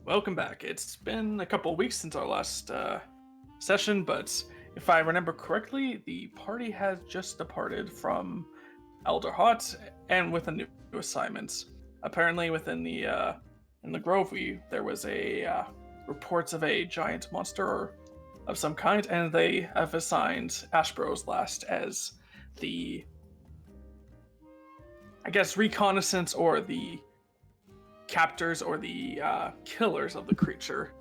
Welcome back. It's been a couple of weeks since our last session, but if I remember correctly, the party has just departed from Elder Hot and with a new assignment. Apparently, within the in the grove, there was a reports of a giant monster of some kind, and they have assigned Ashboro's Last as the, I guess, reconnaissance or the captors or the killers of the creature.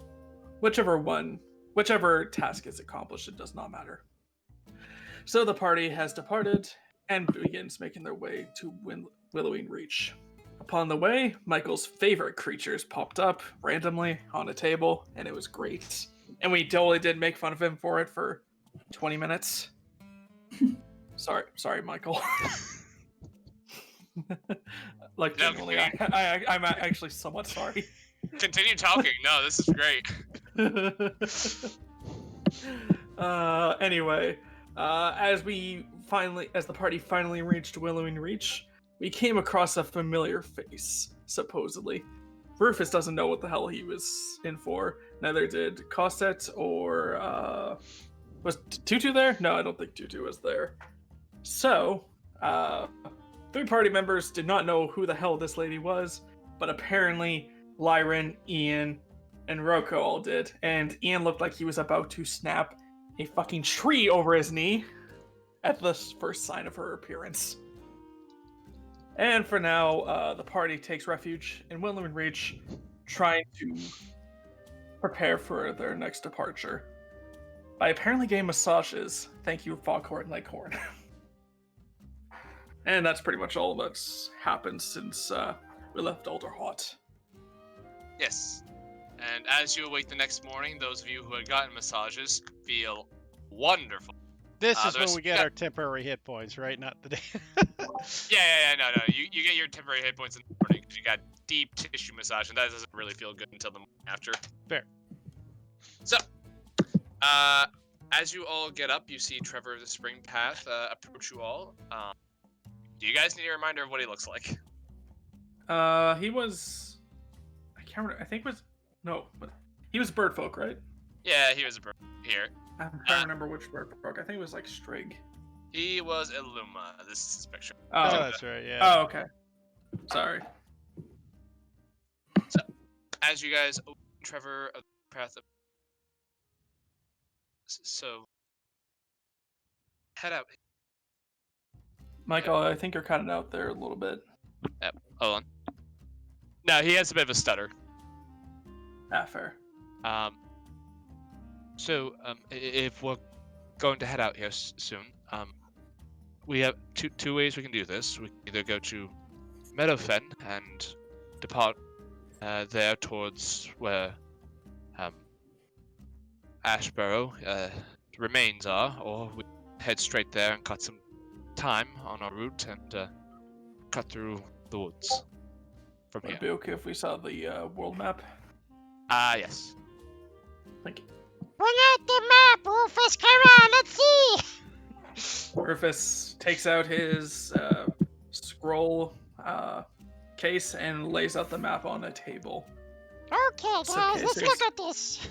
Whichever task is accomplished, it does not matter. So the party has departed and begins making their way to Willowing Reach. Upon the way, Michael's favorite creatures popped up randomly on a table, and it was great. And we totally did make fun of him for it for 20 minutes. Sorry, Michael. Like, genuinely, I'm actually somewhat sorry. Continue talking. No, this is great. Anyway, as the party finally reached Willowing Reach, we came across a familiar face, supposedly. Rufus doesn't know what the hell he was in for. Neither did Cosette or, was Tutu there? No, I don't think Tutu was there. So, three party members did not know who the hell this lady was, but apparently Lyran, Ian, and Roko all did. And Ian looked like he was about to snap a fucking tree over his knee at the first sign of her appearance. And for now, the party takes refuge in Willowing Reach, trying to prepare for their next departure. By apparently getting massages. Thank you, Foghorn and Leghorn. And that's pretty much all that's happened since we left Elder Hot. Yes. And as you awake the next morning, those of you who had gotten massages feel wonderful. This is when we get our temporary hit points, right? Not the day. No. You get your temporary hit points in the morning because you got deep tissue massage, and that doesn't really feel good until the morning after. Fair. So, as you all get up, you see Trevor of the Spring Path approach you all. Do you guys need a reminder of what he looks like? He was... I can't remember. I think he was Birdfolk, right? Yeah, he was a bird here. I'm trying to remember which Birdfolk. I think it was like Strigg. He was Illuma. This is his picture. Oh, that's right, yeah. Oh, okay. Sorry. So, as you guys open Trevor of the Path, so head out. Michael, I think you're cutting out there a little bit. Yep. Hold on. No, he has a bit of a stutter. Fair. If we're going to head out here soon, we have two ways we can do this. We can either go to Meadowfen and depart there towards where Ashboro remains are, or we head straight there and cut some time on our route and cut through the woods from here. Would it be okay if we saw the world map? Yes. Thank you. Bring out the map, Rufus! Come on, let's see! Rufus takes out his scroll case and lays out the map on a table. Okay, guys, let's look at this.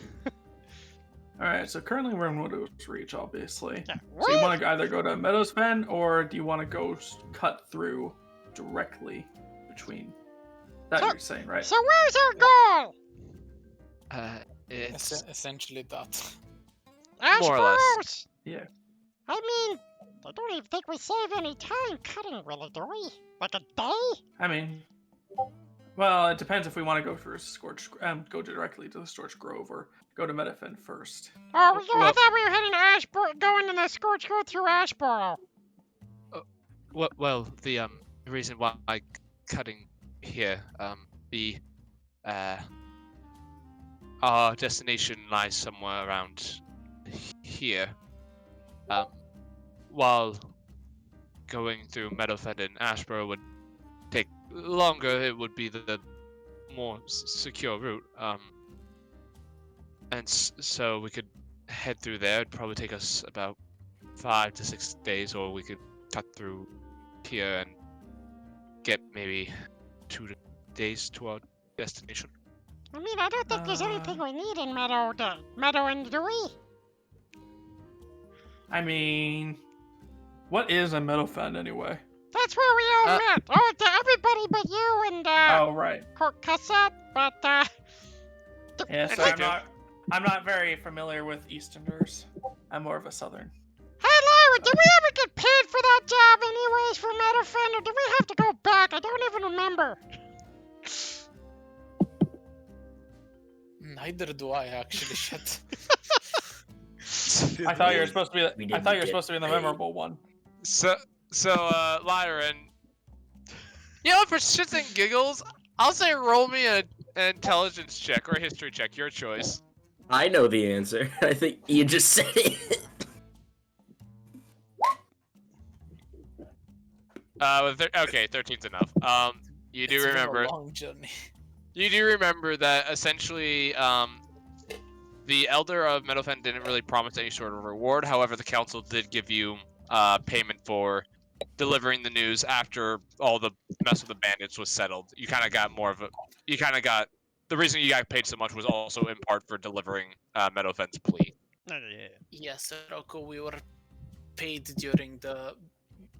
Alright, so currently we're in Widow's Reach, obviously. Yeah. So you want to either go to Meadows Fen, or do you want to go cut through directly between? That you're saying, right? So where's our goal? It's essentially that. more or less. Yeah. I mean, I don't even think we save any time cutting, really, do we? Like a day? I mean, well, it depends if we want to go for Scorched, go directly to the Scorched Grove, or go to Meadowfen first. Oh, I thought we were heading to Ashboro, going to the Scorched Grove through Ashboro. Well, the reason why cutting here, our destination lies somewhere around here. While going through Meadowfen and Ashboro would take longer, it would be the more secure route. And so we could head through there. It'd probably take us about 5 to 6 days, or we could cut through here and get maybe 2 days to our destination. I mean, I don't think there's anything we need in Meadowend, do we? I mean, what is a Meadowfen anyway? That's where we all met. Oh, to everybody but you and, Oh, right. Cassette, but, Yeah, so And I'm not very familiar with Easterners. I'm more of a Southern. Hey, Lyra, did we ever get paid for that job anyways for Meadowfen, or did we have to go back? I don't even remember. Neither do I actually. Shit. I thought you were supposed to be. We I thought you were didn't supposed to be the get paid. memorable one. So, Lyran, you know, for shits and giggles, I'll say roll me an intelligence check or a history check, your choice. I know the answer. I think you just said it. Okay, 13's enough. You do It's been a remember. long journey. You do remember that essentially, the Elder of Meadowfen didn't really promise any sort of reward. However, the council did give you payment for delivering the news after all the mess with the bandits was settled. You kind of got more of a. You kind of got. The reason you got paid so much was also in part for delivering Meadowfen's plea. Yeah. Yes, Rocco, we were paid during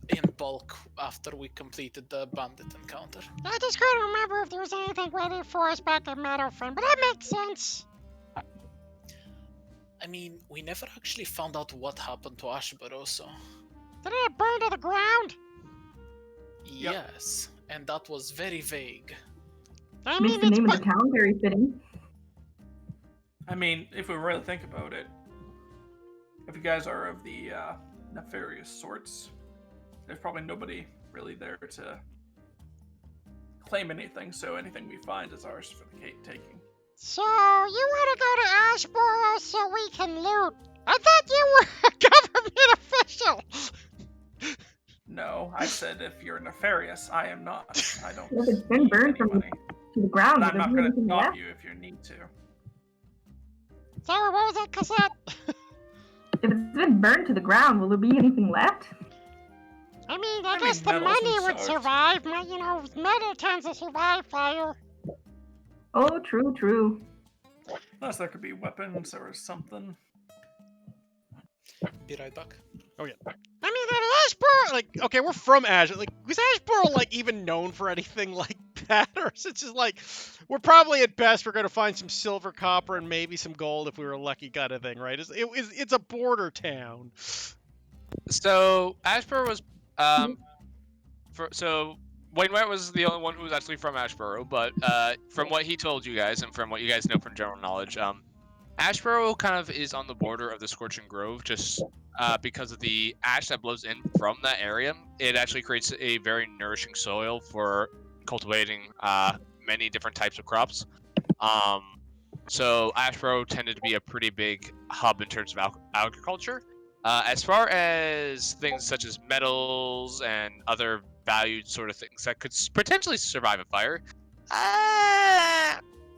in bulk after we completed the bandit encounter. I just couldn't remember if there was anything waiting for us back at Meadowfen, but that makes sense. I mean, we never actually found out what happened to Ashborough, so... Did it burn to the ground? Yes, and that was very vague. I Makes mean, the it's name of the town very fitting. I mean, if we really think about it, if you guys are of the nefarious sorts, there's probably nobody really there to claim anything. So anything we find is ours for the taking. So, you want to go to Ashborough so we can loot? I thought you were a government official! No, I said if you're nefarious, I am not. I don't. If it's been need burned any from money. to the ground, But I'm will not there going be to anything stop left? you if you need to. Sorry, what was that, Cassette? If it's been burned to the ground, will there be anything left? I mean, I I guess mean, the metals money and would such. survive. You know, metal tends to survive fire. Oh, true, true. Unless there could be weapons or something. Be right back. I mean, at Ashborough, like, okay, we're from Ashborough. Like, was Ashborough, like, even known for anything like that? Or is it just like, we're probably at best, we're going to find some silver, copper, and maybe some gold if we were lucky kind of thing, right? It's a border town. So Ashborough was so Wayne White was the only one who was actually from Ashborough, but from what he told you guys and from what you guys know from general knowledge, Ashborough kind of is on the border of the Scorching Grove, just because of the ash that blows in from that area. It actually creates a very nourishing soil for cultivating many different types of crops. So Ashborough tended to be a pretty big hub in terms of agriculture. As far as things such as metals and other valued sort of things that could potentially survive a fire,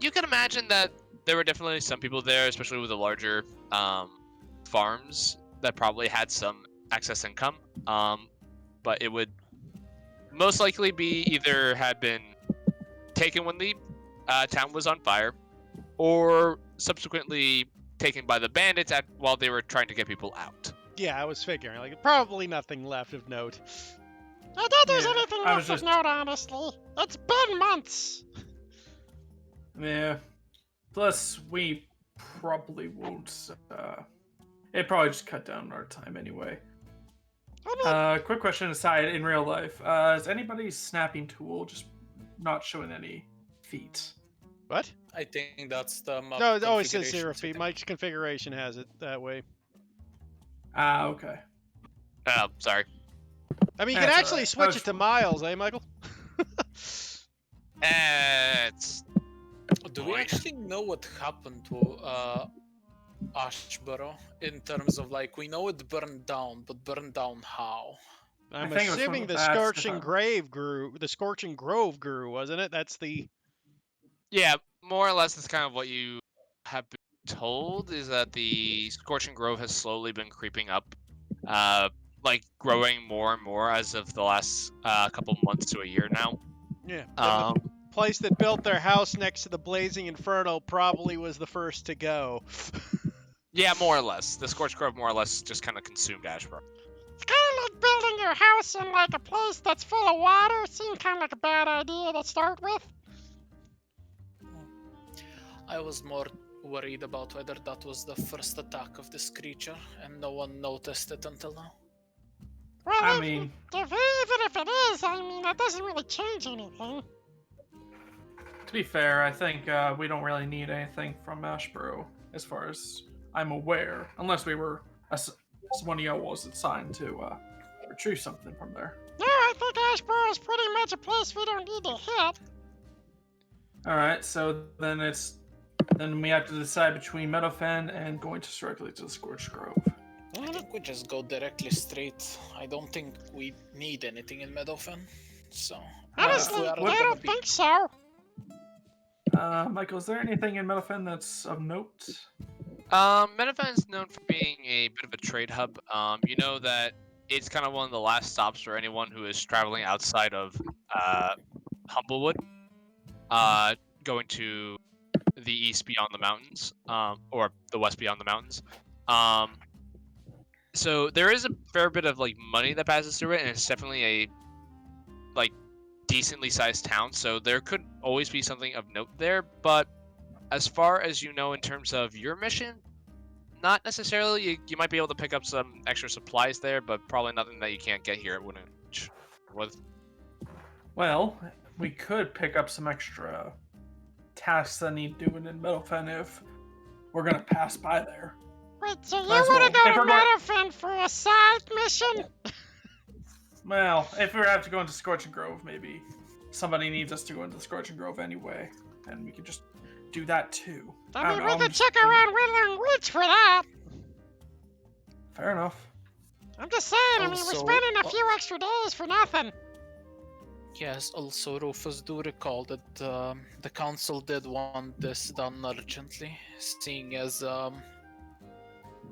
you can imagine that there were definitely some people there, especially with the larger farms, that probably had some excess income. But it would most likely be either had been taken when the town was on fire, or subsequently taken by the bandits while they were trying to get people out. Yeah, I was figuring, like, probably nothing left of note. I doubt there's Yeah, anything I left was of note, honestly. It's been months. Yeah. Plus, we probably won't. It probably just cut down our time anyway. I mean, Quick question aside, in real life, is anybody's snapping tool just not showing any feet? What? I think that's the map No, it always says configuration 0 feet. setting. Mike's configuration has it that way. Okay. Sorry. I mean, you can That's actually alright. switch it to miles, eh, Michael? It's Do we Boy. actually know what happened to Ashborough in terms of, like, we know it burned down, but burned down how? I'm think it was from assuming the the bats that Scorching got- Grave grew. The Scorching Grove grew, wasn't it? That's the. yeah, more or less that's kind of what you have been told, is that the Scorching Grove has slowly been creeping up, like growing more and more as of the last couple months to a year now. Yeah. Then the place that built their house next to the blazing inferno probably was the first to go. Yeah, more or less. The Scorched Grove more or less just kind of consumed Ashboro. It's kind of like building your house in like a place that's full of water. Seemed kind of like a bad idea to start with. I was more worried about whether that was the first attack of this creature, and no one noticed it until now. Well, I if, mean, even if it is, I mean, that doesn't really change anything. to be fair, I think we don't really need anything from Ashboro, as far as I'm aware, unless we were one of y'all was assigned to retrieve something from there. No, I think Ashboro is pretty much a place we don't need to hit. All right, so then we have to decide between Meadowfen and going directly to the Scorched Grove. I think we just go directly straight. I don't think we need anything in Meadowfen. So, Honestly, if I we are don't think so. Michael, is there anything in Meadowfen that's of note? Meadowfen is known for being a bit of a trade hub. You know that it's kind of one of the last stops for anyone who is traveling outside of Humblewood, going to the east beyond the mountains, or the west beyond the mountains. So there is a fair bit of like money that passes through it, and it's definitely a like decently sized town. So there could always be something of note there, but as far as you know in terms of your mission, not necessarily. You might be able to pick up some extra supplies there, but probably nothing that you can't get here at Woodinge. Well, we could pick up some extra tasks that need doing in Meadowfen if we're gonna pass by there. Wait, so you Might as want to well. go If to we're Meadowfen for a side mission? Well, if we have to go into Scorching Grove, maybe somebody needs us to go into the Scorching Grove anyway, and we could just do that too. I mean, don't we know, could check around Whittling Woods for that. Fair enough. I'm just saying, I mean, we're Also, spending a few extra days for nothing. Yes, also Rufus, do recall that the council did want this done urgently, seeing as All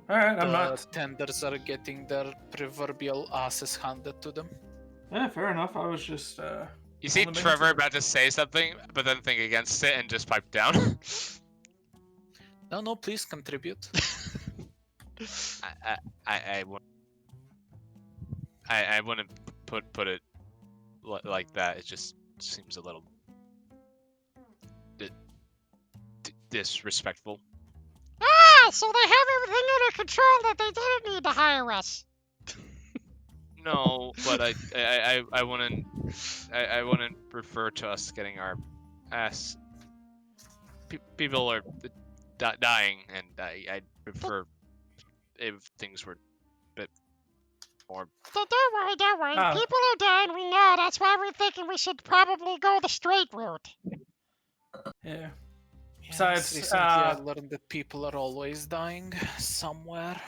right, I'm the not. tenders are getting their proverbial asses handed to them. Yeah, fair enough. I was just. You see only making Trevor sure. about to say something, but then think against it and just pipe down. No, please contribute. I wouldn't put it like that. It just seems a little disrespectful. Ah, so they have everything under control that they didn't need to hire us. No, but I wouldn't refer to us getting our ass. People are dying, and I prefer if things were a bit more. Don't worry. Ah. People are dying, we know. That's why we're thinking we should probably go the straight route. Yeah. Yes, Besides, recently I learned that people are always dying somewhere.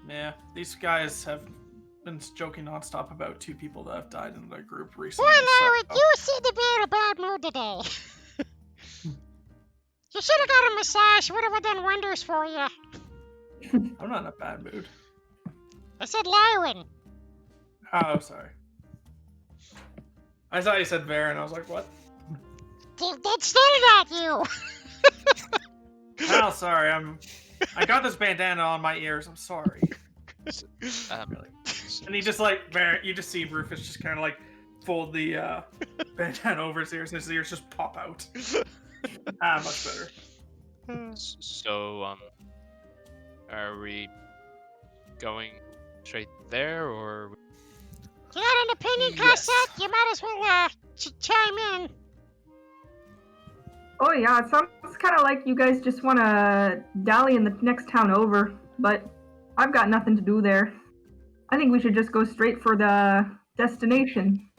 Yeah, these guys have been joking nonstop about 2 people that have died in their group recently. Boy, Larry, so- you seem to be in a bad mood today. You should have got a massage. Would have done wonders for you. I'm not in a bad mood. I said Lyron. Oh, sorry. I thought you said Varen. I was like, what? That stared at you. Oh, sorry. I got this bandana on my ears. I'm sorry. Really. And he just like Varen. You just see Rufus just kind of like fold the bandana over his ears, and his ears just pop out. Much better. So are we going straight there, or? You got an opinion, Yes. Cassette? You might as well chime in. Oh yeah, it sounds kind of like you guys just want to dally in the next town over, but I've got nothing to do there. I think we should just go straight for the destination.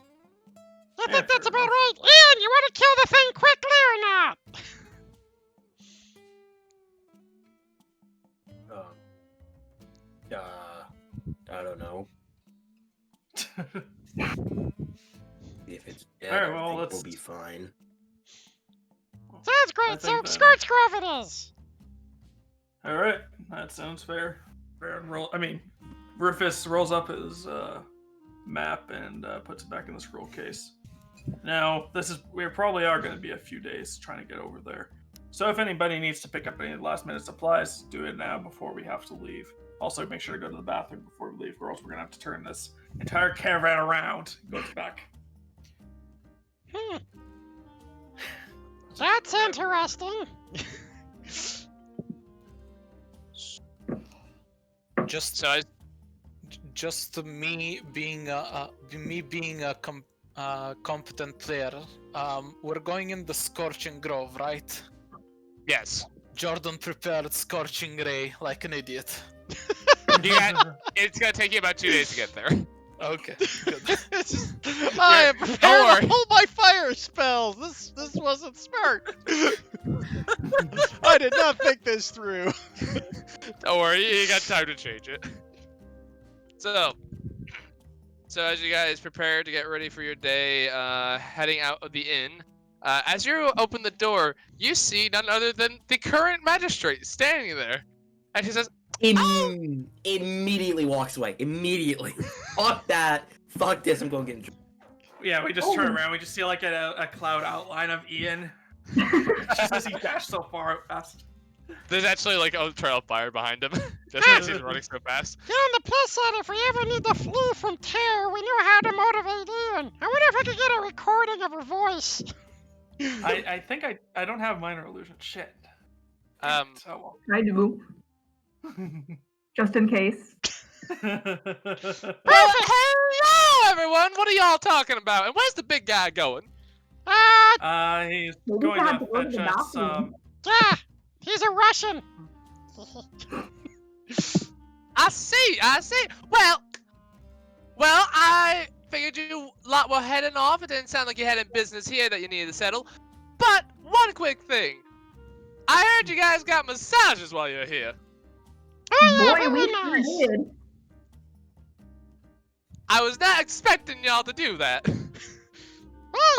I Yeah, think that's fair about enough. right. Ian, you want to kill the thing quickly or not? I don't know. If it's dead, Alright, I well, think let's- we'll be fine. Sounds I great. So, think that- Scorch Grove it is. All right, that sounds fair. Rufus rolls up his map and puts it back in the scroll case. No, we probably are going to be a few days trying to get over there. So if anybody needs to pick up any last minute supplies, do it now before we have to leave. Also, make sure to go to the bathroom before we leave, or else we're going to have to turn this entire caravan around and go back. That's interesting. Just So me being a competent player. We're going in the Scorching Grove, right? yes. Jordan prepared Scorching Ray like an idiot. It's gonna take you about 2 days to get there. Okay, good. I am prepared worry. to pull my fire spells. This wasn't smart. I did not think this through. Don't worry, you got time to change it. So as you guys prepare to get ready for your day, heading out of the inn, as you open the door, you see none other than the current magistrate standing there, and she says, Immediately walks away. Immediately. Fuck that. Fuck this. I'm going to get in trouble. Yeah, we just turn around. We just see like a cloud outline of Ian. Just as he dashed so far fast. there's actually like a trail of fire behind him, just because he's running so fast. Yeah, on the plus side, if we ever need to flee from terror, we know how to motivate Ian. I wonder if I could get a recording of her voice. I think I don't have minor illusion. Shit. Oh, I do. Just in case. well, hello everyone! What are y'all talking about? And where's the big guy going? He's Maybe going we have to to go to fetch the us bathroom. Yeah, he's a Russian. I see. Well, I figured you lot were heading off. It didn't sound like you had any business here that you needed to settle. But one quick thing. I heard you guys got massages while you're here. Oh yeah, Boy, very we nice. sure did. I was not expecting y'all to do that. Well,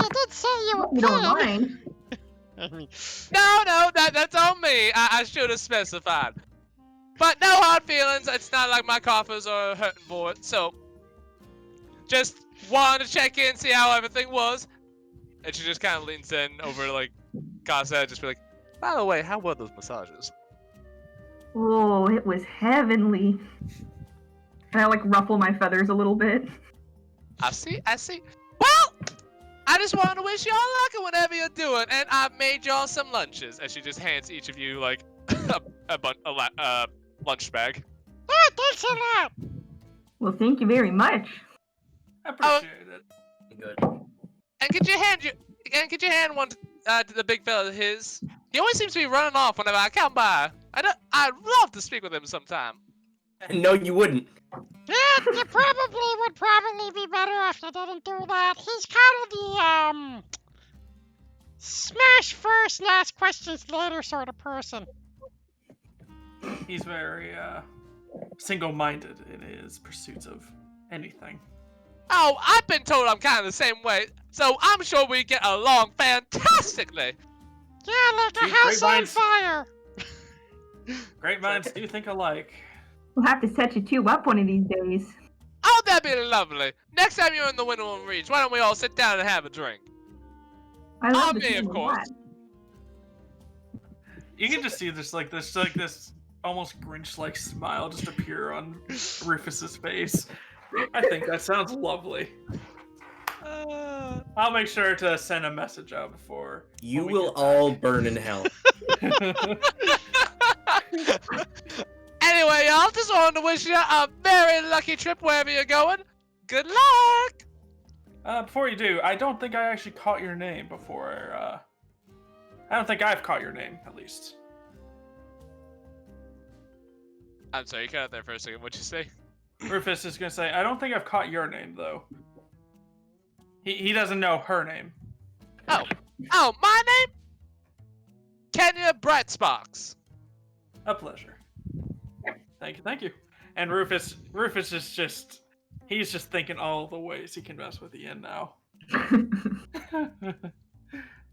you did say you were You don't paid. mind. I mean, No, that's on me. I should have specified. But no hard feelings. It's not like my coffers are hurting for it. So, just wanted to check in, see how everything was. And she just kind of leans in over to, like, Casa, just be like, by the way, how were those massages? Oh, it was heavenly. And I like ruffle my feathers a little bit. I see. Well, I just wanted to wish y'all luck in whatever you're doing, and I made y'all some lunches. And she just hands each of you, like, a lunch bag. Oh, thanks a lot. Well, thank you very much. I appreciate it. Good. And could you hand one to the big fella his? He always seems to be running off whenever I come by. I'd love to speak with him sometime. No, you wouldn't. Yeah, you would probably be better if you didn't do that. He's kind of the, smash first and ask questions later sort of person. He's very single-minded in his pursuits of anything. Oh, I've been told I'm kind of the same way, so I'm sure we get along fantastically. Yeah, like a Dude, house on grapevines. fire. Great minds do think alike. We'll have to set you two up one of these days. Oh, that'd be lovely. Next time you're in the Windward Reach, why don't we all sit down and have a drink? I love the me, of sound course. that. You can just see this almost Grinch-like smile just appear on Rufus's face. I think that sounds lovely. I'll make sure to send a message out before. You when we will get all burn in hell. Anyway, y'all, just wanted to wish you a very lucky trip wherever you're going. Good luck! Before you do, I don't think I actually caught your name before. I don't think I've caught your name, at least. I'm sorry, you cut out there for a second. What'd you say? Rufus is gonna say, I don't think I've caught your name, though. He doesn't know her name. Oh, my name? Kenya Brightsparks. A pleasure. Thank you. And Rufus is just, he's just thinking all the ways he can mess with Ian now.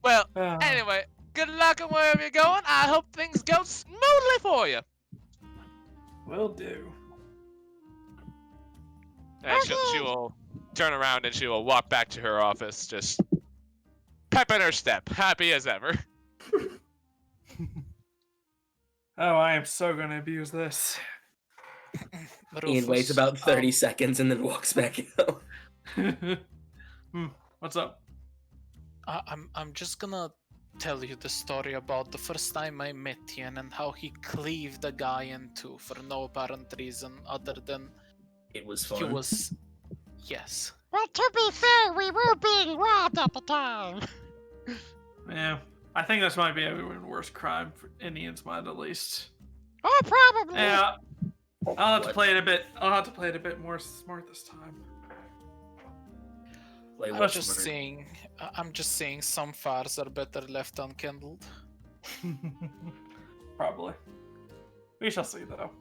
Well, anyway, good luck on wherever you're going. I hope things go smoothly for you. Will do. And she will turn around and she will walk back to her office, just pep in her step, happy as ever. Oh, I am so gonna abuse this. Ian waits Rufus, about 30 seconds and then walks back out. What's up? I'm just gonna tell you the story about the first time I met Ian and how he cleaved a guy in two for no apparent reason other than It was he fun. was. Yes. Well, to be fair, we were being robbed at the time. Yeah, I think this might be everyone's worst crime for Indian's mind, at least. Oh, probably. Yeah, I'll have to What? play it a bit. I'll have to play it a bit more smart this time. Play I'm what just smart. saying. I'm just saying some fires are better left unkindled. Probably. We shall see, though.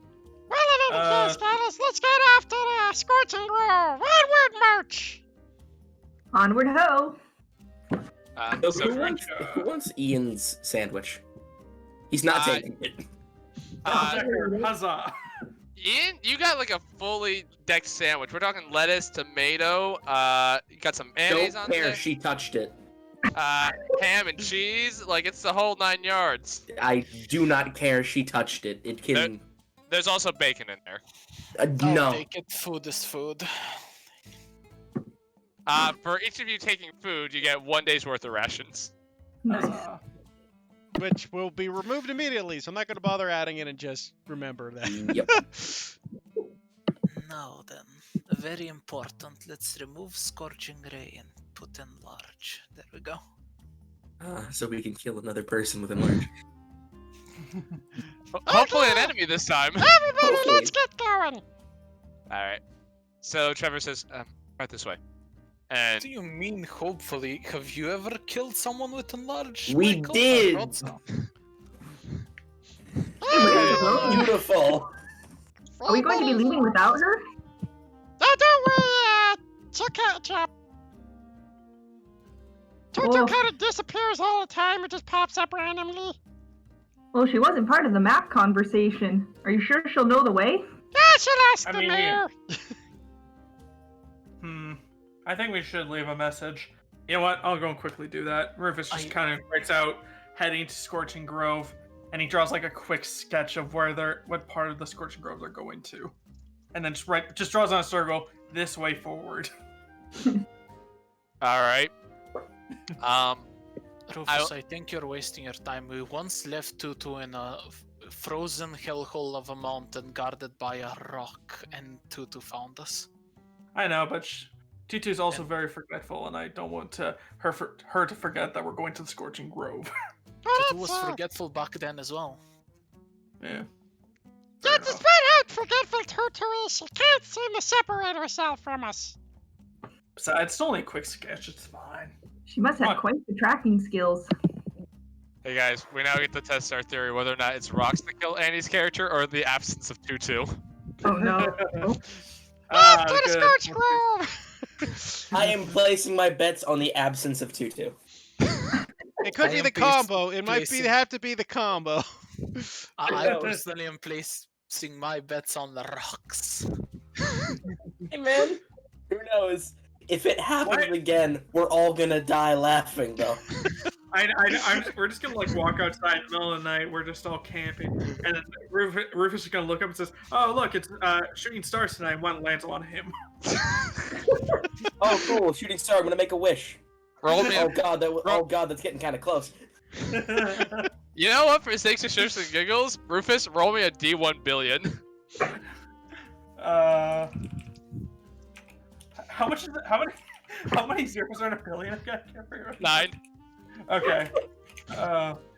Well, in any case, fellas, let's get off to the Scorching Grove. Onward march! Onward ho! So So who wants Ian's sandwich? He's not taking it. Huzzah! Ian, you got like a fully decked sandwich. We're talking lettuce, tomato, you got some mayonnaise Don't on care, there, she touched it. ham and cheese. Like it's the whole 9 yards. I do not care, she touched it. It can... There's also bacon in there. I'll no. take it. Food is food. For each of you taking food, you get 1 day's worth of rations. Nice. Huzzah. Which will be removed immediately, so I'm not going to bother adding it and just remember that. Yep. Now then, very important. Let's remove Scorching Ray and put in large. There we go. So we can kill another person with enlarge. Hopefully an enemy this time. Everybody, Hopefully. let's get going. Alright. So Trevor says, right this way. And What do you mean, hopefully? Have you ever killed someone with enlarged? We Michael? did. I thought so. Beautiful. Are we going to be leaving without her? Oh, don't worry, she'll catch up. Tutu Oh. kind of disappears all the time. It just pops up randomly. Well, she wasn't part of the map conversation. Are you sure she'll know the way? Yeah, she'll ask I the mean, mayor. I think we should leave a message. You know what? I'll go and quickly do that. Rufus just kind of writes out heading to Scorching Grove, and he draws like a quick sketch of what part of the Scorching Grove they're going to, and then just draws on a circle this way forward. alright. Rufus, I think you're wasting your time. We once left Tutu in a frozen hellhole of a mountain guarded by a rock, and Tutu found us. I know, but Tutu's also very forgetful, and I don't want her to forget that we're going to the Scorching Grove. Oh, Tutu was that's, forgetful back then as well. Yeah. yeah, despite how forgetful Tutu is, she can't seem to separate herself from us. So it's only a quick sketch. It's fine. She must have quite the tracking skills. Hey guys, we now get to test our theory whether or not it's rocks that kill Annie's character or the absence of Tutu. Oh no. Off to the good. Scorch Grove! I am placing my bets on the absence of Tutu. It could I be am the combo. It might placing- have to be the combo. I knows? personally am placing my bets on the rocks. Hey man, who knows? If it happens What? again, we're all gonna die laughing though. We're just gonna like walk outside in the middle of the night. We're just all camping, and then Rufus is gonna look up and says, "Oh look, it's shooting stars tonight." One lands on him. Oh cool, shooting star, I'm gonna make a wish. Roll me Oh a, god, that's getting kinda close. you know what, for sakes of shits and giggles, Rufus, roll me a D1 billion. How much is it? How many zeros are in a billion? I can't figure it out. 9. Okay.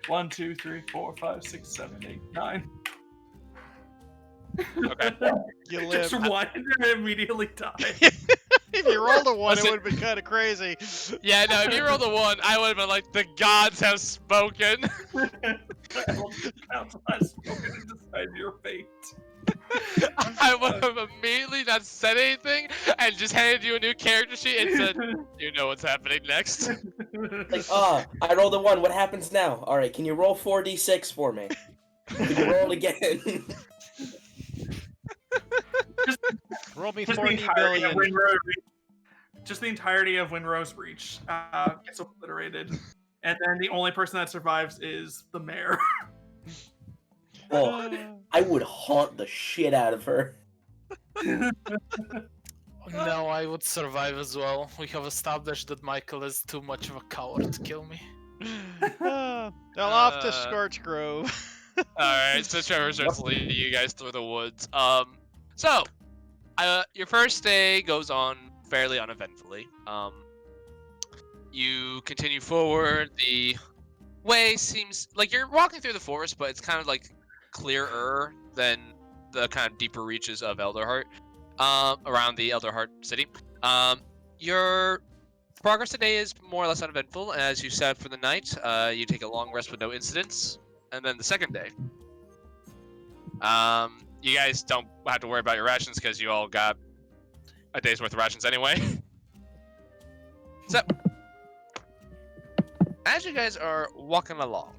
1, 2, 3, 4, 5, 6, 7, 8, 9. Okay. You live. Just one and immediately die. If you rolled a 1, Listen- it would have been kind of crazy. Yeah, no, if you rolled a 1, I would have been like, the gods have spoken. Council has spoken and decided your fate. I would have immediately not said anything and just handed you a new character sheet and said, you know what's happening next. Like, I rolled a 1, what happens now? Alright, can you roll 4d6 for me? Can you roll it again? Roll me Just 40 be hiring a billion. Ring Rotary. just the entirety of Windrose Reach gets obliterated, and then the only person that survives is the mayor. Oh, I would haunt the shit out of her. No, I would survive as well. We have established that Michael is too much of a coward to kill me. Well, off to Scorch Grove. Alright, so Trevor starts leading you guys through the woods. So, your first day goes on fairly uneventfully. You continue forward. The way seems like you're walking through the forest, but it's kind of like clearer than the kind of deeper reaches of Elderheart, around the Elderheart city. Your progress today is more or less uneventful. As you set up for the night, you take a long rest with no incidents. And then the second day, you guys don't have to worry about your rations because you all got a day's worth of rations anyway. So, as you guys are walking along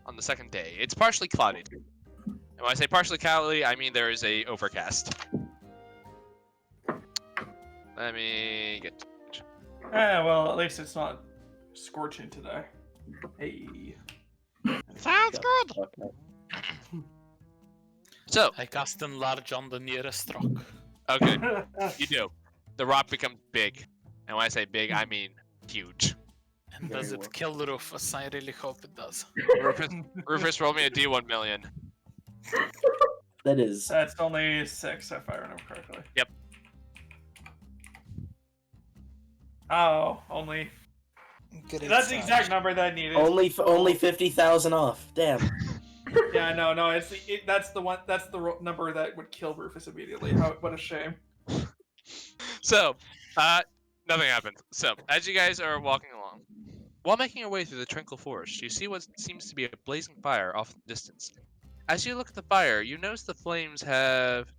on the second day, it's partially cloudy. And when I say partially cloudy, I mean there is a overcast. Let me get. Well, at least it's not scorching today. Hey. Sounds good. Okay. So, I cast enlarge on the nearest rock. okay, you do. The rock becomes big. And when I say big, I mean huge. And Very does it well. kill Rufus? I really hope it does. Rufus, roll me a D1 million. That is. That's only 6, if I remember correctly. Yep. Oh, only. That's the exact number that I needed. Only 50,000 off. Damn. Yeah, no, that's the one. That's the number that would kill Rufus immediately. What a shame. So, nothing happened. So, as you guys are walking along, while making your way through the tranquil forest, you see what seems to be a blazing fire off in the distance. As you look at the fire, you notice the flames have.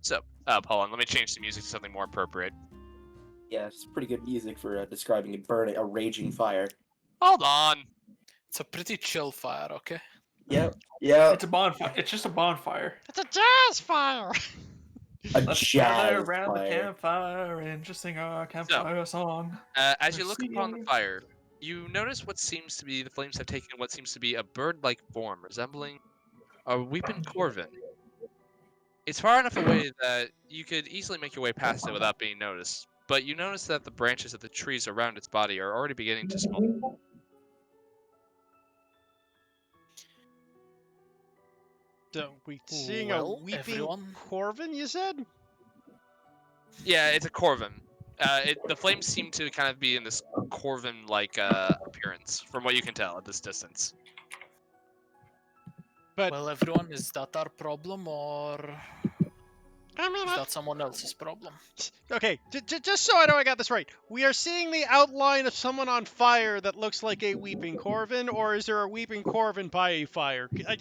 So, hold on, let me change the music to something more appropriate. Yeah, it's pretty good music for describing a raging fire. Hold on. It's a pretty chill fire, okay? Yep. Yeah. It's a bonfire. It's just a bonfire. It's a jazz fire. A Let's jazz gather around the fire. campfire and just sing our campfire song. As you look upon the fire, you notice what seems to be the flames have taken what seems to be a bird-like form resembling a weeping corvin. It's far enough away that you could easily make your way past it without being noticed, but you notice that the branches of the trees around its body are already beginning to smolder. So we seeing Well, a weeping everyone. corvin, you said? Yeah, it's a corvin. The flames seem to kind of be in this corvin-like appearance, from what you can tell at this distance. But Well, everyone, is that our problem or I mean, is that someone else's problem? okay, just so I know I got this right, we are seeing the outline of someone on fire that looks like a weeping corvin, or is there a weeping corvin by a fire? I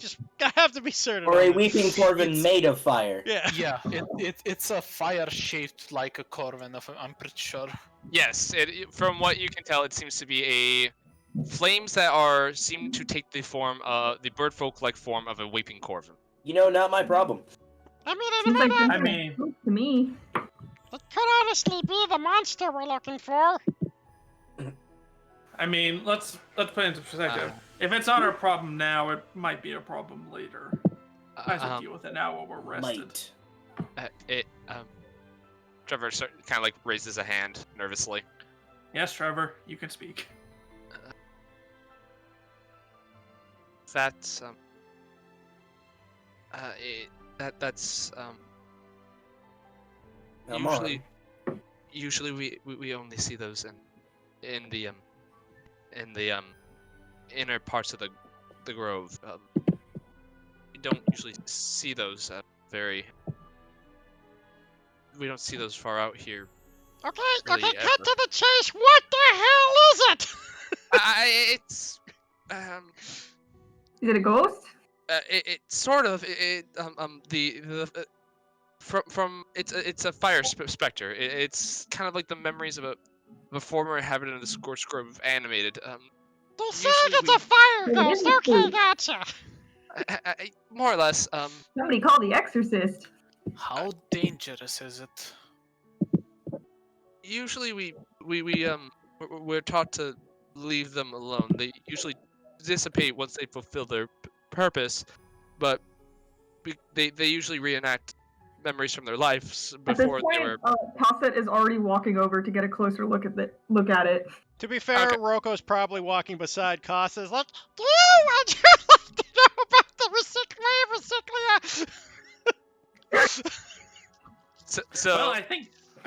have to be certain. Or on a this. weeping corvin It's- made of fire. Yeah. Yeah, it's a fire shaped like a corvin, I'm pretty sure. Yes, from what you can tell, it seems to be a flames that seem to take the form, the birdfolk-like form of a weeping corvin. You know, not my problem. I mean, Seems like I that's mean, to me. it could honestly be the monster we're looking for. let's put it into perspective. If it's not our problem now, it might be a problem later. Might as well deal with it now while we're rested. Might. Trevor kind of like raises a hand nervously. Yes, Trevor, you can speak. That's that's Come on. usually we only see those in the inner parts of the grove. We don't usually see those we don't see those far out here. Okay, Really, okay, cut ever. to the chase. What the hell is it? It's Is it a ghost? it sort of from it's a fire specter. It's kind of like the memories of a former inhabitant of the Scorched Grove animated. They're saying Usually it's a fire It ghost. is a Okay, ghost. gotcha. more or less. Somebody call the exorcist. How dangerous is it? usually we're taught to leave them alone. They usually dissipate once they fulfill their purpose, but they usually reenact memories from their lives At this before they were. point, Posset is already walking over to get a closer look at it. To be fair, Okay. Rocco's probably walking beside Costas, like, Do you would you like to know about the recycling? So Well, I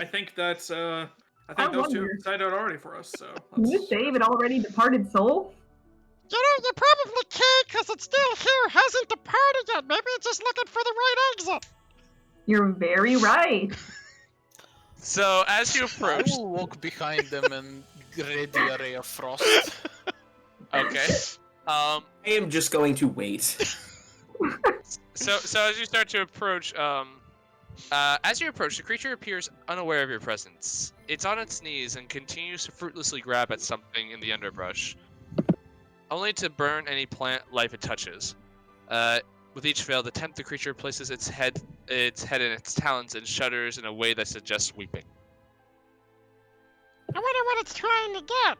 think that's I I think those two wonder. have decided already for us. So Can you save an already departed soul? You know, you probably can't because it's still here, hasn't departed yet. Maybe it's just looking for the right exit. You're very right. so as you I approach, will walk behind them and ready a ray of frost. okay. I am just going to wait. So as you start to approach, the creature appears unaware of your presence. It's on its knees and continues to fruitlessly grab at something in the underbrush, only to burn any plant life it touches. With each failed attempt, the creature places its head in its talons and shudders in a way that suggests weeping. I wonder what it's trying to get.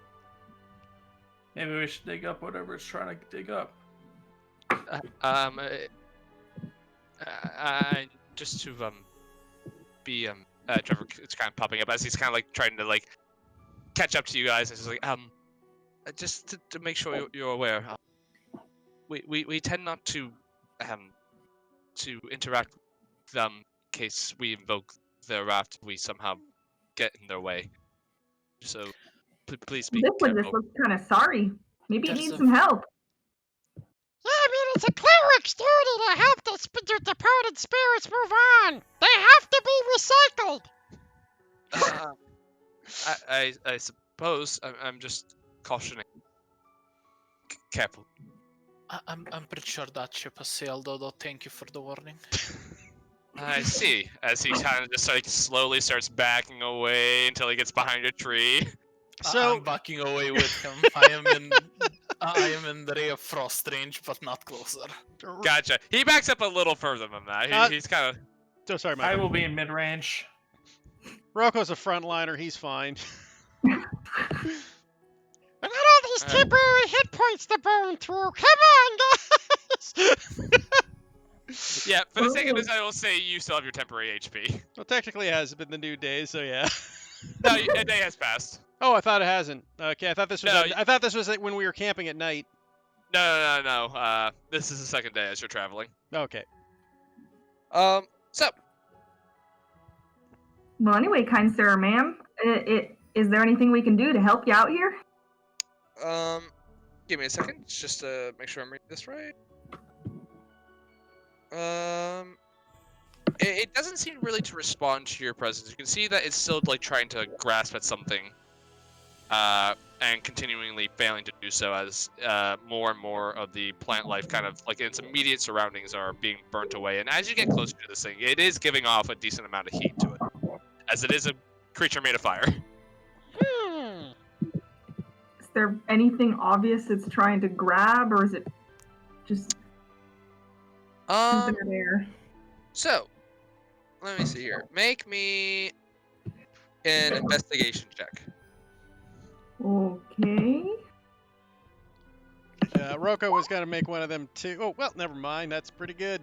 maybe we should dig up whatever it's trying to dig up. Just to be Trevor, it's kind of popping up as he's kind of like trying to like catch up to you guys. It's like just to make sure you're aware. We tend not to interact with them in case we invoke their wrath. We somehow get in their way. So please be This one careful. just looks kind of sorry. Maybe it There's needs a- some help. Yeah, I mean, it's a cleric's duty to help the departed spirits move on. They have to be recycled. I suppose I'm just cautioning. Careful. I'm pretty sure that ship has sailed, although thank you for the warning. I see. As he kind of just like slowly starts backing away until he gets behind a tree. So- I'm backing away with him. I am in the ray of frost range, but not closer. Gotcha. He backs up a little further than that. He's kind of. So sorry, I Michael. will be in mid range. Rocco's a frontliner. He's fine. I got all these temporary hit points to burn through. Come on, guys. Yeah. For the sake of this, I will say you still have your temporary HP. Well, technically, it has been the new day, so yeah. No, a day has passed. Oh, I thought it hasn't. Okay, I thought this was. No, I thought this was when we were camping at night. No. This is the second day as you're traveling. Okay. So Well, anyway, kind sir, ma'am, is there anything we can do to help you out here? give me a second, just to make sure I'm reading this right. It doesn't seem really to respond to your presence. You can see that it's still like trying to grasp at something, and continually failing to do so as more and more of the plant life kind of like its immediate surroundings are being burnt away. And as you get closer to this thing, it is giving off a decent amount of heat to it, as it is a creature made of fire. Is there anything obvious it's trying to grab, or is it just something in there? So, let me see here. Make me an investigation check. Okay. Rocco was gonna make one of them too. Oh well, never mind. That's pretty good.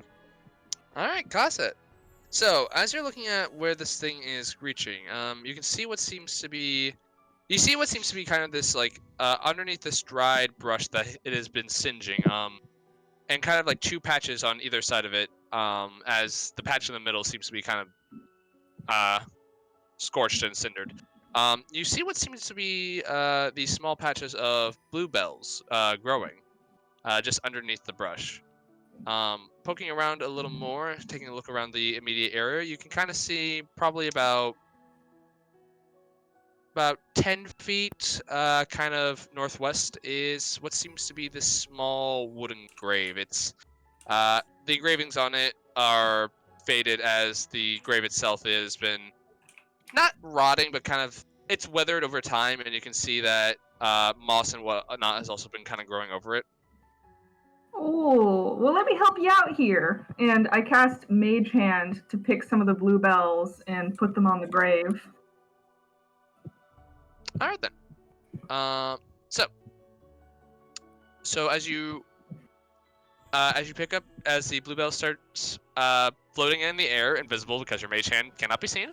All right, Gossett. So, as you're looking at where this thing is reaching, you can see what seems to be. You see what seems to be kind of this like underneath this dried brush that it has been singeing, and kind of like two patches on either side of it. As the patch in the middle seems to be kind of scorched and cindered. You see what seems to be these small patches of bluebells growing just underneath the brush. Poking around a little more, taking a look around the immediate area, you can kind of see probably about 10 feet kind of northwest is what seems to be this small wooden grave. It's the engravings on it are faded as the grave itself has been not rotting, but kind of it's weathered over time, and you can see that moss and whatnot has also been kind of growing over it. Oh, well, let me help you out here. And I cast Mage Hand to pick some of the bluebells and put them on the grave. All right then. So as you pick up, as the bluebell starts floating in the air, invisible because your mage hand cannot be seen,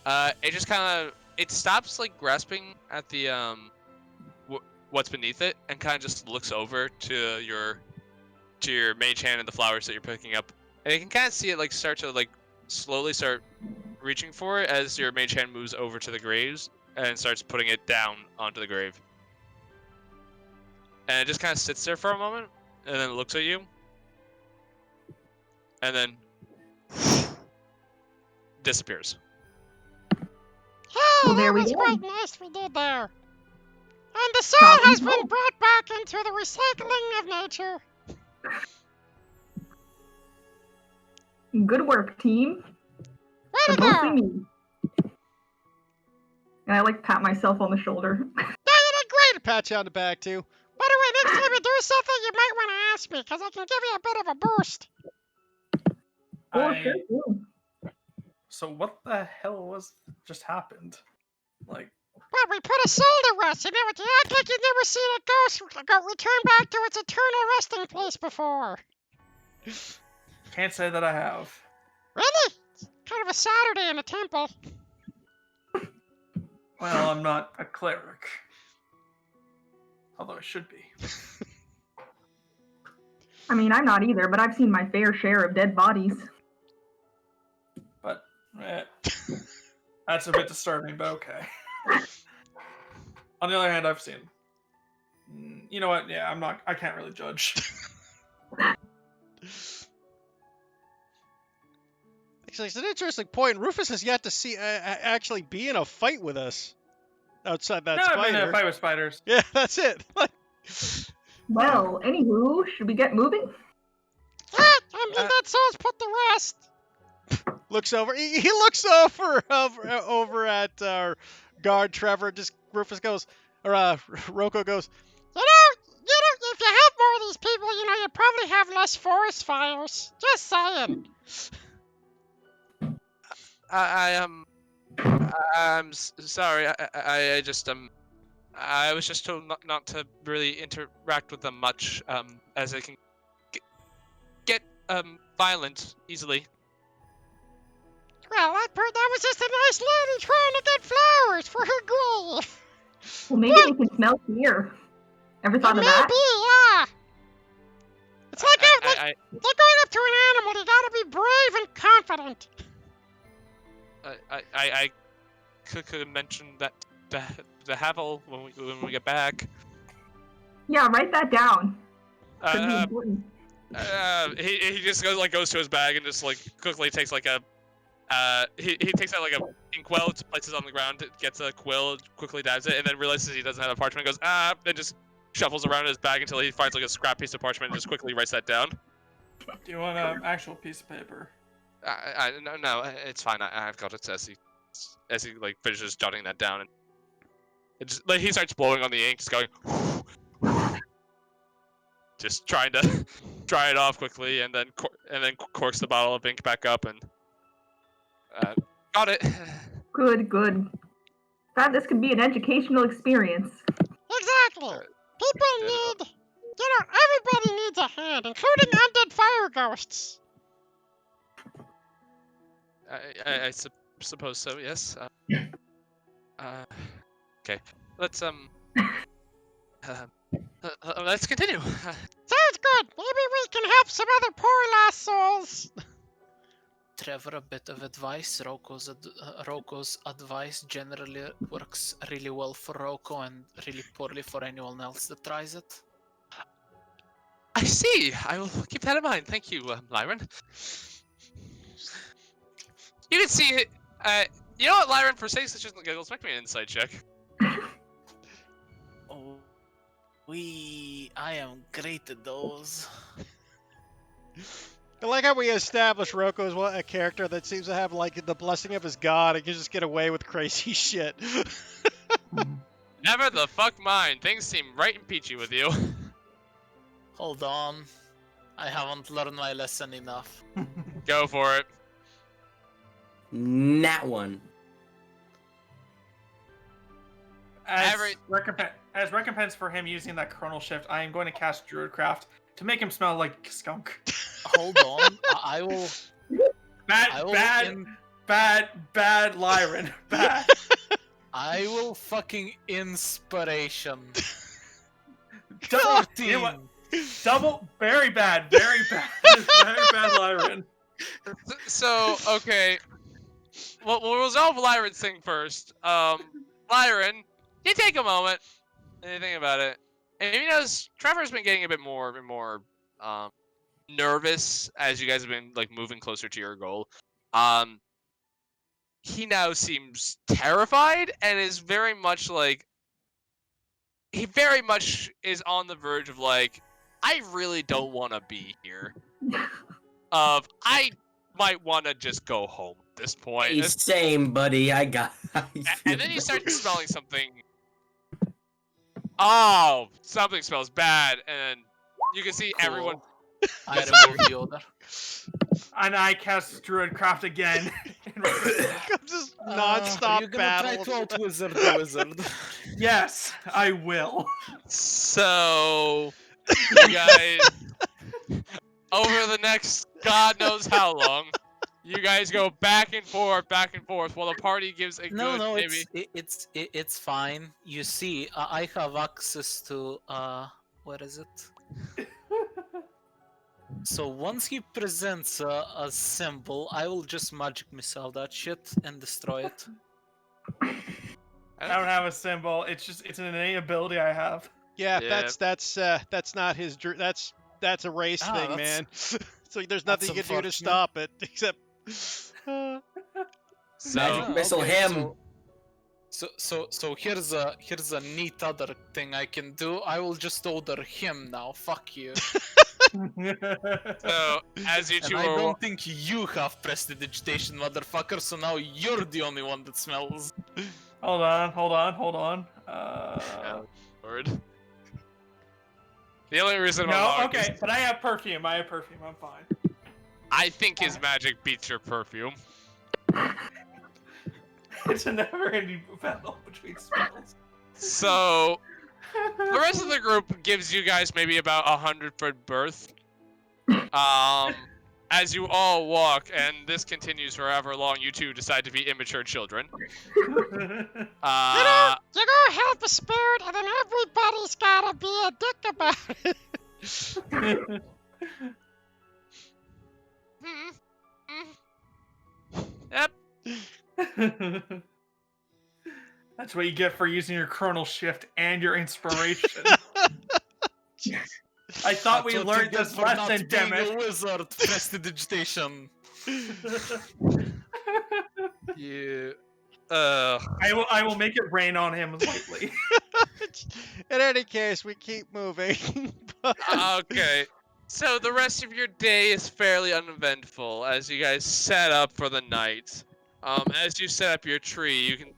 it just kind of stops like grasping at the what's beneath it and kind of just looks over to your mage hand and the flowers that you're picking up, and you can kind of see it like start to like slowly start reaching for it as your mage hand moves over to the graves and starts putting it down onto the grave. And it just kind of sits there for a moment, and then it looks at you, and then disappears. Hey, Well, there that we was go. quite nice we did there. And the soul Problem has been solved. brought back into the recycling of nature. Good work, team. Way But to mostly go! me. And I like pat myself on the shoulder. No, you did great! Pat you on the back, too. By the way, next time you do something, you might want to ask me, because I can give you a bit of a boost. Oh, I- sure. do. So what the hell was just happened? Like, Well, we put a soul to rest, and now you act like you've never seen a ghost go return back to its eternal resting place before. can't say that I have. Really? It's kind of a Saturday in a temple. Well, I'm not a cleric. Although I should be. I mean, I'm not either, but I've seen my fair share of dead bodies. But that's a bit disturbing, but okay. On the other hand, I've seen. You know what? Yeah, I can't really judge. Actually, it's an interesting point. Rufus has yet to see actually be in a fight with us outside that No, spider. I've been in a fight with spiders. Yeah, that's it. Well, anywho, should we get moving? Yeah, I mean, that soul's put to rest. Looks over. He looks over at our guard Trevor. Just Rufus goes, or Rocco goes. You know, if you have more of these people, you'd probably have less forest fires. Just saying. I'm sorry. I just I was just told not to really interact with them much, as they can get violent easily. Well, that was just a nice lady trying to get flowers for her grave. Well, maybe they can smell fear. Ever thought of Maybe, that? yeah. It's like going up to an animal. You gotta be brave and confident. I could mention that to Havel when we get back. Yeah, write that down. Could be important. He just goes to his bag and just like quickly takes like a he takes out like a inkwell, places it on the ground, gets a quill, quickly dabs it, and then realizes he doesn't have a parchment, and goes and just shuffles around in his bag until he finds like a scrap piece of parchment and just quickly writes that down. Do you want an actual piece of paper? No, it's fine. I've got it as he like finishes jotting that down, and it just like he starts blowing on the ink, just going, just trying to dry it off quickly, and then corks the bottle of ink back up, and got it. Good. Glad this could be an educational experience. Exactly. People need, everybody needs a hand, including undead fire ghosts. I suppose so. Yes. Okay. Let's let's continue. Sounds good. Maybe we can help some other poor lost souls. Trevor, a bit of advice. Rocco's advice generally works really well for Rocco and really poorly for anyone else that tries it. I see. I will keep that in mind. Thank you, Lyron. You can see it. You know what, Lyron? For sakes such as giggles, make me an insight check. Oh, I am great at those. I like how we established Rocco as a character that seems to have like the blessing of his god and can just get away with crazy shit. Never the fuck mind. Things seem right and peachy with you. Hold on. I haven't learned my lesson enough. Go for it. Nat one. As recompense for him using that Chronal Shift, I am going to cast Druidcraft to make him smell like skunk. Hold on. I will. I will Bad Lyran. Bad. I will fucking inspiration. You know what? Double, very bad, very bad, very bad Lyran. So, okay. Well, we'll resolve Lyran's thing first. Lyran, you take a moment and you think about it. And you notice Trevor's been getting a bit more nervous as you guys have been like moving closer to your goal. He now seems terrified and is very much like he very much is on the verge of like, I really don't want to be here. I might want to just go home at this point. Hey, same, buddy. I got. And then he starts smelling something. Oh, something smells bad, and you can see everyone. I remove the order. And I cast Druidcraft again. Just non-stop You're gonna try battle. to out-wizard the wizard. Yes, I will. So, you guys, over the next God knows how long, you guys go back and forth while the party gives a No, good no, maybe. it's fine. You see, I have access to where is it? So once he presents a symbol, I will just magic missile that shit and destroy it. I don't have a symbol. It's an innate ability I have. Yeah, Yeah. that's not his. That's a race thing, that's- man. So there's nothing you that's can do to unfortunate. stop it except. So, Magic missile him. So here's a neat other thing I can do. I will just order him now. Fuck you. so as you And two I are don't think you have prestidigitation, motherfucker. So now you're the only one that smells. Hold on. Word. The only reason No, I'm okay, but I have perfume. I'm fine. I think his magic beats your perfume. It's a never-ending battle between spells. So the rest of the group gives you guys maybe about 100-foot berth. As you all walk, and this continues forever long, you two decide to be immature children. You go help a spirit, and then everybody's gotta be a dick about it. Yep. That's what you get for using your Chronal Shift and your Inspiration. I thought we learned this lesson, damn A it. wizard, prestidigitation. Yeah. I will make it rain on him lightly. In any case, we keep moving. Okay. So the rest of your day is fairly uneventful as you guys set up for the night. As you set up your tree, you can,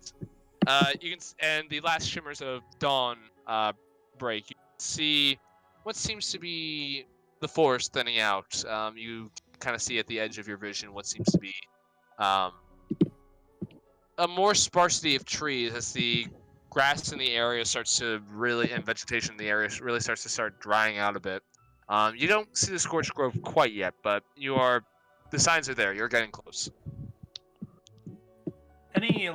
and the last shimmers of dawn break. You can see what seems to be the forest thinning out. You kind of see at the edge of your vision what seems to be a more sparsity of trees as the grass in the area starts to really, and vegetation in the area really starts to start drying out a bit. You don't see the scorched grove quite yet, but the signs are there. You're getting close. Any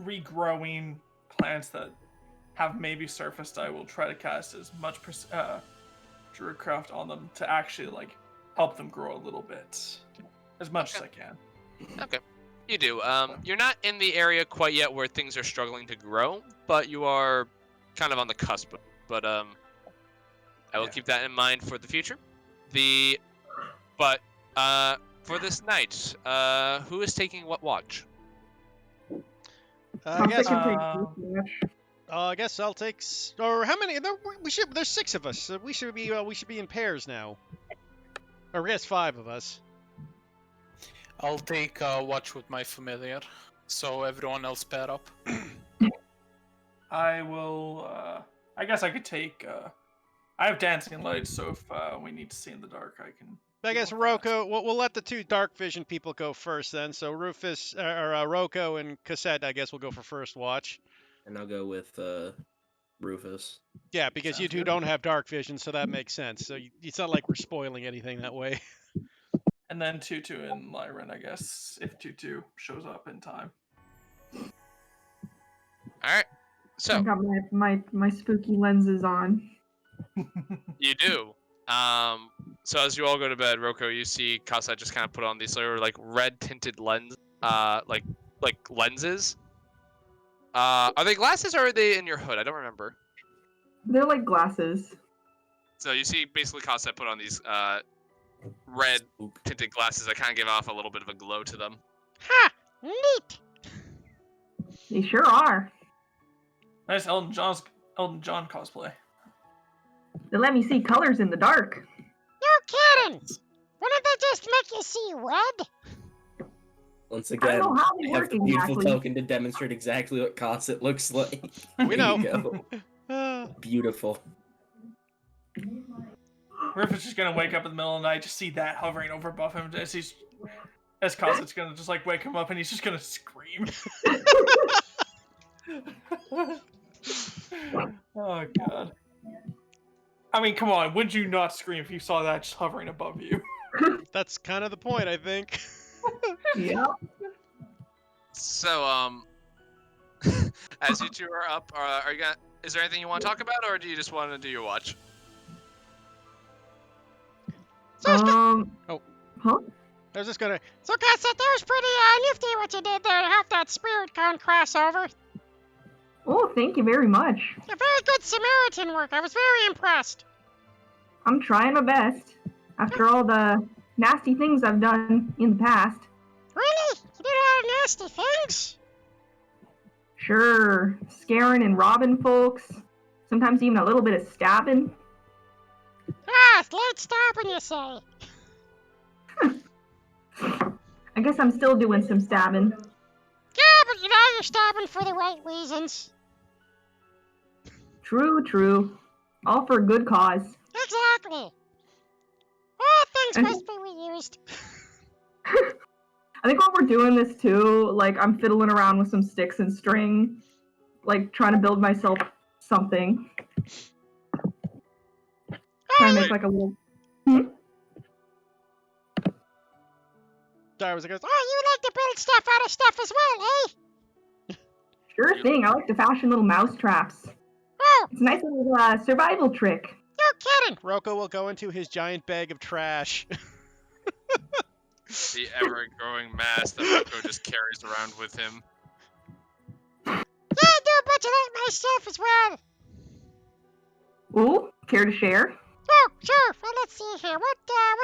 regrowing plants that have maybe surfaced, I will try to cast as much Druidcraft on them to actually help them grow a little bit, as much as I can. Okay, you do. You're not in the area quite yet where things are struggling to grow, but you are kind of on the cusp. But I will keep that in mind for the future. For this night, who is taking what watch? I guess. Taking I guess I'll take. Or how many? There's 6 of us. So we should be in pairs now. Or I guess 5 of us. I'll take watch with my familiar, so everyone else pair up. I will. I guess I could take. I have dancing lights, so if we need to see in the dark, I can I guess Rocco, we'll let the two dark vision people go first then. So Rufus, or Rocco and Cassette, I guess will go for first watch. And I'll go with Rufus. Yeah, because you Sounds two good. don't have dark vision, so that makes sense. So it's not like we're spoiling anything that way. And then Tutu and Lyran, I guess, if Tutu shows up in time. All right. I So got my spooky lenses on. you do. So as you all go to bed, Rocco, you see Kasa just kind of put on these sort of like red tinted lens, like lenses. Are they glasses or are they in your hood? I don't remember. They're like glasses. So you see basically Kasa put on these red tinted glasses that kind of give off a little bit of a glow to them. Ha! Neat! They sure are. Nice Elton John cosplay. They let me see colors in the dark. No kidding! Wouldn't they just make you see red? Once I again, don't know how they I have work the beautiful exactly. token to demonstrate exactly what Cosset looks like. We know. There you go. Beautiful. Rufus is gonna wake up in the middle of the night, just see that hovering over above him as Cosset's gonna just like wake him up and he's just gonna scream. Oh god. I mean, come on, would you not scream if you saw that just hovering above you? That's kind of the point, I think. Yeah. So as you two are up, are you gonna? Is there anything you want to talk about, or do you just want to do your watch? Huh? I was just gonna. So, Cassette, that was pretty nifty what you did there to help that spirit cone cross over. Oh, thank you very much. Yeah, very good Samaritan work. I was very impressed. I'm trying my best. After all the nasty things I've done in the past. Really? You did a lot of nasty things? Sure, scaring and robbing folks. Sometimes even a little bit of stabbing. Ah, it's late stopping, you say. I guess I'm still doing some stabbing. Yeah, but you know you're stabbing for the right reasons. True. All for a good cause. Exactly. All things must be reused. I think while we're doing this too, like I'm fiddling around with some sticks and string, like trying to build myself something. Trying to make like a little. Darwin goes, Oh, you like to build stuff out of stuff as well, eh? Sure thing. I like to fashion little mouse traps. Oh, It's a nice little survival trick. no kidding. Rocco will go into his giant bag of trash. The ever-growing mass that Rocco just carries around with him. Yeah, I do a bunch of that myself as well. Ooh, care to share? Oh, sure. Well, let's see here. What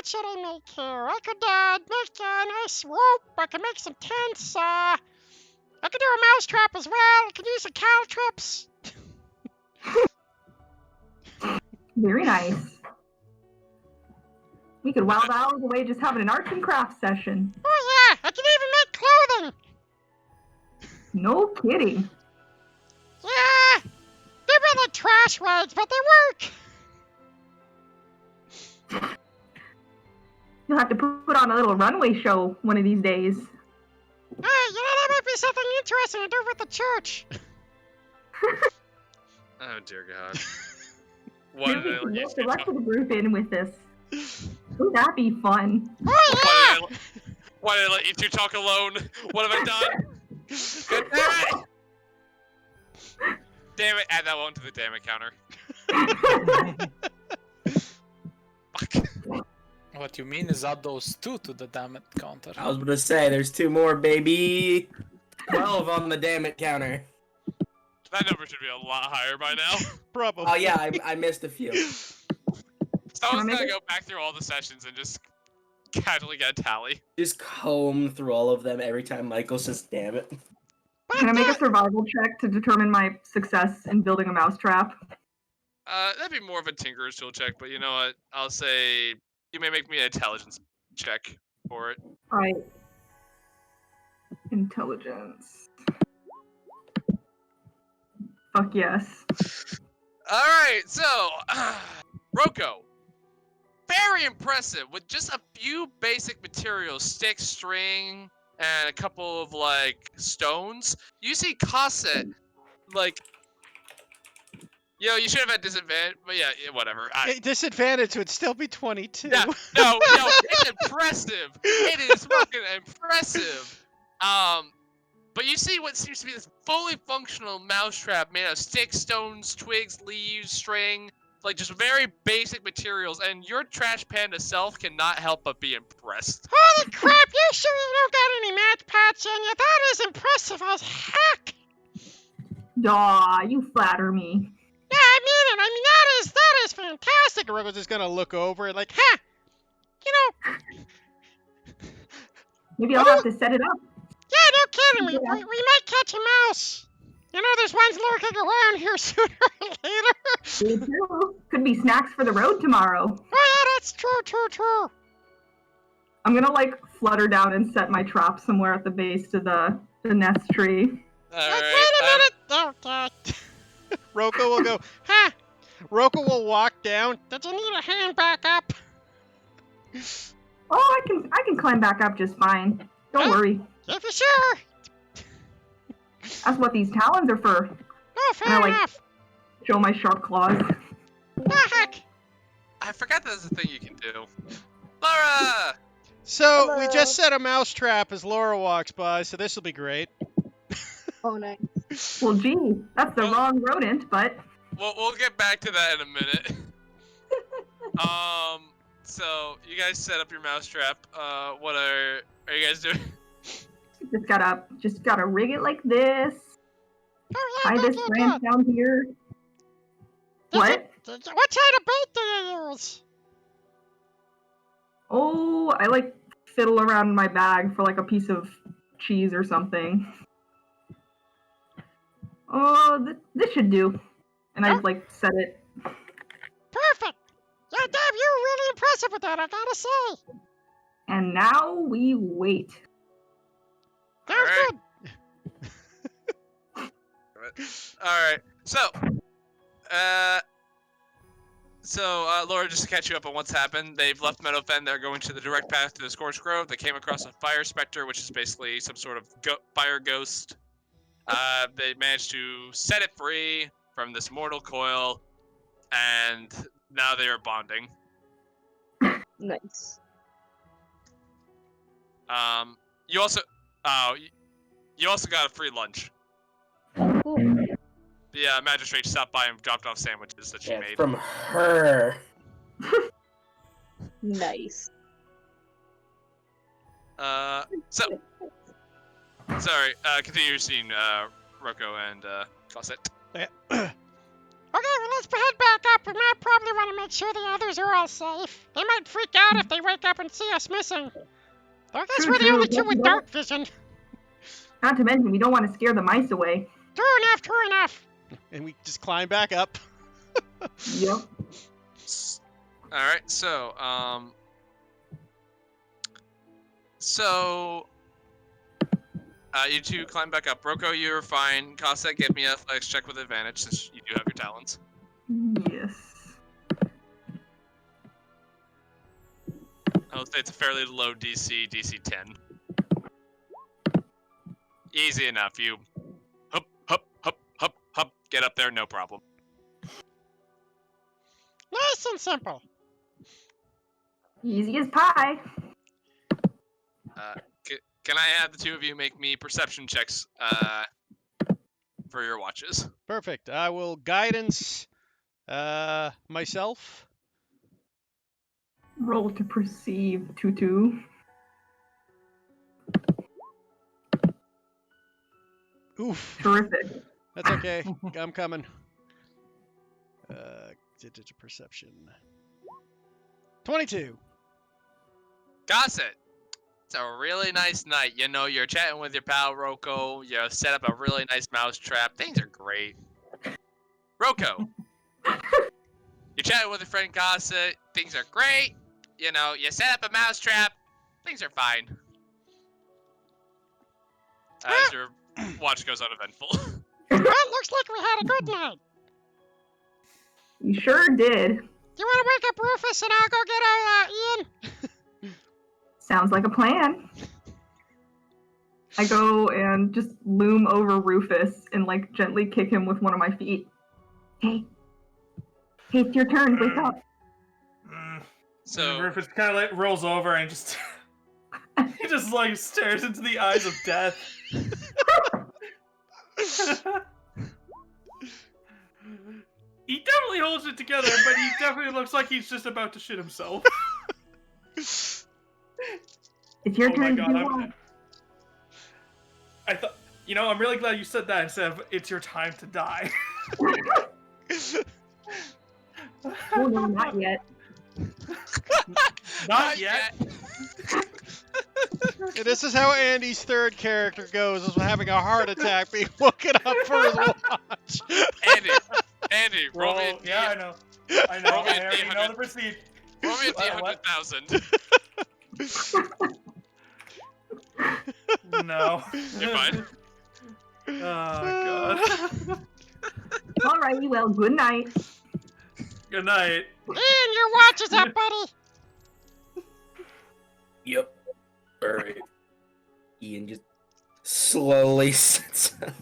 should I make here? I could make a nice rope. I could make some tents. I could do a mouse trap as well. I could use some cow traps. Very nice. We could while the hours away just having an arts and crafts session. Oh yeah, I can even make clothing. No kidding. Yeah, they're really like trash rags, but they work. You'll have to put on a little runway show one of these days. You know, that might be something interesting to do with the church. Oh dear God. Why Maybe did I we let you can get the two rest talk? of the group in with this. Wouldn't that be fun? Oh yeah. Why did I let you two talk alone? What have I done? God damn it! Damn it! Add that one to the damn it counter. Fuck. What you mean is add those two to the damn it counter. I was gonna say, there's 2 more, baby. 12 on the damn it counter. That number should be a lot higher by now. Probably. Oh yeah, I missed a few. Someone's make gonna it- go back through all the sessions and just casually get a tally. Just comb through all of them every time Michael says, damn it. Can I make a survival check to determine my success in building a mousetrap? That'd be more of a tinkerer's tool check, but you know what? I'll say you may make me an intelligence check for it. Right. Intelligence. Fuck yes. Alright, so, Rocco, very impressive with just a few basic materials, stick, string, and a couple of like stones. You see Cosset, like, you should have had disadvantage, but yeah, whatever. Disadvantage would still be 22. Yeah, no, it's impressive. It is fucking impressive. But you see what seems to be this fully functional mousetrap made of sticks, stones, twigs, leaves, string, like just very basic materials, and your trash panda self cannot help but be impressed. Holy crap, you sure you don't got any match pads in you? That is impressive as heck! Aw, you flatter me. Yeah, I mean it. I mean, that is fantastic. Roko's just gonna look over and like, ha! You know, Maybe I'll have to set it up. yeah, no kidding. We Yeah. might catch a mouse. You know, there's ones lurking around here sooner or later. Me too. Could be snacks for the road tomorrow. Oh, yeah, that's true. I'm gonna like flutter down and set my trap somewhere at the base of the nest tree. All Wait right. a minute. Oh, God. Roko will go, ha! Roko will walk down. Did you need a hand back up? Oh, I can climb back up just fine. Don't Huh? worry. If you're sure. That's what these talons are for. Oh, fair And I, like- enough. Show my sharp claws. Ah, heck. I forgot there's a thing you can do. Laura! So, we just set a mousetrap as Laura walks by, so this will be great. Oh, nice. Well, gee, that's the wrong rodent, but We'll get back to that in a minute. So you guys set up your mousetrap. What are you guys doing? just gotta rig it like this. Oh, yeah, Tie this branch down here. What? What kind of bait do you use? Oh, I like fiddle around in my bag for like a piece of cheese or something. Oh, this should do. And I like set it. Perfect. Yeah, Dave, you were really impressive with that, I gotta say. And now we wait. Sounds Alright. good. All right. So, Laura, just to catch you up on what's happened, they've left Meadowfen. They're going to the direct path to the Scorched Grove. They came across a fire specter, which is basically some sort of fire ghost. They managed to set it free from this mortal coil, and now they are bonding. Nice. You also got a free lunch. Cool. The magistrate stopped by and dropped off sandwiches that she Yeah, made. from her. Nice. Sorry, continue your scene, Roko and Cosset. Okay, well, let's head back up. We might probably want to make sure the others are all safe. They might freak out if they wake up and see us missing. I guess we're the only two with dark vision. Not to mention, we don't want to scare the mice away. True enough. And we just climb back up. Yep. Alright, you two climb back up. Roko, you're fine. Cosset, give me a athletics check with advantage since you do have your talents. Yes. I'll say it's a fairly low DC 10. Easy enough. You hop, get up there, no problem. Nice and simple. Easy as pie. Can I have the two of you make me perception checks for your watches? Perfect. I will guidance myself. Roll to perceive, Tutu. Oof. Terrific. That's okay. I'm coming. Perception. 22. Gossip. It's a really nice night. You know, you're chatting with your pal Roko. You set up a really nice mousetrap. Things are great. Roko. You're chatting with your friend Gossip. Things are great. You know, you set up a mousetrap. Things are fine. As your watch goes uneventful. Well, looks like we had a good night. You sure did. Do you want to wake up Rufus and I'll go get Ian? Sounds like a plan. I go and just loom over Rufus and like gently kick him with one of my feet. Hey, it's your turn. Wake up. So Rufus kind of like rolls over and just he just like stares into the eyes of death. He definitely holds it together, but he definitely looks like he's just about to shit himself. It's your Oh my turn. god, to do what? I thought, I'm really glad you said that instead of "it's your time to die." Oh no, not yet. Not yet. And this is how Andy's third character goes, is having a heart attack, being woken up for his watch. Andy, roll me a D. Yeah, I know. I Roll me a already know D100. the procedure. Roll me a What? D100,000. No. You're fine. Oh god. Alrighty, well, good night. Good night. Ian, your watch is up, buddy. Yep. Alright. Ian just slowly sits up,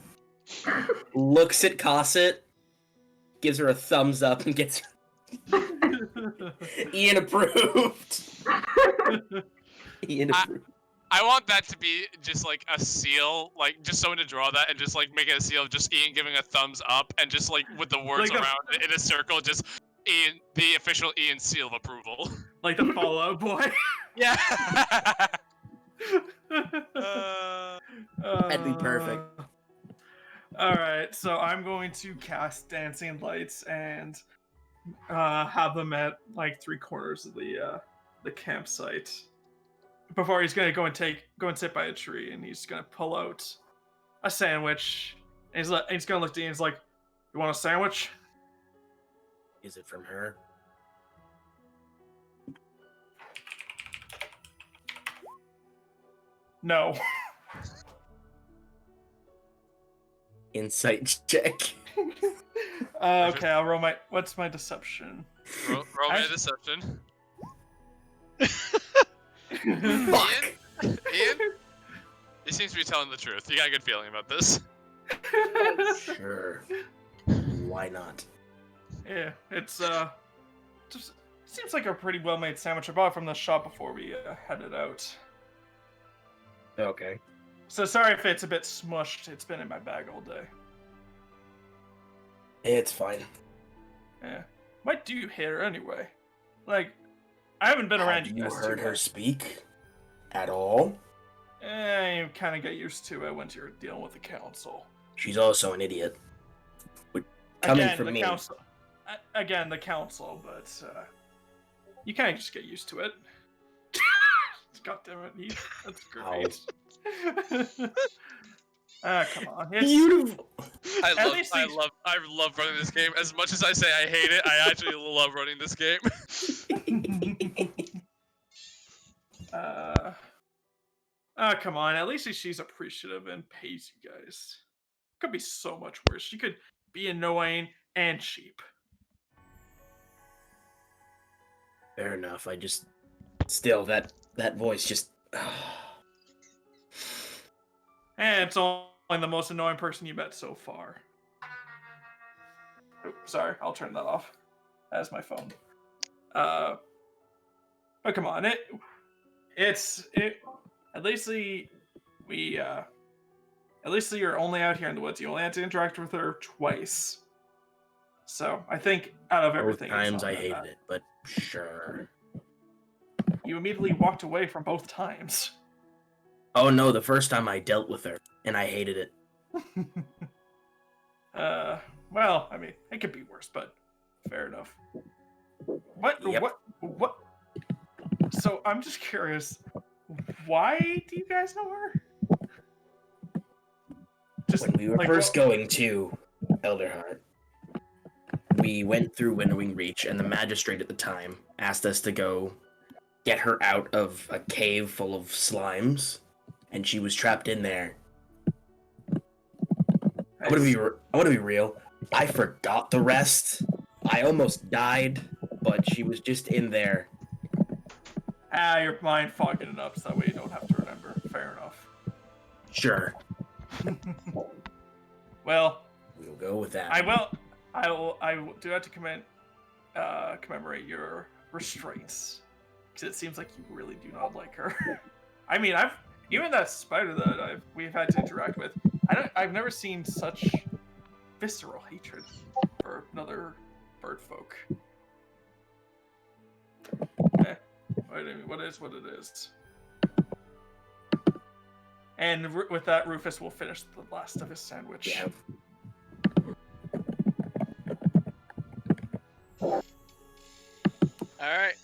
looks at Cosset, gives her a thumbs up, and gets Ian approved. Ian approved. I want that to be just like a seal, like just someone to draw that and just like make it a seal of just Ian giving a thumbs up and just like with the words Like around it in a circle, just Ian, the official Ian seal of approval. Like the Fallout Boy. Yeah. That'd be perfect. Alright, so I'm going to cast Dancing Lights and have them at like 3 corners of the campsite. Before he's gonna go and sit by a tree, and he's gonna pull out a sandwich. And he's gonna look at Ian. He's like, "You want a sandwich?" Is it from her? No. Insight check. Okay, I'll roll my. What's my deception? roll me a deception. Fuck. Ian? He seems to be telling the truth. You got a good feeling about this. Sure. Why not? Yeah, it's just seems like a pretty well-made sandwich I bought from the shop before we headed out. Okay. So sorry if it's a bit smushed. It's been in my bag all day. It's fine. Yeah, might do hit her anyway. Like, I haven't been around Have you you guys heard too her much. speak? At all? You kind of get used to it once you're dealing with the council. She's also an idiot. Coming from the me. council. Again, the council, but you kind of just get used to it. God damn it, that's great. Come on. It's, Beautiful. I love running this game. As much as I say I hate it, I actually love running this game. Come on. At least she's appreciative and pays you guys. Could be so much worse. She could be annoying and cheap. Fair enough. I just still that voice just And it's only the most annoying person you met so far. Oh, sorry, I'll turn that off. That's my phone. But come on, at least you're only out here in the woods. You only had to interact with her twice. So I think out of both everything, it's times not I that hated bad. it, but sure. You immediately walked away from both times. Oh no, the first time I dealt with her and I hated it. Well, I mean, it could be worse, but fair enough. Yep. What? So I'm just curious, why do you guys know her? Just When we were like, first going to Elderheart, we went through Winnowing Reach, and the magistrate at the time asked us to go get her out of a cave full of slimes, and she was trapped in there. I want to be real. I forgot the rest. I almost died, but she was just in there. Your mind fogging it up so that way you don't have to remember. Fair enough. Sure, Well, we'll go with that. I will do have to commemorate your restraints. Because it seems like you really do not like her. I mean, even that spider that we've had to interact with, I've never seen such visceral hatred for another bird folk. What is what it is. And with that, Rufus will finish the last of his sandwich. Yeah. All right.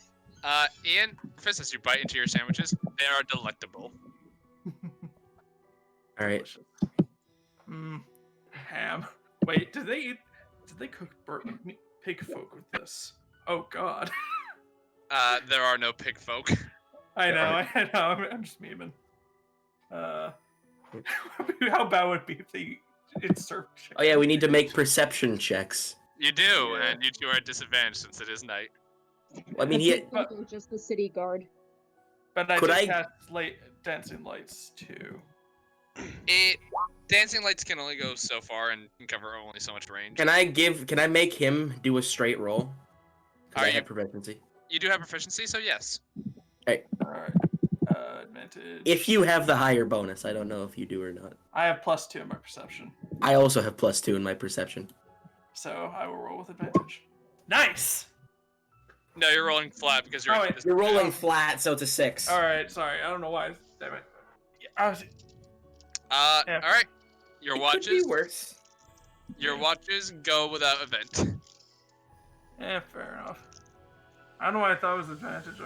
Ian, Rufus, as you bite into your sandwiches, they are delectable. All right. Ham. Wait, did they cook pig folk with this? Oh God. There are no pig folk. I know. I'm just memeing. How bad would it be if they served chicken? Oh yeah, we need to make perception checks. You do, and you two are at disadvantage since it is night. I mean, Just the city guard. But I Could did I- cast dancing lights too. Dancing lights can only go so far and can cover only so much range. Can I make him do a straight roll? 'Cause Are I you- have proficiency. You do have proficiency, so yes. Alright. Advantage. If you have the higher bonus, I don't know if you do or not. I have +2 in my perception, I also have +2 in my perception. so I will roll with advantage. Nice. No, you're rolling flat because you're. Oh, wait. You're rolling flat, so it's a 6. All right. Sorry. I don't know why. Damn it. Yeah, I was. Yeah. All right. Your It could watches. be worse. Your watches go without event. Yeah, fair enough. I don't know why I thought it was advantage.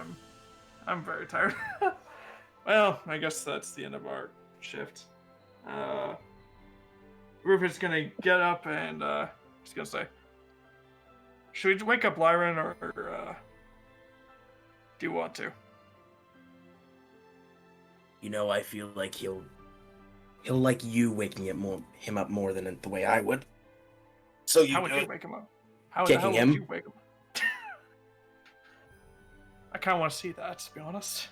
I'm very tired. Well, I guess that's the end of our shift. Rupert's gonna get up and he's gonna say, "Should we wake up Lyran, or do you want to?" You know, I feel like he'll like you waking him up more than the way I would. So you How would do you it. wake him up? How Kicking would him? you wake him up? I kind of want to see that, to be honest.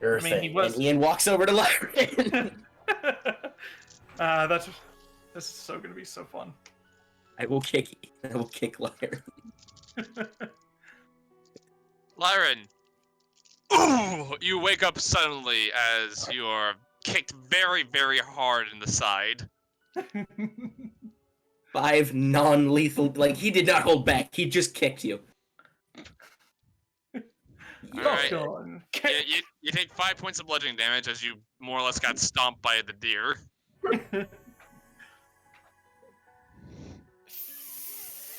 Sure I mean, he thing. was- And Ian walks over to Lyran. This is so gonna be so fun. I will kick Lyran. Lyran. Ooh! You wake up suddenly as you are kicked very, very hard in the side. 5 non-lethal. Like, he did not hold back. He just kicked you. Alright. Done. You take 5 points of bludgeoning damage as you more or less got stomped by the deer.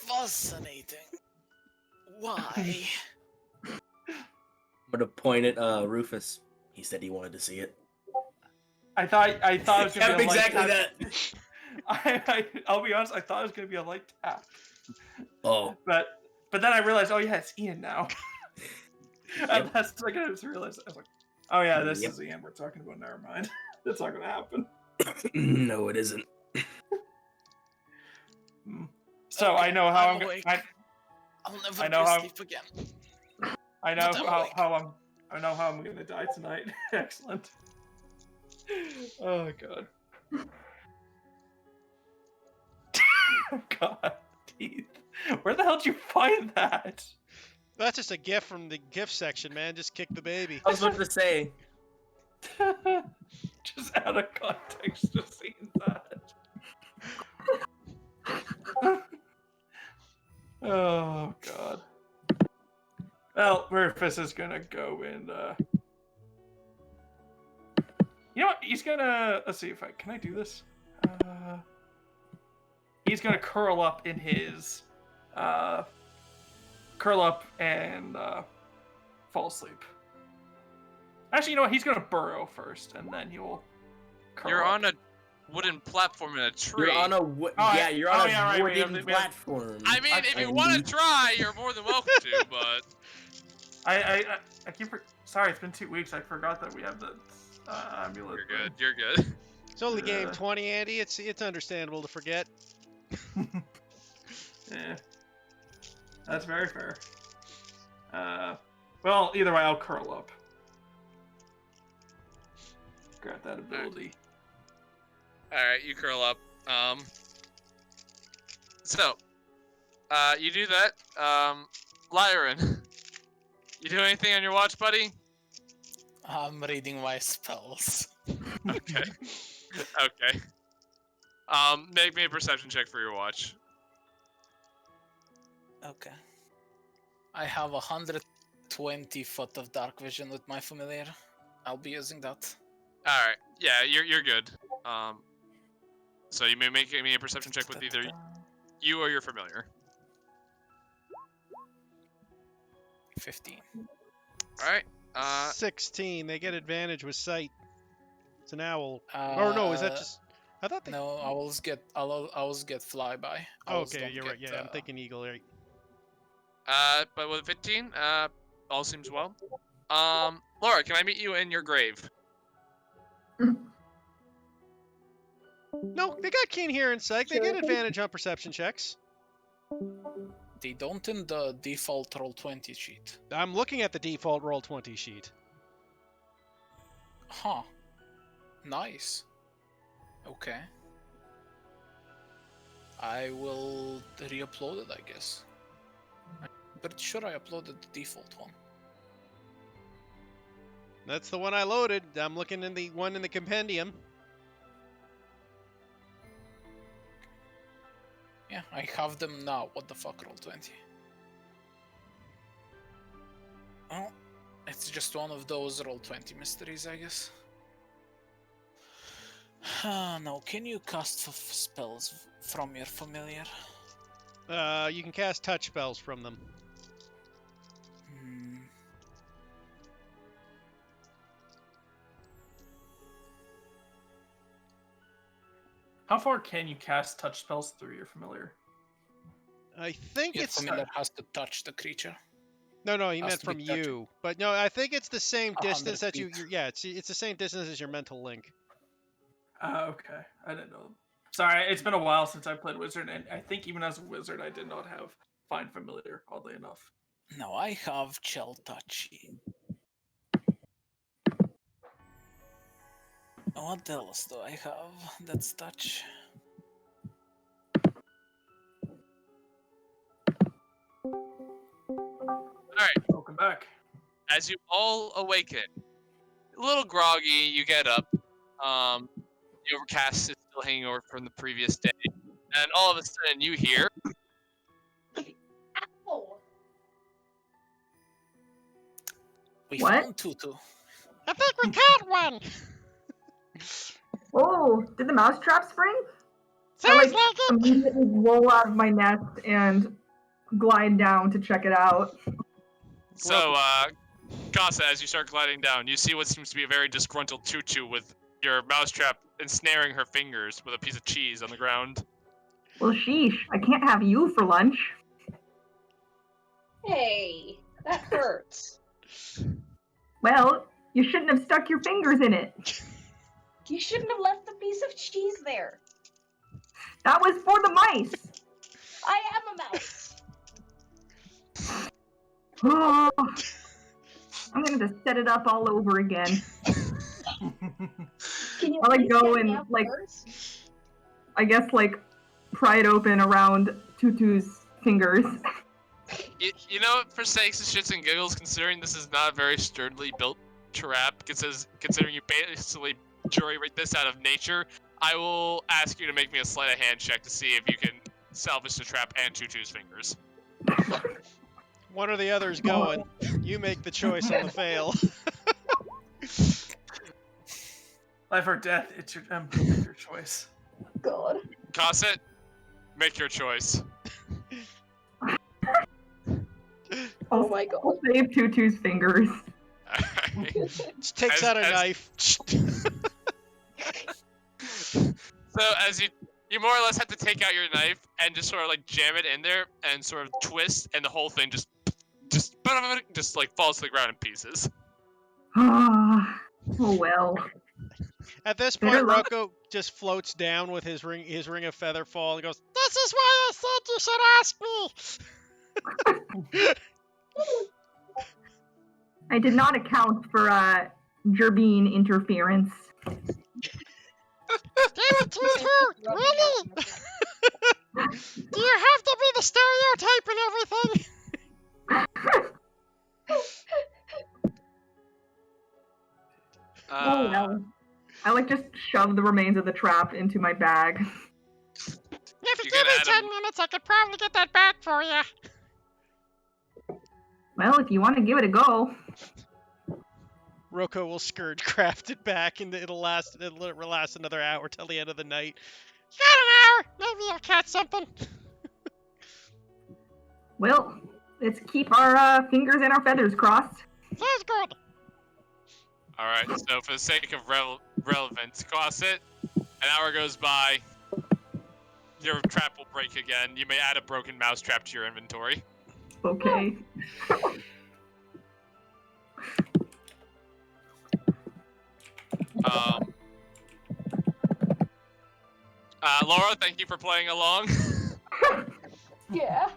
Fascinating. Why? I'm gonna point at Rufus. He said he wanted to see it. I thought it was gonna Yep, be a light exactly tap. that. I'll be honest. I thought it was gonna be a light tap, Oh, but then I realized, oh yeah, it's Ian now. And that's like I just realized. I was like, oh yeah, this Yep. is Ian we're talking about. Never mind. That's not gonna happen. no, it isn't. So I know how I'm gonna. awake. I'll never I know be how- asleep again. I know But I'm how awake. I know how I'm gonna die tonight. Excellent. Oh god. God, teeth. Where the hell did you find that? That's just a gift from the gift section, man. Just kick the baby. I was about to say. Just out of context, just seeing that. Oh god. Well, Rufus is gonna go and you know what? He's gonna let's see if can I do this? He's gonna curl up in his curl up and fall asleep. Actually, you know what? He's gonna burrow first, and then he will. Curl You're up. on a wooden platform in a tree. You're on a right. you're on Oh, a yeah, right, we wooden have- platform. I mean, if you I want to mean- try, you're more than welcome to, but I keep. Sorry, it's been 2 weeks. I forgot that we have the amulet. you're good. You're good. It's only game Yeah. 20, Andy. It's understandable to forget. Yeah. That's very fair. Well, either way, I'll curl up. Grab that ability. Alright, you curl up. You do that. Lyran, you do anything on your watch, buddy? I'm reading my spells. Okay. Okay. Make me a perception check for your watch. Okay. I have 120 foot of dark vision with my familiar. I'll be using that. Alright, yeah, you're good. So you may make me a perception check with either you or your familiar. 15. Alright, 16. They get advantage with sight. It's an owl. Or no, is that just? I thought they. No, owls get flyby. Oh, Owls okay, don't you're right. get, Yeah, I'm thinking eagle. Right. but with 15, all seems well. Laura, can I meet you in your grave? No, they got keen hearing sight. They get advantage on perception checks. They don't in the default roll20 sheet. I'm looking at the default roll20 sheet. Huh. Nice. Okay. I will re-upload it, I guess. I'm pretty sure I uploaded the default one. That's the one I loaded. I'm looking in the one in the compendium. Yeah, I have them now. What the fuck, roll20? Well, it's just one of those roll20 mysteries, I guess. Now, can you cast spells from your familiar? You can cast touch spells from them. How far can you cast touch spells through your familiar? I think Your it's familiar has to touch the creature. no. He has meant to be from touching. you, but no. I think it's the same 100 distance that you. feet. Yeah, it's the same distance as your mental link. Okay. I didn't know. Sorry, it's been a while since I played Wizard, and I think even as a Wizard, I did not have Find Familiar, oddly enough. No, I have Chill Touchy. What else do I have? That's touch. Alright, Welcome back. as you all awaken, a little groggy, you get up. The overcast is still hanging over from the previous day. And all of a sudden you hear... We What? found Tutu. I think we caught one. Oh, did the mousetrap spring? I Sounds like like it. immediately roll out of my nest and glide down to check it out. So, Casa, as you start gliding down, you see what seems to be a very disgruntled Tutu with your mousetrap ensnaring her fingers with a piece of cheese on the ground. Well, sheesh, I can't have you for lunch. Hey, that hurts. Well, you shouldn't have stuck your fingers in it. You shouldn't have left the piece of cheese there. That was for the mice. I am a mouse. Oh, I'm gonna just set it up all over again. Can you I'll, like, please go get me and, out like, first? I guess, like, pry it open around Tutu's fingers. You know, for sakes of shits and giggles, considering this is not a very sturdily built trap, considering you basically jury rig this out of nature, I will ask you to make me a sleight of hand check to see if you can salvage the trap and Tutu's fingers. One or the other's going. You make the choice on the fail. Life or death, it's your make your choice. God. Cosset, make your choice. Oh my god. I'll save Tutu's fingers. Just takes out a knife. So as you more or less have to take out your knife and just sort of like jam it in there and sort of twist, and the whole thing just like falls to the ground in pieces. Oh well. At this Better point, luck. Rocco just floats down with his ring of feather fall and goes, This is why I said you should ask me. I did not account for Gerbine interference. Damn it, Tutu! Really? Do you have to be the stereotype and everything? Oh well. I like just shove the remains of the trap into my bag. If you You're give gonna me add 10 minutes, I could probably get that back for you. Well, if you want to give it a go. Rocco will scourge craft it back, and it'll last another hour till the end of the night. Got an hour. Maybe I'll catch something. Well, let's keep our fingers and our feathers crossed. Sounds good. Alright, so for the sake of relevance, cross it. An hour goes by. Your trap will break again. You may add a broken mouse trap to your inventory. Okay. Laura, thank you for playing along. Yeah.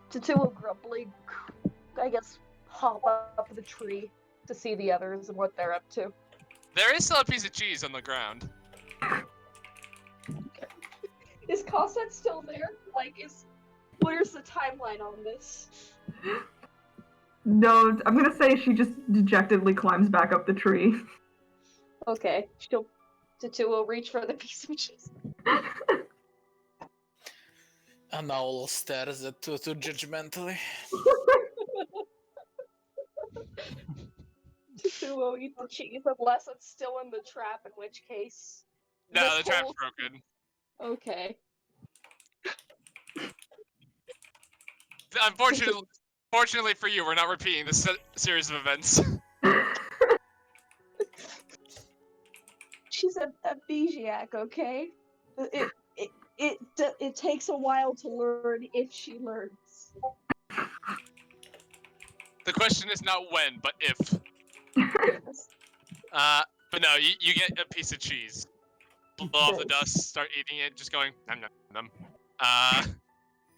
Tutu will grumpily, I guess, hop up the tree to see the others and what they're up to. There is still a piece of cheese on the ground. Is Cosette still there? Like, where's the timeline on this? No, I'm gonna say she just dejectedly climbs back up the tree. Okay, Tutu will reach for the piece of cheese. And Owl stares at Tutu judgmentally. Tutu will eat the cheese unless it's still in the trap, in which case... No, this the trap's whole- broken. Okay. Fortunately for you, we're not repeating this series of events. She's a amnesiac, okay? It takes a while to learn if she learns. The question is not when, but if. Yes. But no, you get a piece of cheese. Blow off the dust, start eating it, just going nom nom nom.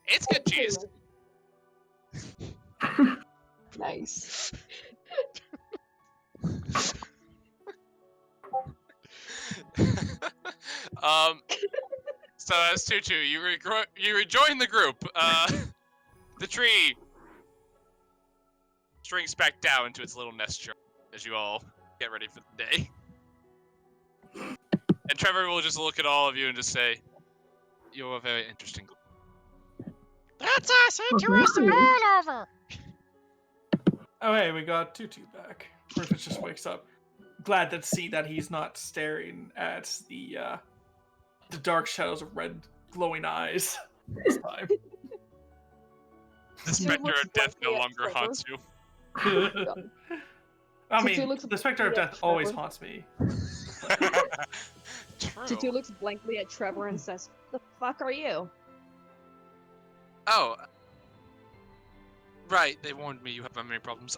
It's good cheese. Nice. So as Tutu, you rejoin the group. The tree shrinks back down into its little nest jar as you all get ready for the day. And Trevor will just look at all of you and just say, "You're a very interesting group." That's us. Interesting all over. Oh hey, we got Tutu back. Rufus just wakes up, glad to see that he's not staring at the dark shadows of red glowing eyes this time. The specter looks of death no like longer Trevor. haunts you. I Tutu mean, looks the specter of blankly at death always Trevor. haunts me. Tutu True. looks blankly at Trevor and says, "The fuck are you?" Oh. Right, they warned me you have memory problems.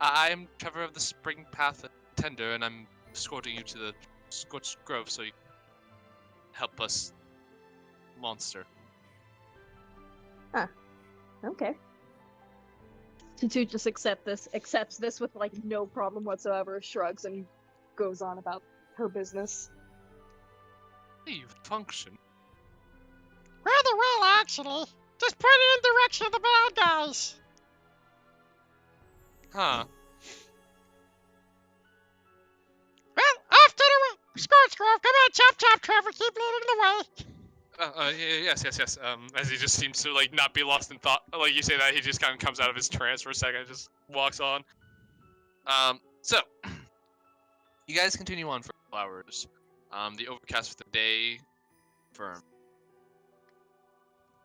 I'm Trevor of the Spring Path Tender, and I'm escorting you to the Scorched Grove so you can help us monster. Okay. Tutu just accepts this with like no problem whatsoever, shrugs and goes on about her business. Hey, you function. Rather well, actually. Just pointed in the direction of the bad guys. Huh. Well, off to the Scorch Grove. Come on, chop chop, Trevor. Keep leading the way. Yes. As he just seems to like not be lost in thought. Like you say that, he just kind of comes out of his trance for a second and just walks on. So you guys continue on for a couple hours. The overcast for the day firm.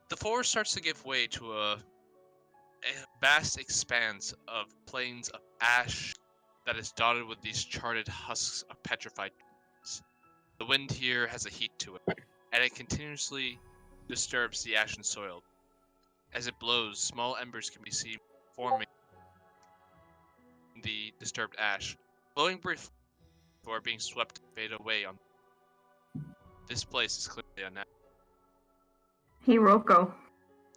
The forest starts to give way to a vast expanse of plains of ash that is dotted with these charred husks of petrified trees. The wind here has a heat to it, and it continuously disturbs the ashen soil. As it blows, small embers can be seen forming in the disturbed ash, glowing briefly, before being swept and fade away on. This place is clearly unnatural. Hey, Rocco.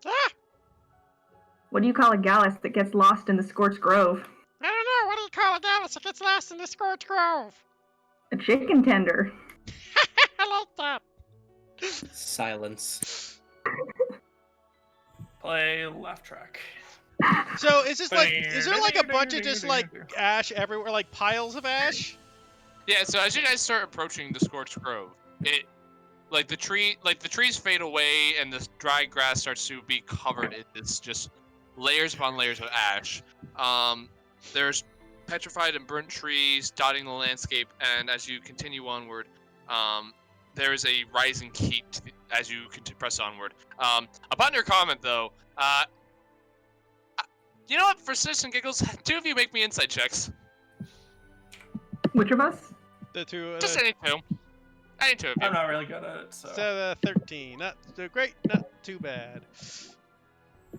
Ah, What do you call a gallus that gets lost in the scorched grove? I don't know. What do you call a gallus that gets lost in the scorched grove? A chicken tender. I like that. Silence. Play left track. So is this like, is there like a bunch of just like ash everywhere, like piles of ash? Yeah, so as you guys start approaching the Scorched Grove, the trees fade away and the dry grass starts to be covered in this just layers upon layers of ash. There's petrified and burnt trees dotting the landscape, and as you continue onward, there is a rising heat as you press onward. Upon your comment, though, you know what? For shits and giggles, 2 of you make me insight checks. Which of us? The two. Just any 2. Any 2 of you. I'm not really good at it, so. 13. Not so great, not too bad.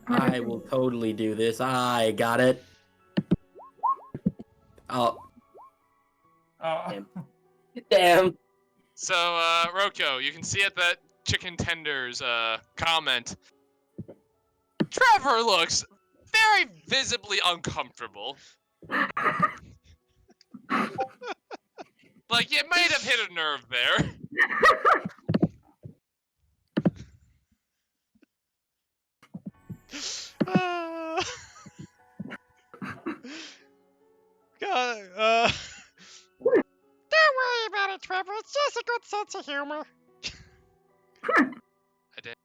I will totally do this. I got it. Oh, Oh. damn. So, Roko, you can see at that chicken tender's comment, Trevor looks very visibly uncomfortable. Like, you might have hit a nerve there. God, Don't worry about it, Trevor. It's just a good sense of humor. I did.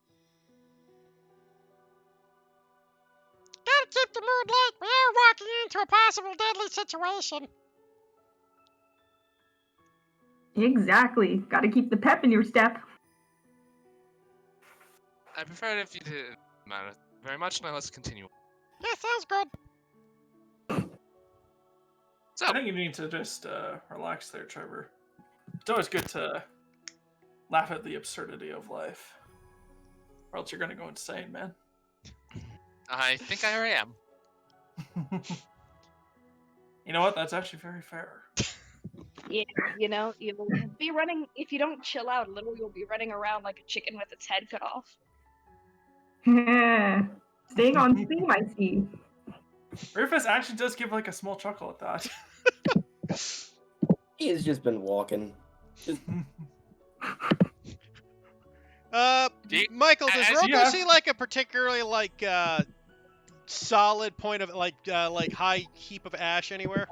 Gotta keep the mood light. We are walking into a possible deadly situation. Exactly. Gotta keep the pep in your step. I prefer it if you didn't matter very much. Now let's continue. Yeah, sounds good. So, I think you need to just relax there, Trevor. It's always good to laugh at the absurdity of life. Or else you're gonna go insane, man. I think I already am. You know what? That's actually very fair. Yeah, you know, you'll be running, if you don't chill out a little, you'll be running around like a chicken with its head cut off. Staying on theme, I see. Rufus actually does give like a small chuckle at that. He has just been walking. Michael, does as Roko see like a particularly like solid point of like high heap of ash anywhere?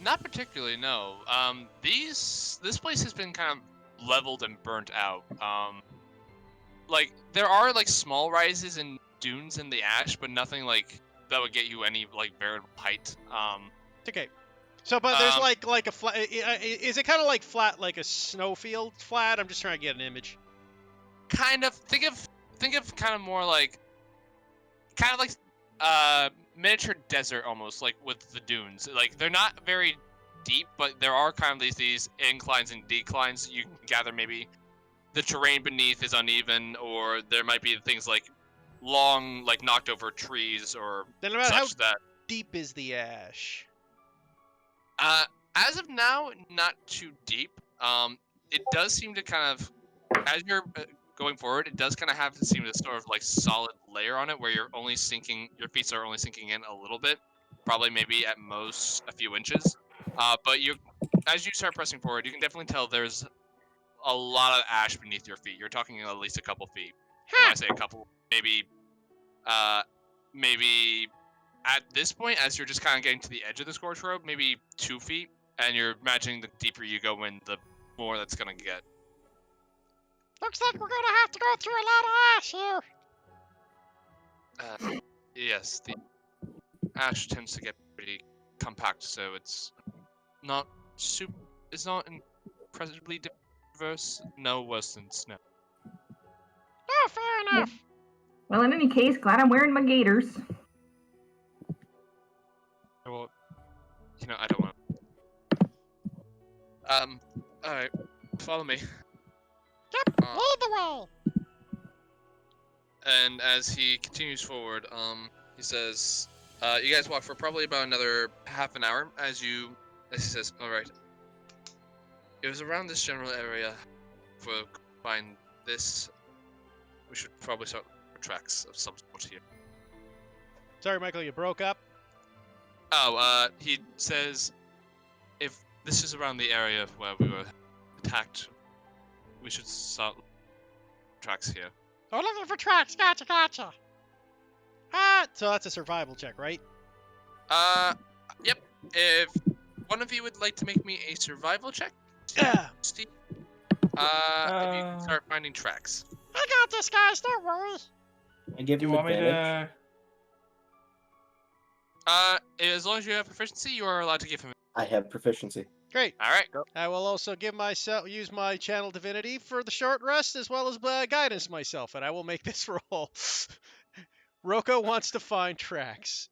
Not particularly, no. This place has been kind of leveled and burnt out. Like there are like small rises and dunes in the ash, but nothing like that would get you any like veritable height. Okay. So, but there's like a flat. Is it kind of like flat, like a snowfield flat? I'm just trying to get an image. Kind of think of kind of more like miniature desert almost, like with the dunes. Like they're not very deep, but there are kind of these inclines and declines. You can gather maybe the terrain beneath is uneven, or there might be things like long, like knocked over trees or Then about such how that. deep is the ash? As of now, not too deep. It does seem to kind of, as you're going forward, it does kind of have to seem to sort of like solid layer on it, where your feet are only sinking in a little bit, probably maybe at most a few inches. But as you start pressing forward, you can definitely tell there's a lot of ash beneath your feet. You're talking at least a couple feet. When I say a couple, maybe at this point, as you're just kind of getting to the edge of the scorch road, maybe 2 feet, and you're imagining the deeper you go in, the more that's gonna get. Looks like we're gonna have to go through a lot of ash here. Yes, the ash tends to get pretty compact, so it's not incredibly diverse. No worse than snow. Oh, fair enough. Well, in any case, glad I'm wearing my gaiters. Well, I don't want to. Alright, follow me. Yep, lead the way. And as he continues forward, he says, you guys walk for probably about another half an hour as he says, alright, It was around this general area. If we find this, we should probably start for tracks of some sort here. Sorry, Michael, you broke up. Oh, he says if this is around the area where we were attacked, we should start tracks here. Oh, looking for tracks. Gotcha. So that's a survival check, right? Yep. If one of you would like to make me a survival check, Steve, if you can start finding tracks. I got this, guys. Don't worry. I give Do you him want me advantage. to? As long as you have proficiency, you are allowed to give him. I have proficiency. Great. All right, go. I will also use my channel divinity for the short rest as well as guidance myself, and I will make this roll. Roko wants to find tracks.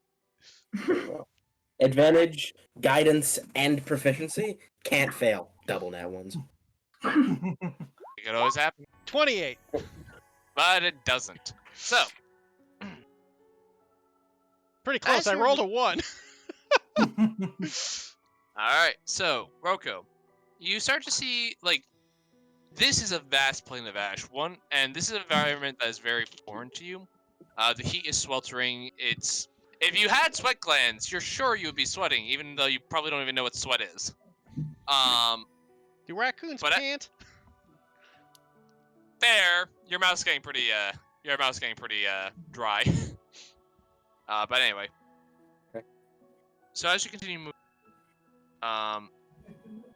Very well. Advantage, guidance, and proficiency can't fail. Double nat ones. It could always happen, 28. but it doesn't. So, Pretty close. As I you're- rolled a 1. Alright, so, Roko, you start to see, like, this is a vast plain of ash. And this is an environment that is very foreign to you. The heat is sweltering. If you had sweat glands, you're sure you would be sweating, even though you probably don't even know what sweat is. Do raccoons But pant? Fair. Your mouth's getting pretty, dry. But anyway. Okay. So as you continue moving,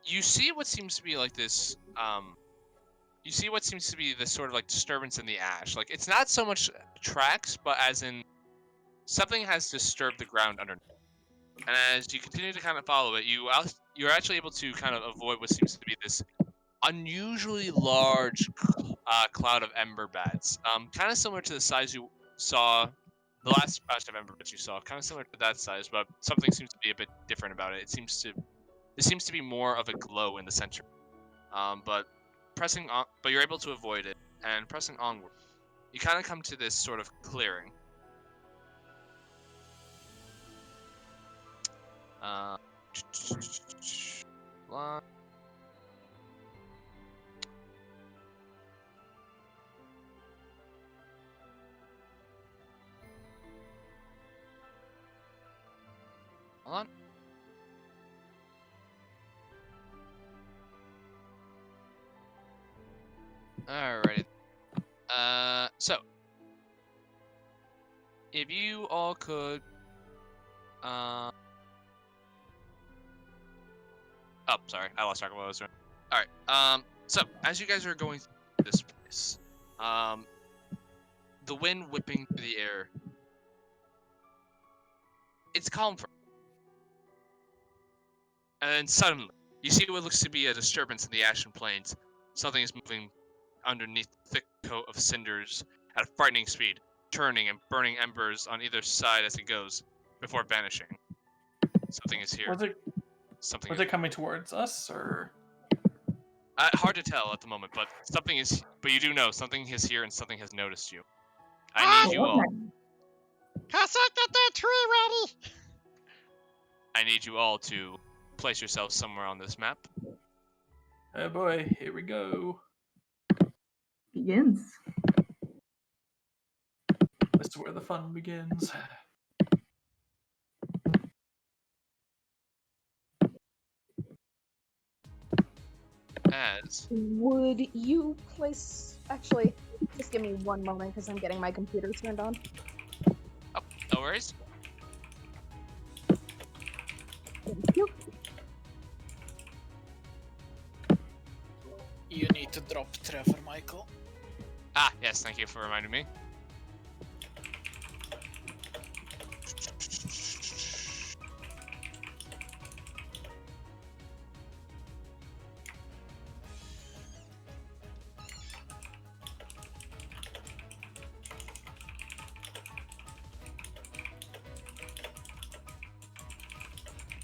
you see what seems to be like this, sort of like disturbance in the ash. Like, it's not so much tracks, but as in something has disturbed the ground underneath. And as you continue to kind of follow it, you're actually able to kind of avoid what seems to be this unusually large cloud of ember bats. Kind of similar to the size you saw, the last batch of ember bats you saw. Kind of similar to that size, but something seems to be a bit different about it. There seems to be more of a glow in the center. But you're able to avoid it, and pressing onward, you kind of come to this sort of clearing. Line. Hold on. Alrighty. So if you all could, oh, sorry, I lost track of what I was doing. All right. So as you guys are going through this place, the wind whipping through the air, it's calm for. And then suddenly, you see what looks to be a disturbance in the Ashen Plains. Something is moving underneath the thick coat of cinders at a frightening speed, turning and burning embers on either side as it goes, before vanishing. Something is here. Was it coming towards us, or? Hard to tell at the moment, but something is. But you do know something is here and something has noticed you. I need you all. Cossack, get that tree ready. I need you all to place yourselves somewhere on this map. Oh boy, here we go. Begins. This is where the fun begins. As Would you place... Actually, just give me one moment because I'm getting my computer turned on. oh, no worries. Thank you. You need to drop Trevor, Michael. Ah, yes, thank you for reminding me.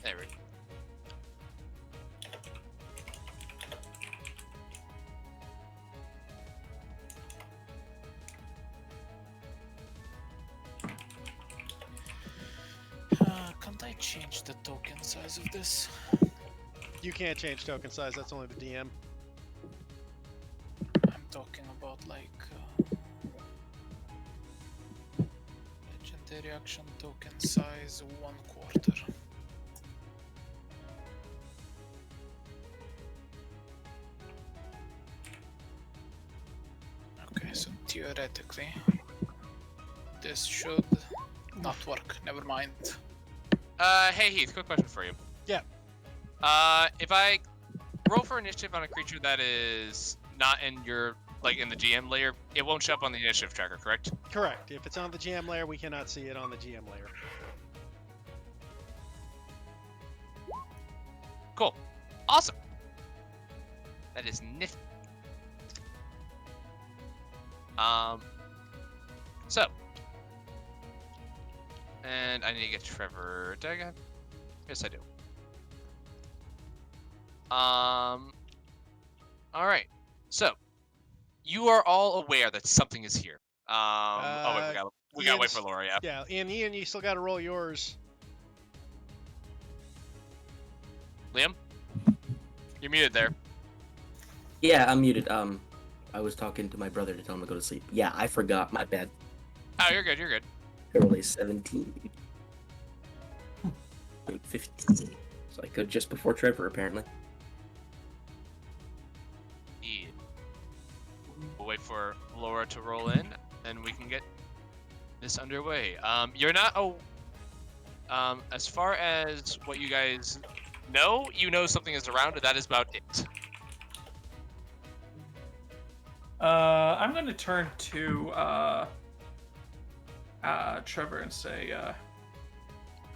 There we go. Can't I change the token size of this? You can't change token size. That's only the DM. I'm talking about like legendary action token size 1/4. Okay, so theoretically, this should not work. Never mind. Hey Heath, quick question for you. Yeah. If I roll for initiative on a creature that is not in your, like, in the GM layer, it won't show up on the initiative tracker, correct? Correct. If it's on the GM layer, we cannot see it on the GM layer. Cool. Awesome. That is nifty. So. And I need to get Trevor. Did I get? Yes, I do. Alright. So. You are all aware that something is here. Oh wait, we gotta wait for Laura, yeah. Yeah, and Ian, you still got to roll yours. Liam? You're muted there. Yeah, I'm muted. I was talking to my brother to tell him to go to sleep. Yeah, I forgot. My bad. Oh, you're good, you're good. I rolled a 17. 15. So I could just before Trevor, apparently. Yeah. We'll wait for Laura to roll in, and we can get this underway. You're not as far as what you guys know, you know something is around, and that is about it. I'm going to turn to Trevor and say,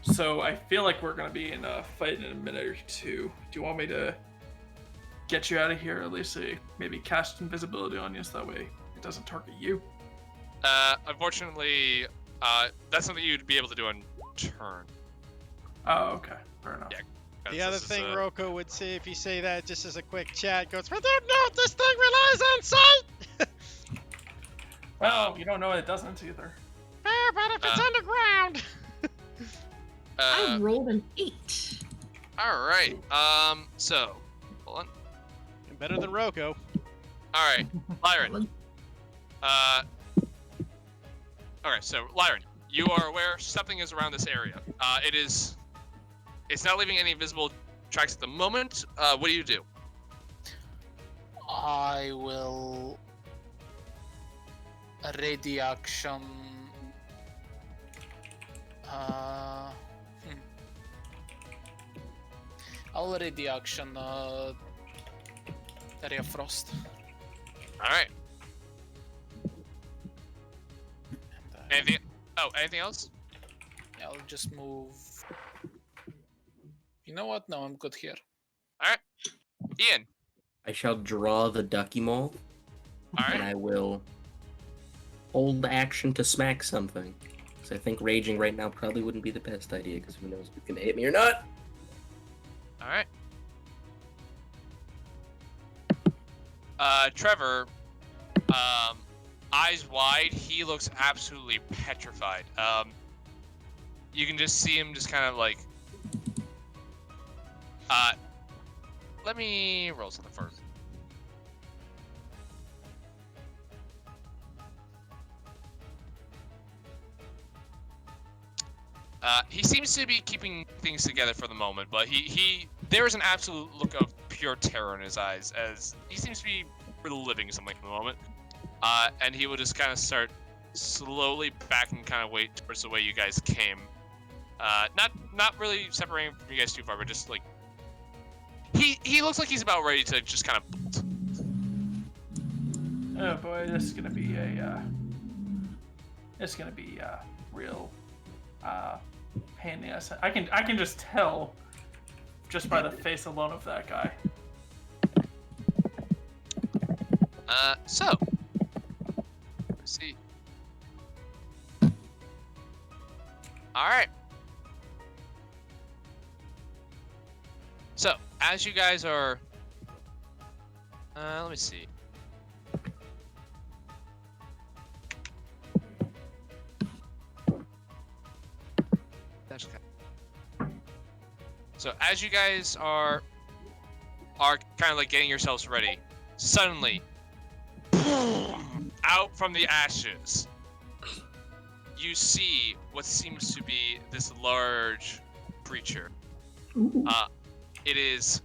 so I feel like we're going to be in a fight in a minute or two. Do you want me to get you out of here, or at least maybe cast invisibility on you so that way it doesn't target you? Unfortunately, that's something you'd be able to do on turn. Oh, okay. Fair enough. Yeah. The other thing Roko would say if you say that just as a quick chat goes, we don't know if this thing relies on sight! Well, you don't know it doesn't either. Fair, but if it's underground. I rolled an 8. Alright, so, hold on. And better than Roko. Alright, Lyron. Okay, so, Lyron, you are aware something is around this area. It's not leaving any visible tracks at the moment. What do you do? I will ready action. I'll ready action Area Frost. Alright. Anything else? Yeah, I'll just move. You know what? No, I'm good here. Alright. Ian. I shall draw the Ducky Maul. Alright. And I will hold action to smack something. Because I think raging right now probably wouldn't be the best idea, because who knows if it's going to hit me or not. Alright. Trevor, eyes wide, he looks absolutely petrified. You can just see him just kind of like... let me roll something first. He seems to be keeping things together for the moment, but there is an absolute look of pure terror in his eyes, as he seems to be reliving something for the moment. And he will just kind of start slowly backing kind of way towards the way you guys came. Not really separating from you guys too far, but just like he looks like he's about ready to just kind of bolt. Oh boy, this is gonna be a real pain in the ass. I can just tell just by the face alone of that guy. So let's see. All right. So as you guys are, let me see. So as you guys are are kind of like getting yourselves ready, suddenly, out from the ashes, you see what seems to be this large creature. Ooh. It is.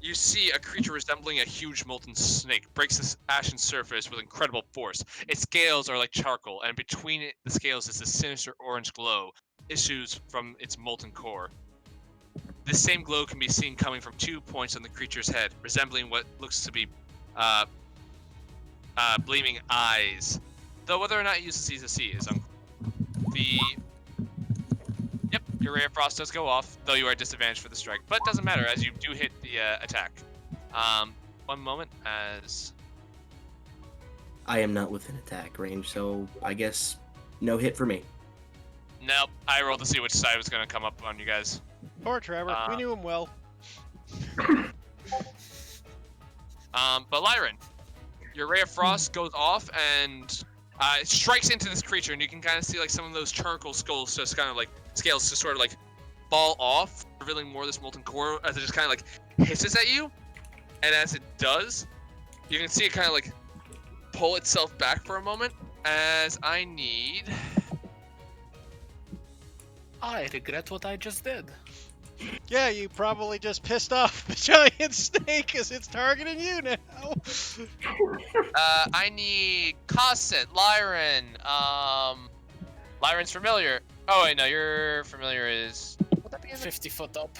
You see a creature resembling a huge molten snake breaks this ashen surface with incredible force. Its scales are like charcoal, and between the scales is a sinister orange glow issues from its molten core. This same glow can be seen coming from 2 points on the creature's head, resembling what looks to be gleaming eyes. Though whether or not it uses these to see is unclear. Yep, your Ray of Frost does go off, though you are disadvantaged for the strike. But it doesn't matter, as you do hit the attack. One moment, as... I am not within attack range, so I guess no hit for me. Nope, I rolled to see which side was going to come up on you guys. Poor Trevor. We knew him well. But Lyran, your Ray of Frost goes off and it strikes into this creature, and you can kind of see like some of those charcoal skulls just kind of like scales just sort of like fall off, revealing more of this molten core as it just kind of like hisses at you. And as it does, you can see it kind of like pull itself back for a moment. As I need. I regret what I just did. Yeah, you probably just pissed off the giant snake as it's targeting you now. I need Cosset, Lyran. Lyran's familiar. Oh wait, no, your familiar is. Would that be 50 foot up.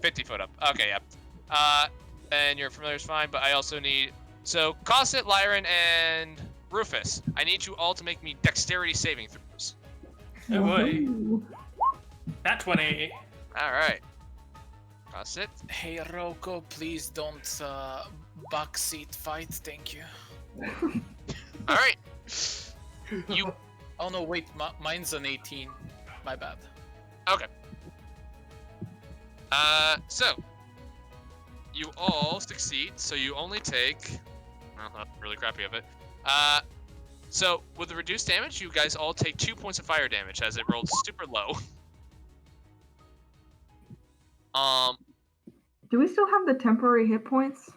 50 foot up. Okay, yeah. And your familiar is fine, but I also need. So Cosset, Lyran, and Rufus. I need you all to make me dexterity saving throws. Oh boy. Ooh. Nat 20. All right. Cosset. Hey Roko, please don't backseat fight, thank you. All right. You. Oh no, wait, mine's an 18. My bad. Okay. So you all succeed. So you only take. Well, not really crappy of it. So with the reduced damage, you guys all take 2 points of fire damage as it rolled super low. Do we still have the temporary hit points?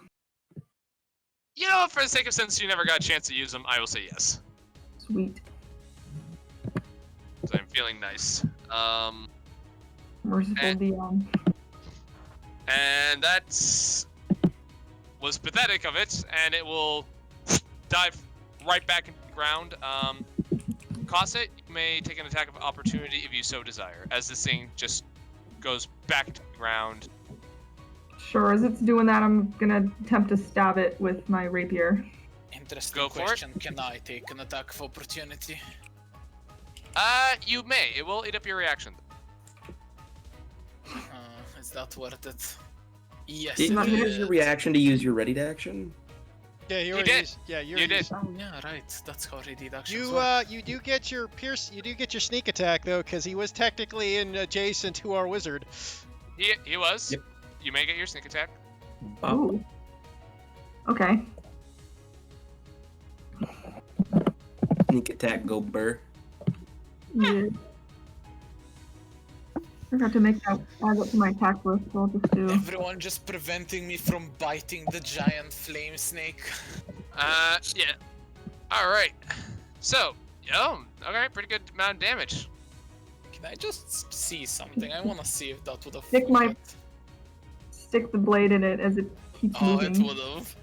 You know, for the sake of since you never got a chance to use them, I will say yes. Sweet. So I'm feeling nice. Merciful And- DM. And that's was pathetic of it, and it will dive right back into the ground. Cosset, you may take an attack of opportunity if you so desire, as this thing just goes back into the ground. Sure, as it's doing that, I'm gonna attempt to stab it with my rapier. Interesting Go for it. question. Can I take an attack of opportunity? You may. It will eat up your reaction. Is that worth it? Yes, Did it you use your is. reaction to use your ready to action? Yeah, you did. Used, yeah, You did. Oh yeah, right. That's how ready actions You work. you do get your you do get your sneak attack though, because he was technically adjacent to our wizard. He was. Yep. You may get your sneak attack. Ooh. Okay. Sneak attack, go burr. Yeah. Forgot to make that add up to my attack list, so I'll just do. Everyone just preventing me from biting the giant flame snake. Yeah. All right. So, okay, pretty good amount of damage. Can I just see something? I want to see if that would have Stick my- worked. Stick the blade in it as it keeps Oh, it moving. would have.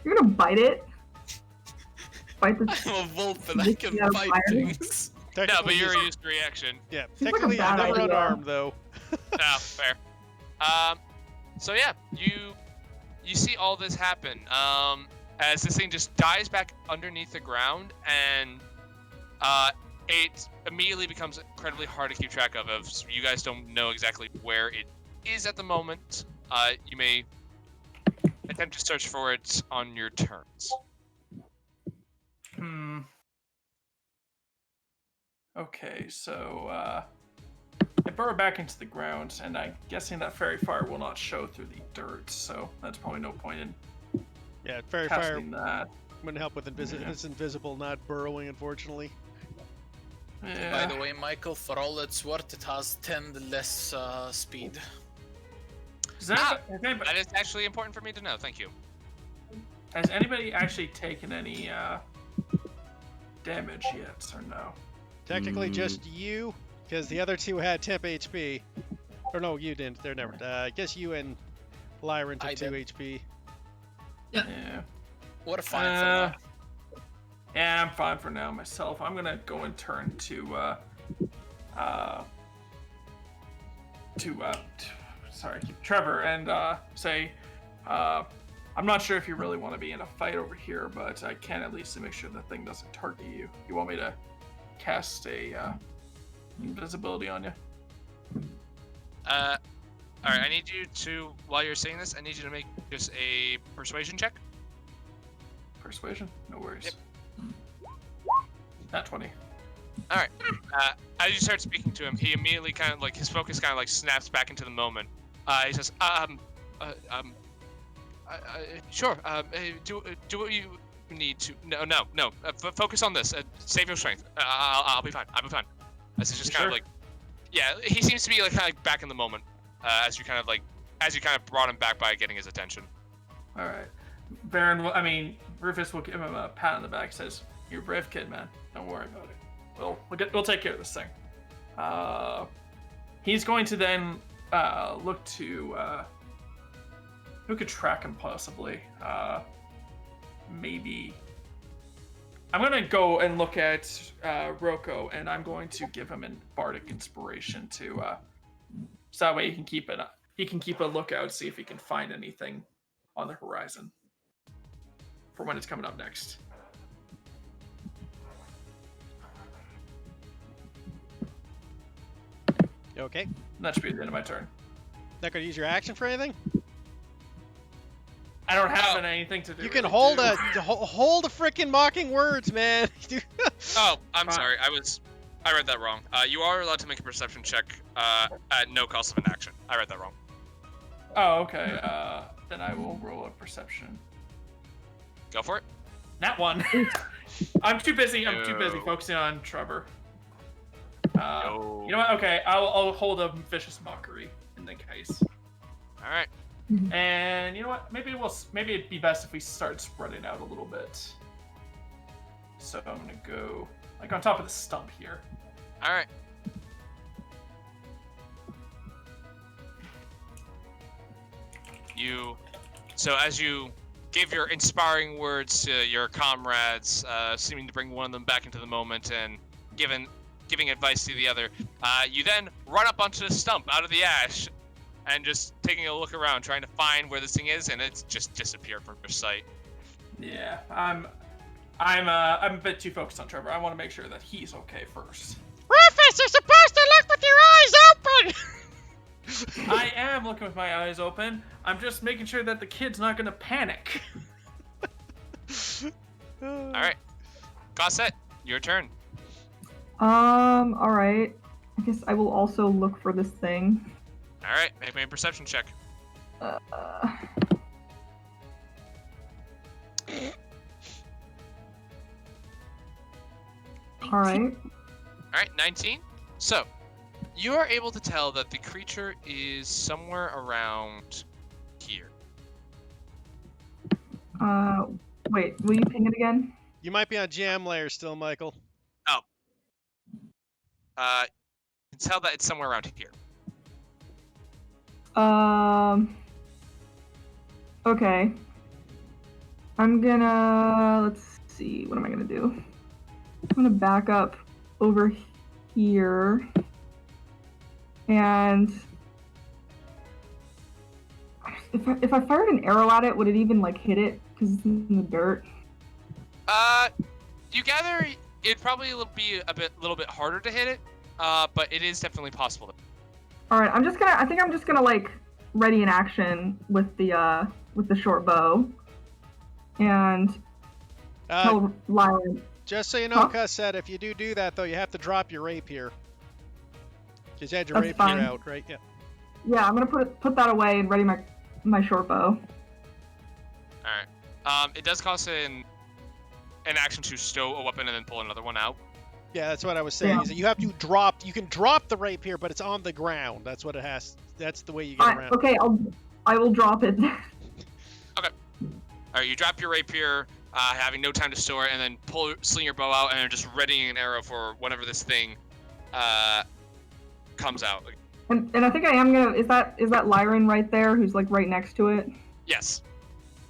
You're gonna bite it? Bite the. I'm a wolf and I can Yeah, bite fire. things. No, but Technically, you're used to reaction. yeah, Seems like a technically bad never idea. unarmed though. Fair. So yeah, you see all this happen. As this thing just dives back underneath the ground, and it immediately becomes incredibly hard to keep track of. You guys don't know exactly where it is at the moment. You may attempt to search for it on your turns. Okay, so I burrow back into the ground, and I'm guessing that fairy fire will not show through the dirt, so that's probably no point in Yeah, fairy fire casting that. wouldn't help with Yeah. it's invisible, not burrowing, unfortunately. By Yeah. the way, Michael, for all it's worth, it has 10 less speed. That is actually important for me to know. Thank you. Has anybody actually taken any damage yet, or no? Technically, just you, because the other two had temp HP. Or no, you didn't. They're never. I guess you and Lyron took 2 HP. Yeah. We're fine for now. Yeah, I'm fine for now myself. I'm gonna go and turn to Trevor and say, I'm not sure if you really want to be in a fight over here, but I can at least make sure the thing doesn't target you. You want me to cast a invisibility on you? Alright, I need you to, while you're saying this, I need you to make just a persuasion check. Persuasion? No worries. Yep. Not 20. Alright. As you start speaking to him, he immediately kind of like, his focus kind of like snaps back into the moment. He says, sure, do what you need to. No. Focus on this. Save your strength. I'll be fine. As he's just kind of like, yeah, he seems to be like kind of back in the moment. As you kind of brought him back by getting his attention. All right, Rufus will give him a pat on the back. Says, "You're a brave kid, man. Don't worry about it. We'll take care of this thing." He's going to then look to who could track him possibly. Maybe I'm gonna go and look at Rocco, and I'm going to give him a bardic inspiration to so that way he can keep a lookout, see if he can find anything on the horizon for when it's coming up next. You okay? That should be the end of my turn. Not gonna use your action for anything? I don't have anything to do. You can hold a freaking mocking words, man. Oh, I'm sorry. I read that wrong. You are allowed to make a perception check at no cost of an action. I read that wrong. Oh, okay. Then I will roll a perception. Go for it. That one. I'm too busy focusing on Trevor. You know what? Okay, I'll hold a vicious mockery in the case. All right. And you know what? Maybe it'd be best if we start spreading out a little bit. So I'm gonna go like on top of the stump here. All right. So as you give your inspiring words to your comrades, seeming to bring one of them back into the moment and giving advice to the other, you then run up onto the stump out of the ash and just taking a look around, trying to find where this thing is, and it's just disappeared from your sight. Yeah, I'm a bit too focused on Trevor. I want to make sure that he's okay first. Rufus, you're supposed to look with your eyes open! I am looking with my eyes open. I'm just making sure that the kid's not gonna panic. All right, Gossett, your turn. All right. I guess I will also look for this thing. All right, make me a perception check. All right. All right, 19. So, you are able to tell that the creature is somewhere around here. Wait, will you ping it again? You might be on jam layer still, Michael. Oh. You can tell that it's somewhere around here. Okay. I'm gonna, let's see, what am I gonna do? I'm gonna back up over here. And if I fired an arrow at it, would it even like hit it? Because it's in the dirt. You gather it'd probably be a little bit harder to hit it, but it is definitely possible. All right, I think I'm just gonna like ready an action with the short bow, and tell Lion. Just so you know, Cassette, if you do that though, you have to drop your rapier. Because you had your rapier out, right? Yeah. Yeah, I'm gonna put that away and ready my short bow. All right. It does cost an action to stow a weapon and then pull another one out. Yeah, that's what I was saying. Yeah. Is that you have to drop. You can drop the rapier, but it's on the ground. That's what it has. That's the way you get around. Okay, will drop it. All right, you drop your rapier, having no time to store it, and then sling your bow out, and then just readying an arrow for whenever this thing comes out. And I think I am gonna. Is that Lyran right there? Who's like right next to it? Yes.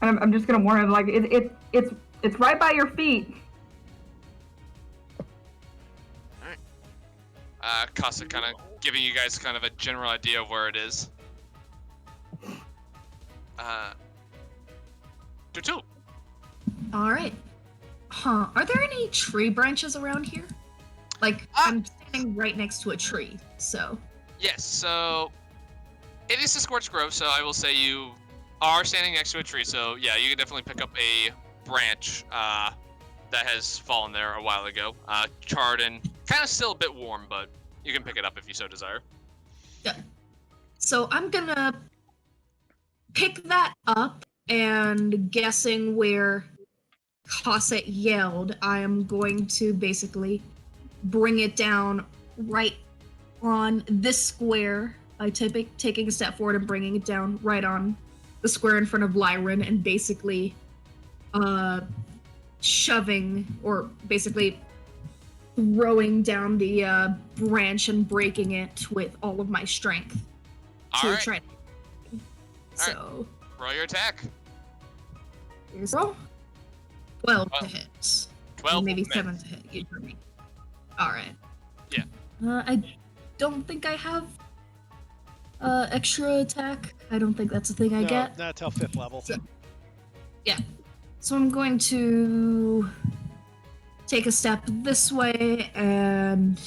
And I'm just gonna warn him, like it's right by your feet. Casa kind of giving you guys kind of a general idea of where it is. Tutu. All right. Huh. Are there any tree branches around here? Like, I'm standing right next to a tree, so. Yes, so it is a scorched grove, so I will say you are standing next to a tree, so yeah, you can definitely pick up a branch that has fallen there a while ago. Charred and kind of still a bit warm, but you can pick it up if you so desire. Yeah. So I'm gonna pick that up, and guessing where Cosset yelled, I am going to basically bring it down right on this square by taking a step forward and bringing it down right on the square in front of Lyran, and basically shoving, or basically throwing down the branch and breaking it with all of my strength. All right. Try. So. Roll your attack. Here's roll. 12 to hit. 12 maybe will 7 to hit. You heard me. All right. Yeah. I don't think I have extra attack. I don't think that's a thing I get. Not till 5th level. So, yeah. So I'm going to take a step this way and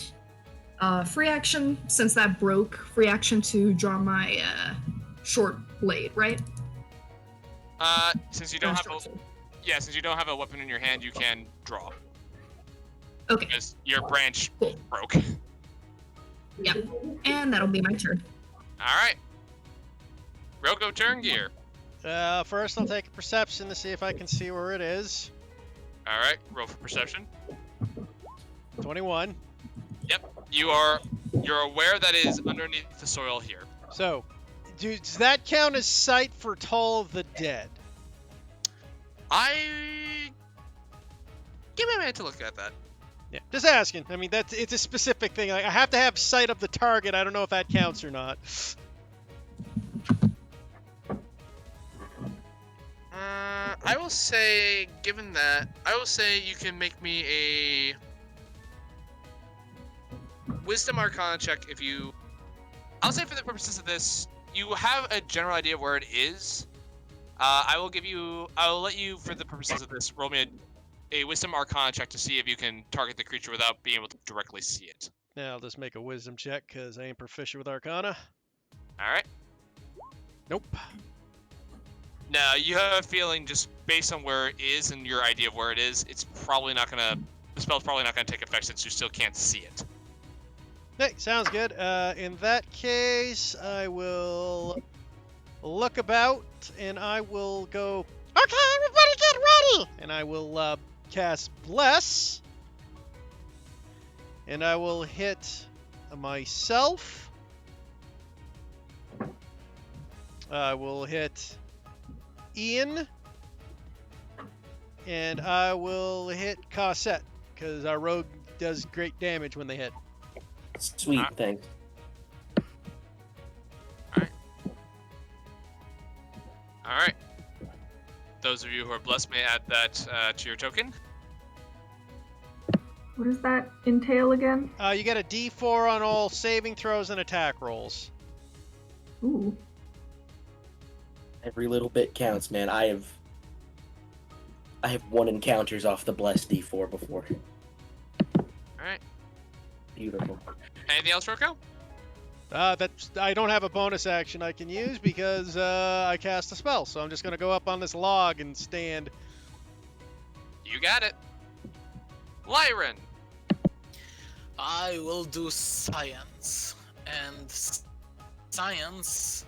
free action, since that broke, free action to draw my short blade, right? Since you don't have a weapon in your hand, you can draw. Okay. Because your branch broke. Yeah. And that'll be my turn. All right. Roko turn gear. First I'll take a perception to see if I can see where it is. All right, roll for perception. 21. Yep, you're aware that it is underneath the soil here. So, does that count as sight for Toll of the Dead? Give me a minute to look at that. Yeah, just asking. I mean, it's a specific thing. Like, I have to have sight of the target. I don't know if that counts or not. I will say, given that, I will say you can make me a Wisdom Arcana check if you... I'll say for the purposes of this, you have a general idea of where it is. I will let you, for the purposes of this, roll me a Wisdom Arcana check to see if you can target the creature without being able to directly see it. Yeah, I'll just make a Wisdom check, because I ain't proficient with Arcana. Alright. Nope. No, you have a feeling just based on where it is and your idea of where it is, the spell's probably not gonna take effect since you still can't see it. Hey, sounds good. In that case, I will look about, and I will go, Okay, everybody get ready! and I will cast Bless, and I will hit myself. I will hit Ian, and I will hit Cosette, because our rogue does great damage when they hit. Sweet, thanks. Alright. Those of you who are blessed may add that to your token. What does that entail again? You get a D4 on all saving throws and attack rolls. Ooh. Every little bit counts, man. I have won encounters off the blessed D4 before. Alright. Beautiful. Anything else, Roko? I don't have a bonus action I can use because I cast a spell, so I'm just gonna go up on this log and stand. You got it. Lyran. I will do science, and science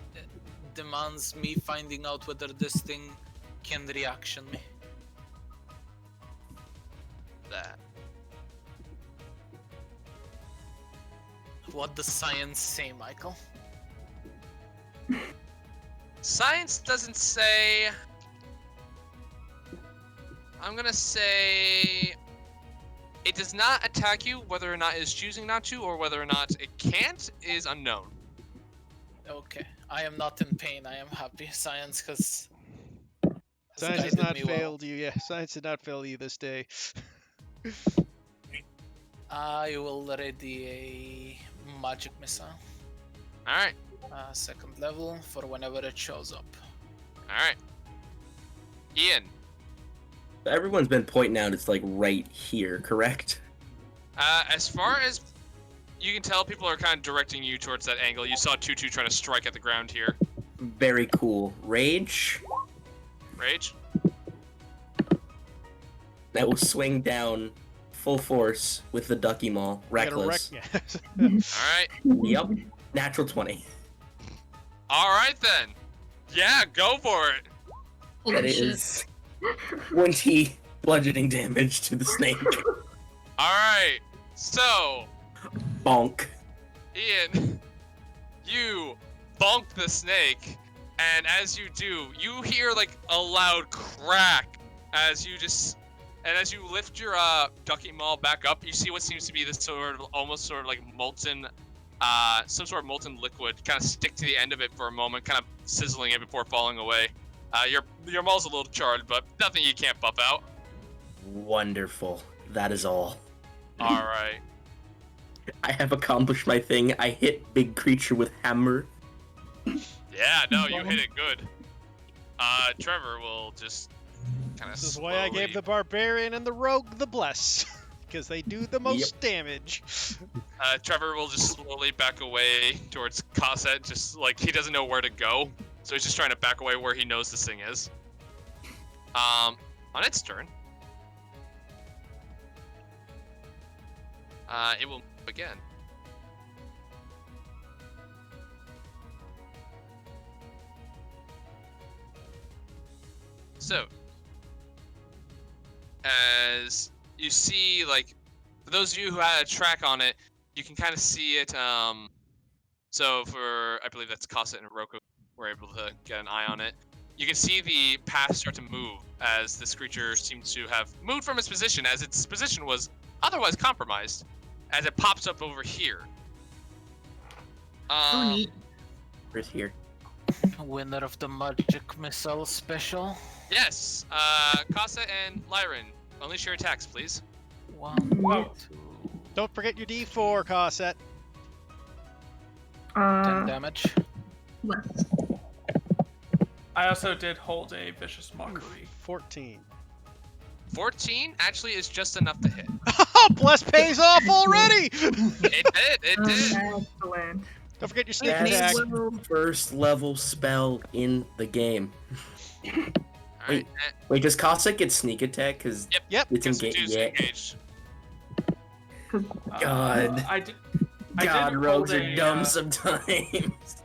demands me finding out whether this thing can reaction me. That. What does science say, Michael? Science doesn't say. I'm gonna say it does not attack you. Whether or not it is choosing not to, or whether or not it can't, is unknown. Okay, I am not in pain. I am happy. Science has Science has guided not me well. failed you. Yeah, science did not fail you this day. I will ready a magic missile, All right, second level, for whenever it shows up. all right. Ian, Everyone's been pointing out it's like right here, correct? as far as you can tell, people are kind of directing you towards that angle. You saw Tutu trying to strike at the ground here. Very cool. Rage. Rage. That will swing down full force with the Ducky Maul. You gotta Reckless. All right. Yep. Natural 20. All right then. Yeah, go for it. Holy That shit. is 20 bludgeoning damage to the snake. All right. So, Bonk. Ian, you bonk the snake, and as you do, you hear like a loud crack as you lift your Ducky Maul back up. You see what seems to be this almost sort of like molten, some sort of molten liquid kind of stick to the end of it for a moment, kind of sizzling it before falling away. Your maul's a little charred, but nothing you can't buff out. Wonderful. That is all. All right. I have accomplished my thing. I hit big creature with hammer. Yeah, no, you hit it good. Trevor will just kind of. This is why I gave the barbarian and the rogue the bless, because they do the most damage. Trevor will just slowly back away towards Cosset, just like he doesn't know where to go, so he's just trying to back away where he knows this thing is. On its turn, it will move again. So, as you see, like, for those of you who had a track on it, you can kind of see it. So for, I believe that's Cosset and Roku were able to get an eye on it. You can see the path start to move as this creature seems to have moved from its position, as its position was otherwise compromised, as it pops up over here. Oh, neat. Where's here? Winner of the magic missile special. Yes, Cosset and Lyran, unleash your attacks, please. 1, 2, Don't forget your D4, Cosset. 10 damage. Left. I also did hold a vicious mockery. 14. 14 actually is just enough to hit. Bless pays off already! It did. Excellent. Don't forget your sneak That's attack. first level spell in the game. Alright, Wait, does Cossack get sneak attack? Because Yep. it's guess engaged. Tutu's Yeah. engaged. God. I did God, hold rogues are a, dumb sometimes.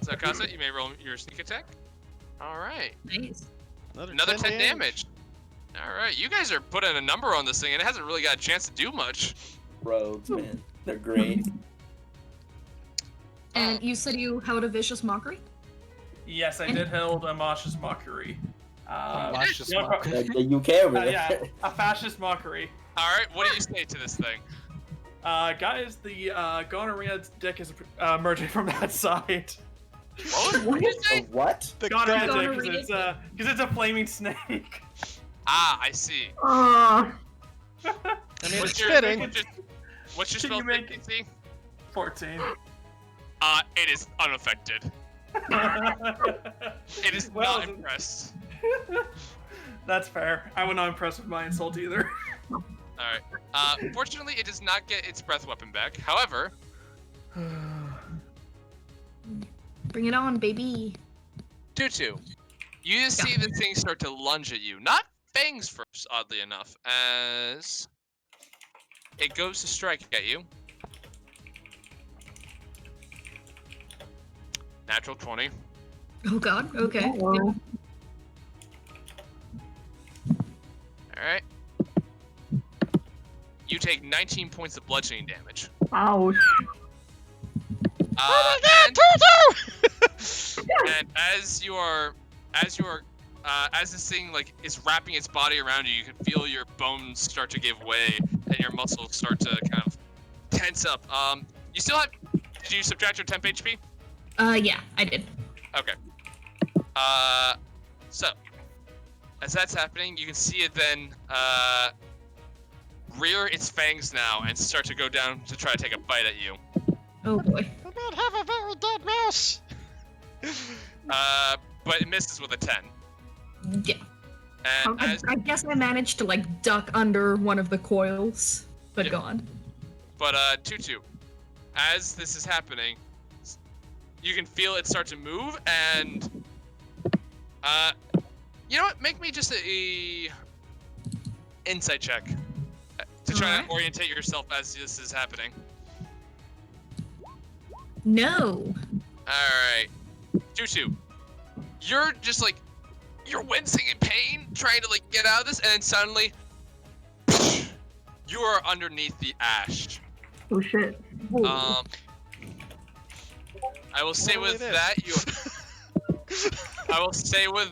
So Cosset, you may roll your sneak attack. Alright. Nice. Another 10 damage. Alright, you guys are putting a number on this thing and it hasn't really got a chance to do much. Rogues, man. They're great. And you said you held a vicious mockery? Yes, I did hold a Masha's mockery. Lashes yeah, mockery. The UK over there. yeah, a fascist mockery. Alright, what do you say to this thing? Guys, the gonorrhea dick is emerging from that side. What did you say? A what? The Gonorrhea gonorrhea dick, because it's a flaming snake. Ah, I see. Oh, I mean, What's it's your, fitting. what's your Can spell you make DC? 14. It is unaffected. It is Well, not impressed. That's fair. I was not impressed with my insult either. Alright. Fortunately, it does not get its breath weapon back. However, Bring it on, baby. Tutu, you just see the thing start to lunge at you. Not fangs first, oddly enough, as it goes to strike at you. Natural 20. Oh god, okay. hello. Alright. You take 19 points of bludgeoning damage. Ouch. And And as this thing like is wrapping its body around you, you can feel your bones start to give way and your muscles start to kind of tense up. You still have. Did you subtract your temp HP? Yeah, I did. Okay. So as that's happening, you can see it then rear its fangs now and start to go down to try to take a bite at you. Oh boy. We might have a very dead mouse. But it misses with a 10. Yeah. And as, I guess I managed to like duck under one of the coils, but Yeah. go on. but Tutu, as this is happening, you can feel it start to move, and you know what? Make me just a insight check to try Alright. to orientate yourself as this is happening. No. All right, Tutu, you're just like you're wincing in pain, trying to like get out of this, and then suddenly you are underneath the ash. Oh shit. I will say Well, with it is.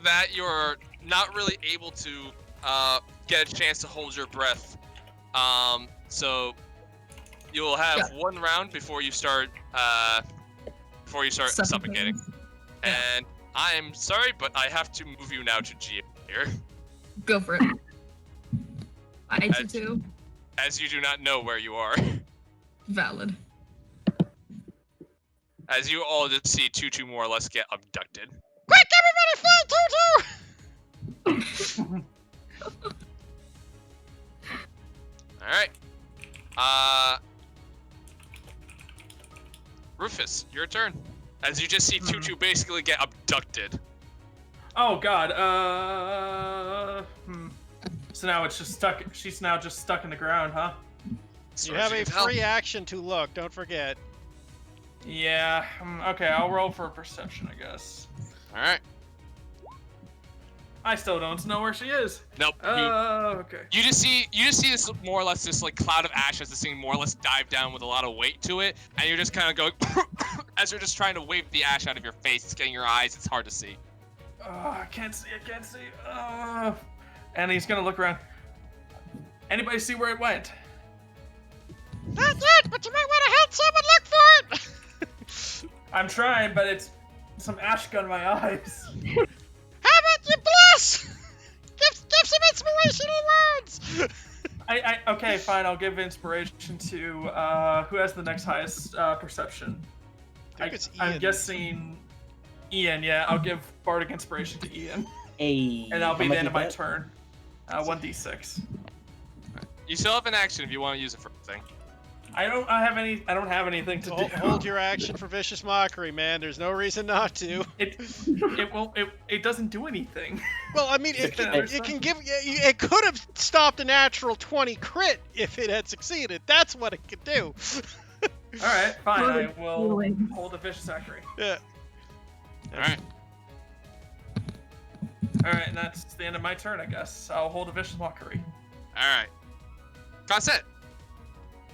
that you're not really able to get a chance to hold your breath. So you will have one round before you start suffocating. And I'm sorry, but I have to move you now to G here, Go for it. I do too. as you do not know where you are. Valid. As you all just see Tutu more or less get abducted. Quick, everybody, fly Tutu! All right. Rufus, your turn. As you just see Tutu basically get abducted. Oh god. So now it's just stuck. She's now just stuck in the ground, huh? So You as have a can tell- free action to look. Don't forget. Yeah. Okay, I'll roll for a perception, I guess. All right. I still don't know where she is. Nope. Okay. You just see this more or less this like cloud of ash as this thing more or less dive down with a lot of weight to it, and you're just kind of going as you're just trying to wave the ash out of your face. It's getting your eyes. It's hard to see. I can't see. And he's gonna look around. Anybody see where it went? Not yet, but you might want to help someone look for it! I'm trying, but it's some ash gun in my eyes. How about you bless? Give some inspirational words! Okay, fine. I'll give inspiration to who has the next highest perception. I think it's I'm Ian. guessing Ian. Yeah, I'll give bardic inspiration to Ian, Hey. and that'll be how the much end is of my that? turn. 1d6. You still have an action if you want to use it for anything. I don't have anything to do. Hold your action for vicious mockery, man. There's no reason not to. It doesn't do anything. Well, I mean, it can give. It could have stopped a natural 20 crit if it had succeeded. That's what it could do. All right, fine. I Bardic will healing. hold a vicious mockery. Yeah. All right. All right, and that's the end of my turn, I guess. I'll hold a vicious mockery. All right. Cosette,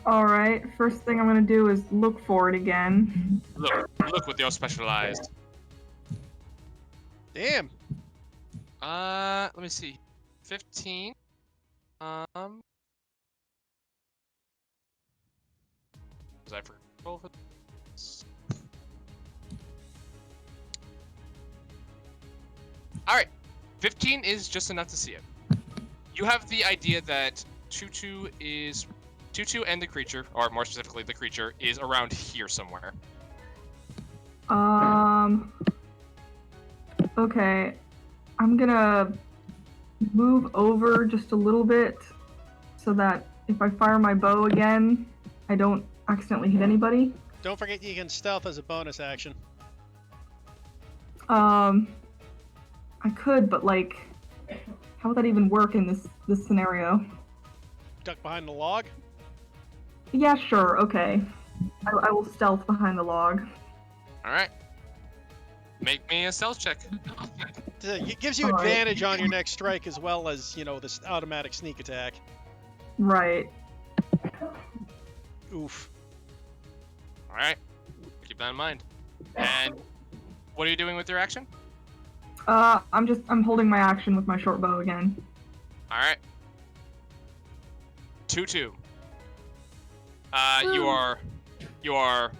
Alright, first thing I'm gonna do is look for it again. look with your specialized. Damn. Let me see. 15. Was I for roll for this? All right. 15 is just enough to see it. You have the idea that Tutu and the creature, or more specifically the creature, is around here somewhere. Okay. I'm gonna move over just a little bit so that if I fire my bow again, I don't accidentally hit anybody. Don't forget you can stealth as a bonus action. I could, but like, how would that even work in this scenario? Duck behind the log. Yeah, sure, okay. I will stealth behind the log. All right. Make me a stealth check. It gives you Alright. advantage on your next strike as well as, this automatic sneak attack. Right. Oof. All right. Keep that in mind. And What are you doing with your action? I'm holding my action with my short bow again. All right. 2-2. You are.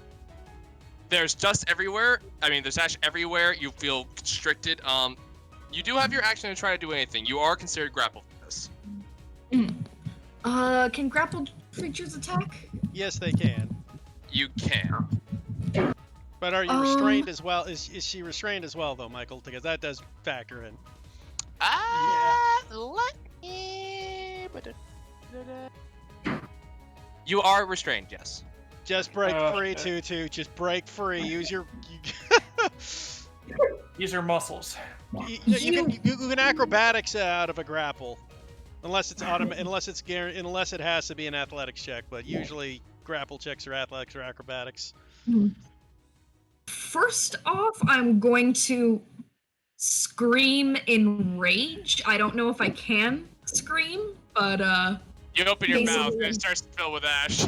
There's dust everywhere. I mean, there's ash everywhere. You feel constricted. You do have your action to try to do anything. You are considered grappled for this. Can grappled creatures attack? Yes, they can. You can. But are you restrained as well? Is she restrained as well, though, Michael? Because that does factor in. Let me. You are restrained, yes. Just break free, Tutu. Just break free. Use your. Use your muscles. You can acrobatics out of a grapple, unless it's unless it has to be an athletics check. But usually grapple checks are athletics or acrobatics. First off, I'm going to scream in rage. I don't know if I can scream, but You open your mouth and basically- it starts to fill with ash.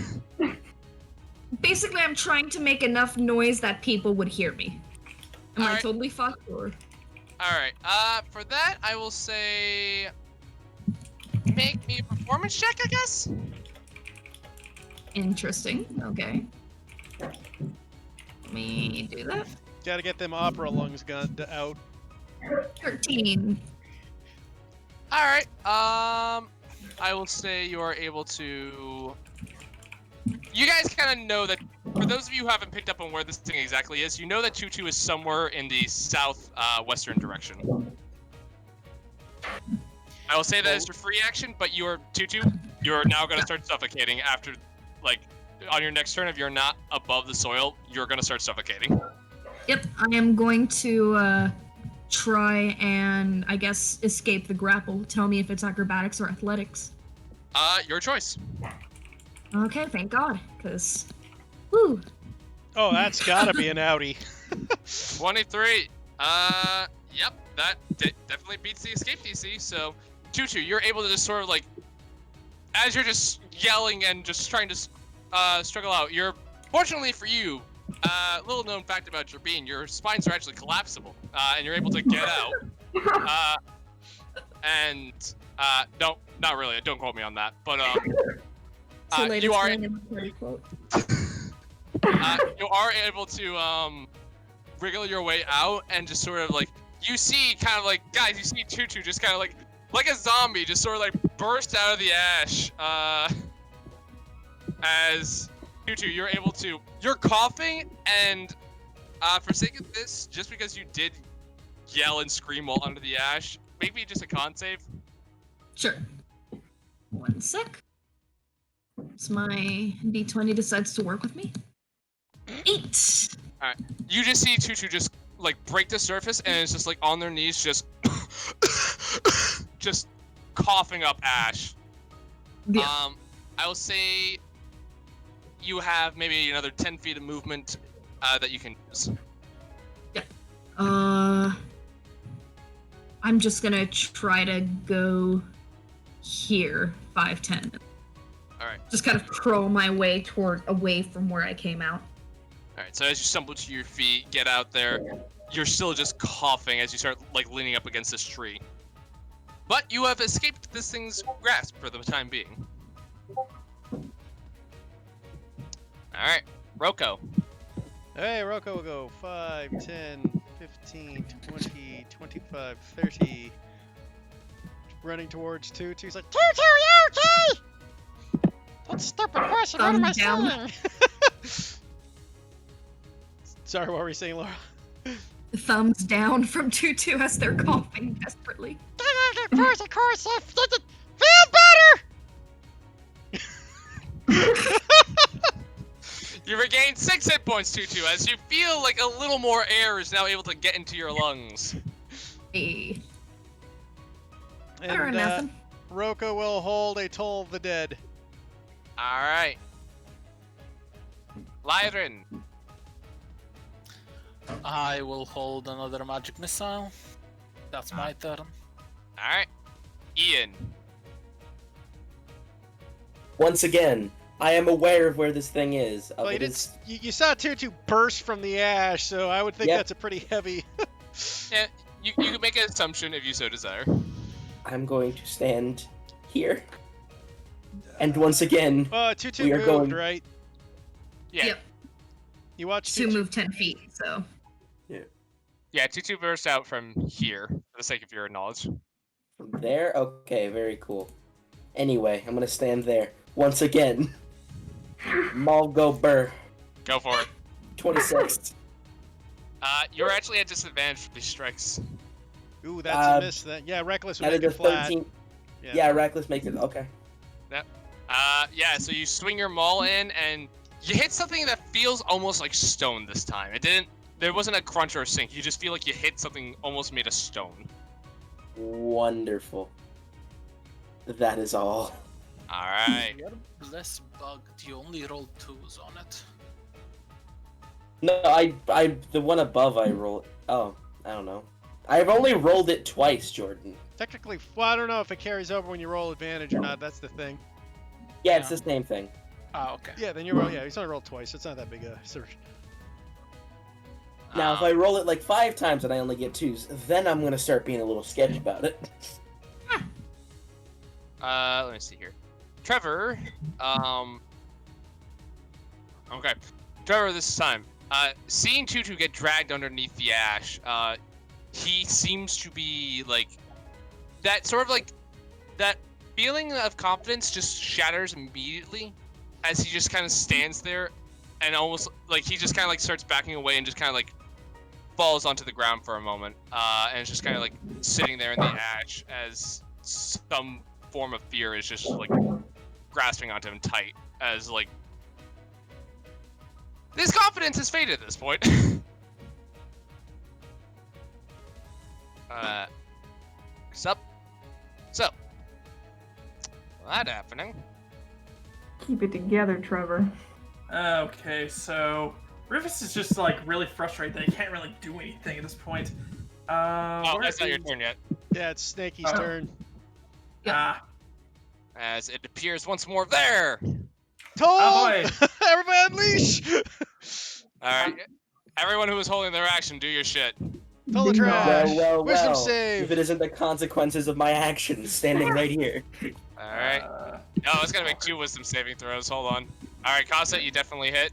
basically I'm trying to make enough noise that people would hear me. Am I Alright. totally fucked or? Alright, for that, I will say. Make me a performance check, I guess? Interesting. Okay. Let me do that. Got to get them opera lungs out. 13. Alright, I will say you are able to. You guys kind of know that. For those of you who haven't picked up on where this thing exactly is, you know that 2-2 is somewhere in the western direction. I will say that as your free action, but you're 2-2. You're now going to start suffocating after, like, on your next turn. If you're not above the soil, you're going to start suffocating. Yep, I am going to try and, I guess, escape the grapple. Tell me if it's acrobatics or athletics. Your choice. Okay, thank God, because, woo. Oh, that's gotta be an outie. 23. Yep, that definitely beats the escape DC. So, 2-2, you're able to just sort of like, as you're just yelling and just trying to struggle out. Fortunately for you, little known fact about your being, your spines are actually collapsible, and you're able to get out. Not really. Don't quote me on that. But you are. You are able to wriggle your way out and just sort of like you see kind of like guys, you see 2-2 just kind of like a zombie just sort of like burst out of the ash as 2-2 you're coughing and for sake of this, just because you did yell and scream while under the ash, make me just a con save. Sure. One sec. So my D20 decides to work with me. 8. Alright. You just see 2-2 just like break the surface and it's just like on their knees just just coughing up ash. Yeah. I will say you have maybe another 10 feet of movement that you can use. Yeah. I'm just gonna try to go here, 5-10. Alright. Just kind of crawl my way away from where I came out. Alright, so as you stumble to your feet, get out there, you're still just coughing as you start like leaning up against this tree. But you have escaped this thing's grasp for the time being. Alright, Rocco. Hey, Rocco will go 5, 10, 15, 20, 25, 30. Running towards 2-2. He's like, 2-2, you okay? That's a stupid question. What am I Down. saying? sorry, what were you saying, Laura? Thumbs down from 2-2 as they're coughing desperately. Of course, does it feel better? You regain 6 hit points, 2-2, as you feel like a little more air is now able to get into your lungs. Hey. And Better than nothing. Rocco will hold a Toll of the Dead. Alright. Lyran. I will hold another magic missile. That's my turn. Alright. Ian. Once again, I am aware of where this thing is. Well, you saw Tutu burst from the ash, so I would think Yep. that's a pretty heavy. Yeah, you can make an assumption if you so desire. I'm going to stand here. And once again, Tutu we are moved, going- right? Yeah. Yep. You watch Two Tutu. move 10 feet, so. Yeah, Tutu burst out from here, for the sake of your knowledge. from there? Okay, very cool. Anyway, I'm gonna stand there. Once again. Malgo Burr. Go for it. 26. You're actually at disadvantage for these strikes. Ooh, that's a miss. Yeah, Reckless would That make is it a flat. 13. Yeah, Reckless makes it. Okay. Yeah, so you swing your maul in, and you hit something that feels almost like stone this time. There wasn't a crunch or a sink. You just feel like you hit something almost made of stone. Wonderful. That is all. Alright. You're less bugged. You only roll 2s on it. No, the one above I rolled. Oh, I don't know. I've only rolled it twice, Jordan. Technically, well, I don't know if it carries over when you roll advantage or not. That's the thing. Yeah, it's the same thing. Ah, okay. Yeah, then you roll. Yeah, he's only rolled twice. It's not that big a surge. Now, if I roll it like 5 times and I only get 2s, then I'm gonna start being a little sketchy about it. Let me see here. Trevor, okay. Trevor, this time, seeing Tutu get dragged underneath the ash, he seems to be, like, that sort of, like, that feeling of confidence just shatters immediately as he just kind of stands there and almost, like, he just kind of, like, starts backing away and just kind of, like, falls onto the ground for a moment, and it's just kind of, like, sitting there in the ash as some form of fear is just, like, grasping onto him tight as, like, his confidence has faded at this point. So, that happening. Keep it together, Trevor. Okay, so Rufus is just like really frustrated that he can't really do anything at this point. Oh, that's not your turn yet. Yeah, it's Snaky's turn. Ah, As it appears once more there. Told! ahoy! Everybody unleash! Alright. Everyone who is holding their action, do your shit. Pull the trash. Well, Wisdom save. If it isn't the consequences of my actions standing right here. Alright. No, I was gonna make 2 wisdom saving throws. Hold on. Alright, Casa, you definitely hit.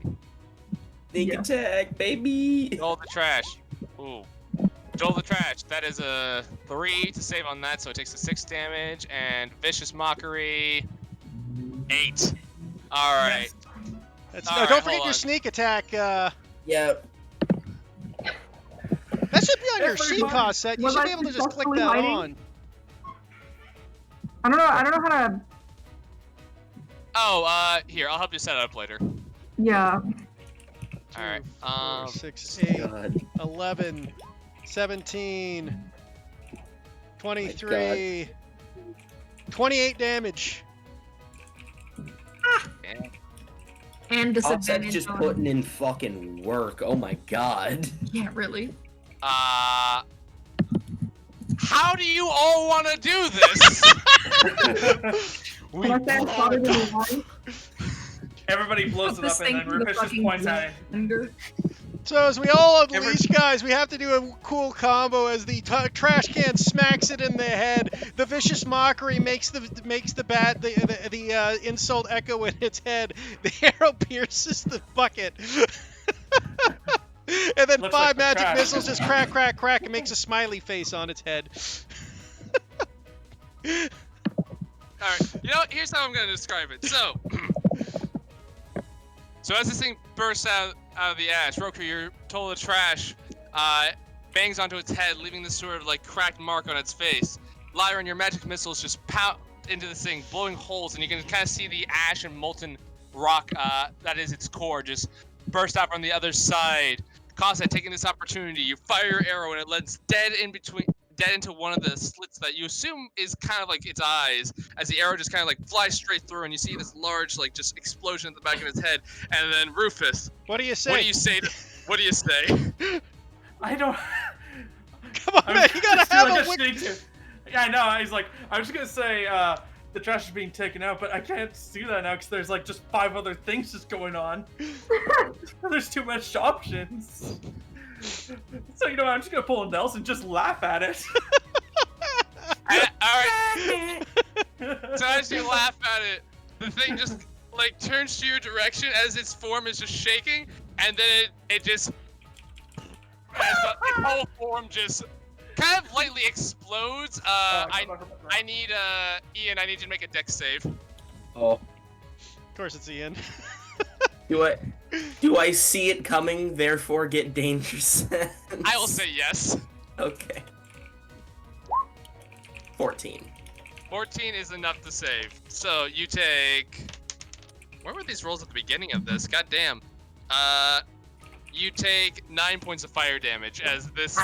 Sneak attack, baby! Roll the trash. Ooh. Roll the trash. That is a 3 to save on that, so it takes a 6 damage. And Vicious Mockery, 8. Alright. That's, All no, right, don't forget hold your on. sneak attack. Yep. That should be on your sheet, Everybody- Cosset. You was should I be able to just click successfully that hiding? on. I don't know how to. Oh, here, I'll help you set it up later. Yeah. Alright. 4, 6, 8, God. 11, 17, 23, 28 damage. And Offset's disadvantage just on. putting in fucking work. Oh my god. Yeah, really. How do you all want to do this? Can I say I'm stronger than you want? Everybody blows it This up, and thing then from the Rufus just fucking points at it. finger. So as we all unleash, guys, we have to do a cool combo. As the trash can smacks it in the head, the vicious mockery makes the insult echo in its head. The arrow pierces the bucket, and then Looks 5 like the magic trash. missiles just crack, crack, crack, and makes a smiley face on its head. Alright, you know what? Here's how I'm gonna describe it. So as this thing bursts out of the ash, Roku, you're told the trash bangs onto its head, leaving this sort of like cracked mark on its face. Lyra, your magic missiles just pound into this thing, blowing holes, and you can kind of see the ash and molten rock that is its core just burst out from the other side. Casa, taking this opportunity, you fire your arrow and it lands dead into one of the slits that you assume is kind of like its eyes, as the arrow just kind of like flies straight through, and you see this large like just explosion at the back of its head. And then Rufus, What do you say? what do you say? What do you say? I don't. Come on, man, you gotta have a shitty too. Yeah, I know. He's like, I'm just gonna say, the trash is being taken out, but I can't do that now because there's like just 5 other things just going on. There's too much options. So you know what, I'm just gonna pull a Nels and just laugh at it. Alright. So as you laugh at it, the thing just like turns to your direction as its form is just shaking, and then it just as the whole form just kind of lightly explodes. I need Ian, I need you to make a dex save. Oh. Of course, it's Ian. Do I see it coming, therefore get danger sense? I will say yes. Okay. 14. 14 is enough to save. So you take. Where were these rolls at the beginning of this? God damn. You take 9 points of fire damage as this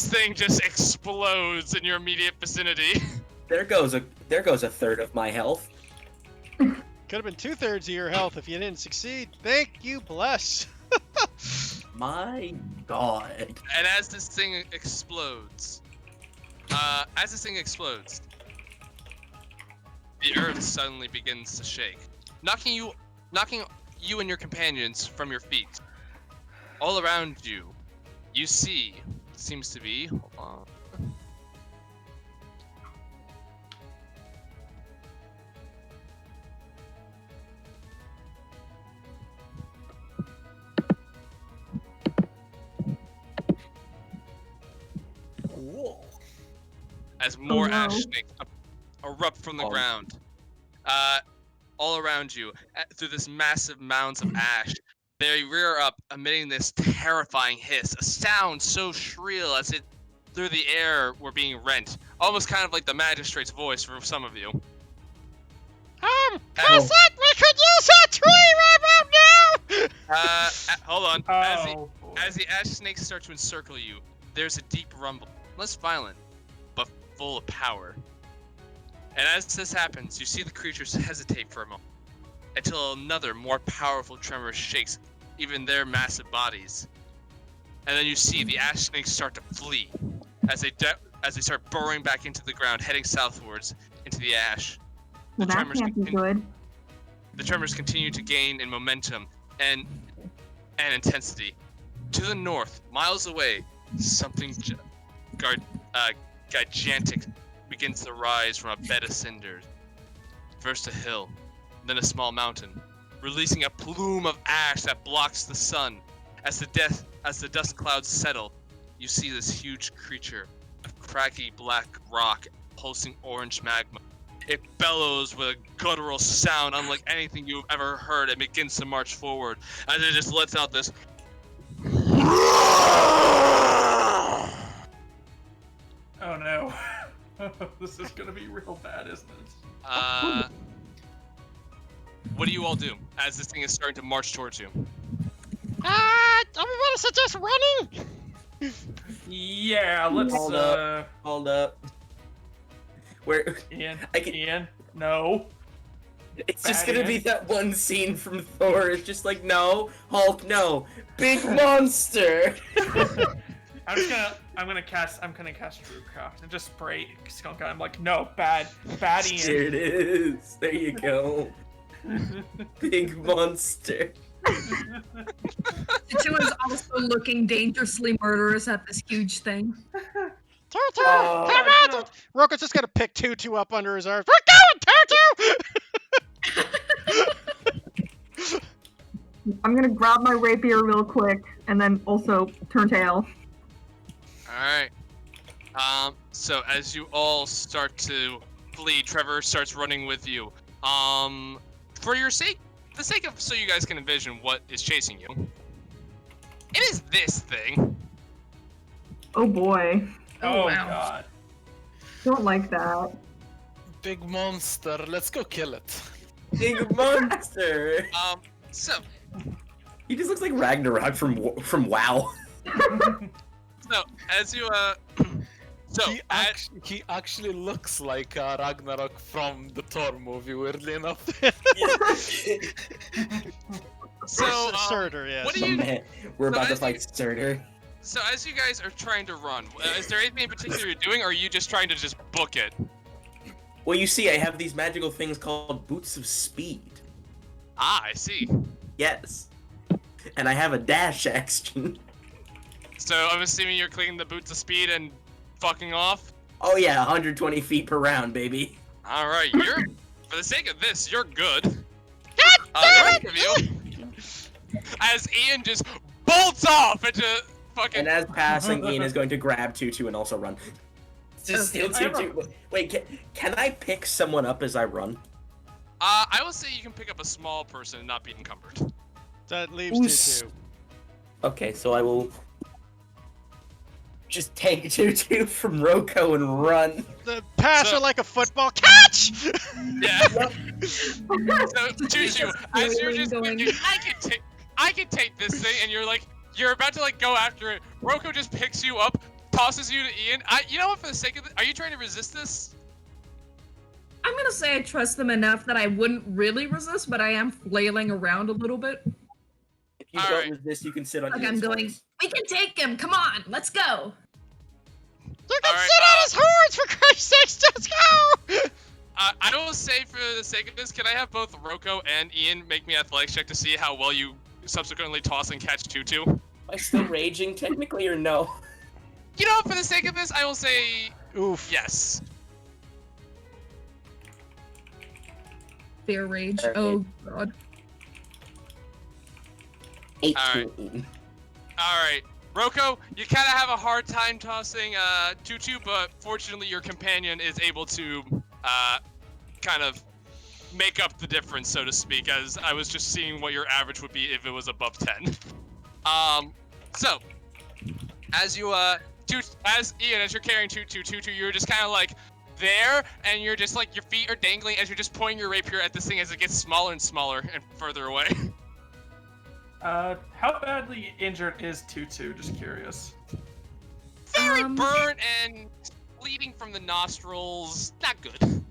thing just explodes in your immediate vicinity. There goes a third of my health. Could have been 2/3 of your health if you didn't succeed. Thank you, bless. My God. And as this thing explodes, the earth suddenly begins to shake, knocking you and your companions from your feet. All around you, you see, seems to be, hold on. As more ash snakes erupt from the ground. All around you, through this massive mounds of ash, they rear up, emitting this terrifying hiss, a sound so shrill as it through the air were being rent, almost kind of like the magistrate's voice for some of you. Cassette, we could use a tree right now! Hold on. Oh, As the ash snakes start to encircle you, there's a deep rumble, less violent, but full of power. And as this happens, you see the creatures hesitate for a moment, until another, more powerful tremor shakes even their massive bodies. And then you see the ash snakes start to flee, as they start burrowing back into the ground, heading southwards into the ash. Well, that can't be good. The tremors continue to gain in momentum and intensity. To the north, miles away, something gigantic begins to rise from a bed of cinders. First a hill, then a small mountain, releasing a plume of ash that blocks the sun. As the dust clouds settle, you see this huge creature of craggy black rock, pulsing orange magma. It bellows with a guttural sound unlike anything you've ever heard and begins to march forward as it just lets out this. Oh no. This is gonna be real bad, isn't it? What do you all do as this thing is starting to march towards you? Everybody suggest running? Yeah, let's Hold up. Where Ian, no. it's just gonna be that one scene from Thor. It's just like, no, Hulk, no, big monster. I'm gonna cast Druidcraft and just spray Skunk on him like, no, bad Ian. There it is. There you go. Big monster. Two is also looking dangerously murderous at this huge thing. Tutu, Oh, come on! Roka's just gonna pick Tutu up under his arms. We're going, Tutu! I'm gonna grab my rapier real quick and then also turn tail. Alright. So as you all start to flee, Trevor starts running with you. For your sake, the sake of so you guys can envision what is chasing you. It is this thing. Oh boy. Oh wow. god. Don't like that. Big monster, let's go kill it. Big monster. So He just looks like Ragnarok from WoW. So as you He actually looks like Ragnarok from the Thor movie, weirdly enough. so Surtur, yes. what do you? Man, we're So about to as fight Surtur. So as you guys are trying to run, is there anything in particular you're doing, or are you just trying to just book it? Well, you see, I have these magical things called Boots of Speed. Ah, I see. Yes. And I have a dash action. So I'm assuming you're clicking the boots of speed and fucking off? Oh yeah, 120 feet per round, baby. Alright, for the sake of this, you're good. The rest of you, as Ian just bolts off into fucking... And as passing, Ian is going to grab Tutu and also run. Just steal Tutu. Wait, can I pick someone up as I run? I will say you can pick up a small person and not be encumbered. That leaves Tutu. Okay, so I will just take Tutu from Roko and run. The passer like a football catch. Yeah. So Tutu, as you're just thinking, I can take this thing, and you're about to go after it. Roko just picks you up, tosses you to Ian. You know what? For the sake of it, are you trying to resist this? I'm gonna say I trust them enough that I wouldn't really resist, but I am flailing around a little bit. If you don't resist, you can sit on. Like I'm going. We can take him. Come on, let's go. You can sit on his horns, for Christ's sakes, let's go! I will say, for the sake of this, can I have both Roko and Ian make me athletics check to see how well you subsequently toss and catch Tutu? Am I still raging technically or no? You know, for the sake of this, I will say oof. Yes. Fear rage. Oh god. 18. Alright. Roko, you kind of have a hard time tossing Tutu, but fortunately your companion is able to kind of make up the difference, so to speak, as I was just seeing what your average would be if it was above 10. So, as you, as you're carrying Tutu, you're just kind of there, and you're just your feet are dangling as you're just pointing your rapier at this thing as it gets smaller and smaller and further away. How badly injured is Tutu? Just curious. Very burnt and bleeding from the nostrils. Not good.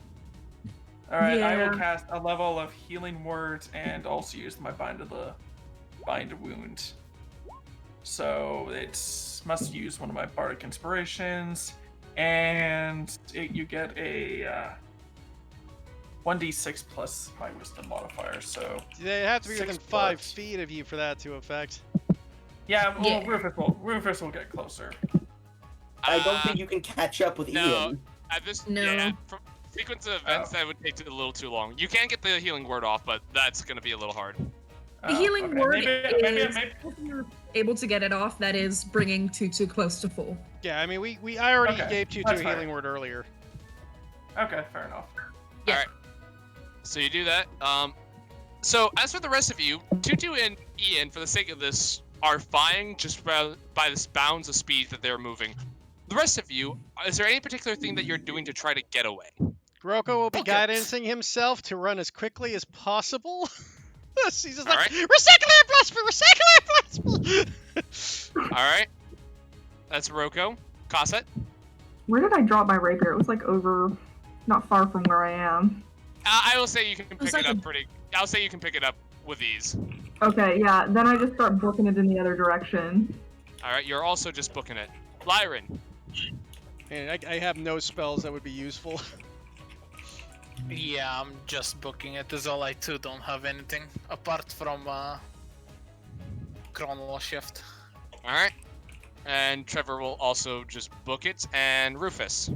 Alright, I Yeah. will cast a level of healing word and also use my bind wound. So it must use one of my bardic inspirations, and you get a 1d6 plus my wisdom modifier. So They have to be 6 within 5 plus. feet of you for that to affect. Yeah, well, Yeah. Rufus will get closer. I don't think you can catch up with no. Ian. At this, No. yeah, from sequence of events, that would take a little too long. You can get the healing word off, but that's going to be a little hard. The healing okay. word Maybe- is if you're able to get it off. That is bringing Tutu close to full. Yeah, I mean, I already Okay, gave Tutu that's a fine. healing word earlier. Okay, fair enough. Yeah. Alright. So you do that. So as for the rest of you, Tutu and Ian, for the sake of this, are fine just by the bounds of speed that they're moving. The rest of you, is there any particular thing that you're doing to try to get away? Roko will be Okay. guidancing himself to run as quickly as possible. He's just All like, right. recycle it, blast me! Alright. That's Roko. Cosset? Where did I drop my rapier? It was over, not far from where I am. I will say you can was pick it like up I'll say you can pick it up with ease. Okay, yeah, then I just start booking it in the other direction. Alright, you're also just booking it. Lyran. And I have no spells that would be useful. Yeah, I'm just booking it as all I too don't have anything apart from Chronal Shift. Alright. And Trevor will also just book it, and Rufus.